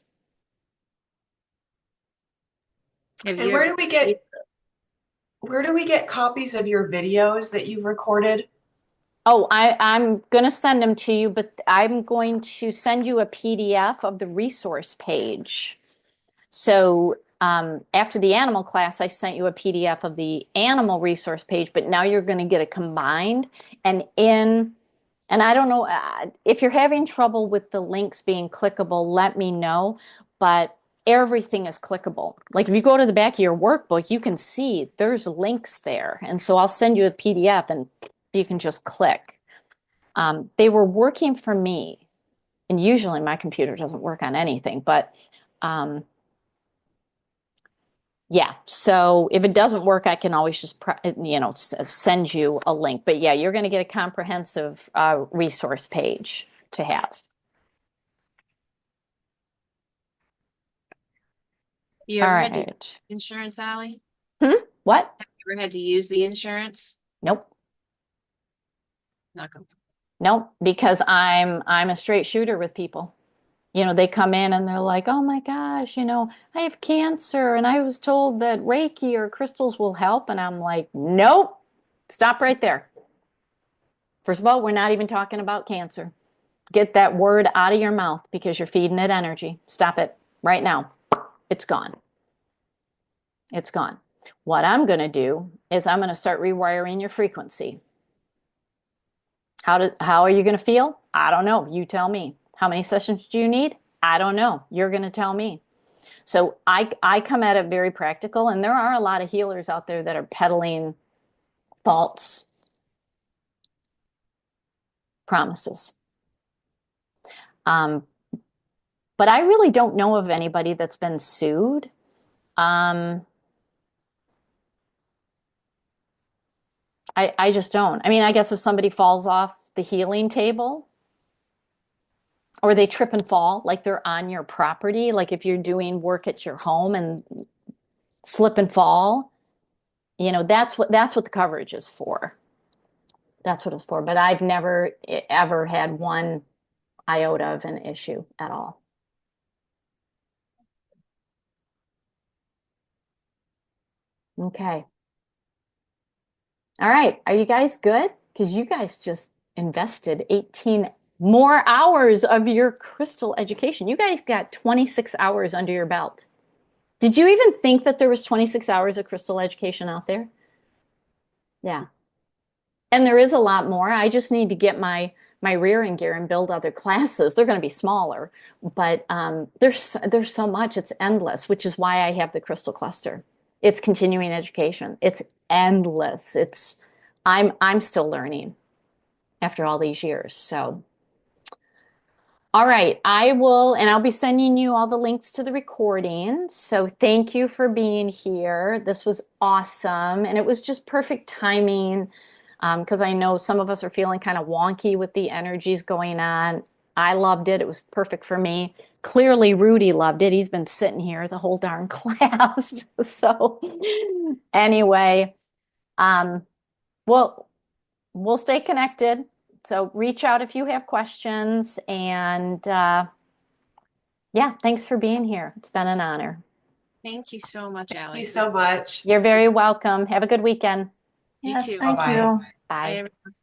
Have And you ever? where do we get copies of your videos that you've recorded? Oh, I'm going to send them to you, but I'm going to send you a PDF of the resource page. So after the animal class, I sent you a PDF of the animal resource page, but now you're going to get it combined. And I don't know if you're having trouble with the links being clickable, let me know. But everything is clickable. Like if you go to the back of your workbook, you can see there's links there. And so I'll send you a PDF and you can just click. They were working for me. And usually my computer doesn't work on anything, but yeah. So if it doesn't work, I can always just send you a link. But yeah, you're going to get a comprehensive resource page to have. You All ever had to right. insurance, Allie? What? Ever had to use the insurance? Nope. Not gonna. Nope. Because I'm a straight shooter with people. They come in and they're like, "Oh my gosh, I have cancer and I was told that Reiki or crystals will help." And I'm like, "Nope. Stop right there. First of all, we're not even talking about cancer. Get that word out of your mouth because you're feeding it energy. Stop it right now. It's gone. It's gone. What I'm going to do is I'm going to start rewiring your frequency. How are you going to feel? I don't know. You tell me. How many sessions do you need? I don't know. You're going to tell me. So I come at it very practical, and there are a lot of healers out there that are peddling false promises. Um, but I really don't know of anybody that's been sued. Um, I just don't. I mean, I guess if somebody falls off the healing table or they trip and fall, like they're on your property, like if you're doing work at your home and slip and fall, that's what the coverage is for. That's what it's for. But I've never ever had one iota of an issue at all. Okay. All right. Are you guys good? Because you guys just invested 18 more hours of your crystal education. You guys got 26 hours under your belt. Did you even think that there was 26 hours of crystal education out there? Yeah. And there is a lot more. I just need to get my rear in gear and build other classes. They're going to be smaller, but there's so much. It's endless, which is why I have the crystal cluster. It's continuing education. It's endless. I'm still learning after all these years. So, all right, I'll be sending you all the links to the recording. So thank you for being here. This was awesome. And it was just perfect timing because I know some of us are feeling kind of wonky with the energies going on. I loved it. It was perfect for me. Clearly, Rudy loved it. He's been sitting here the whole darn class. So anyway, um, well, we'll stay connected. So reach out if you have questions. And yeah, thanks for being here. It's been an honor. Thank you so much, Thank you Alex. so much. You're very welcome. Have a good weekend. You Yes, too. thank Bye-bye. you. Bye, Bye. everyone.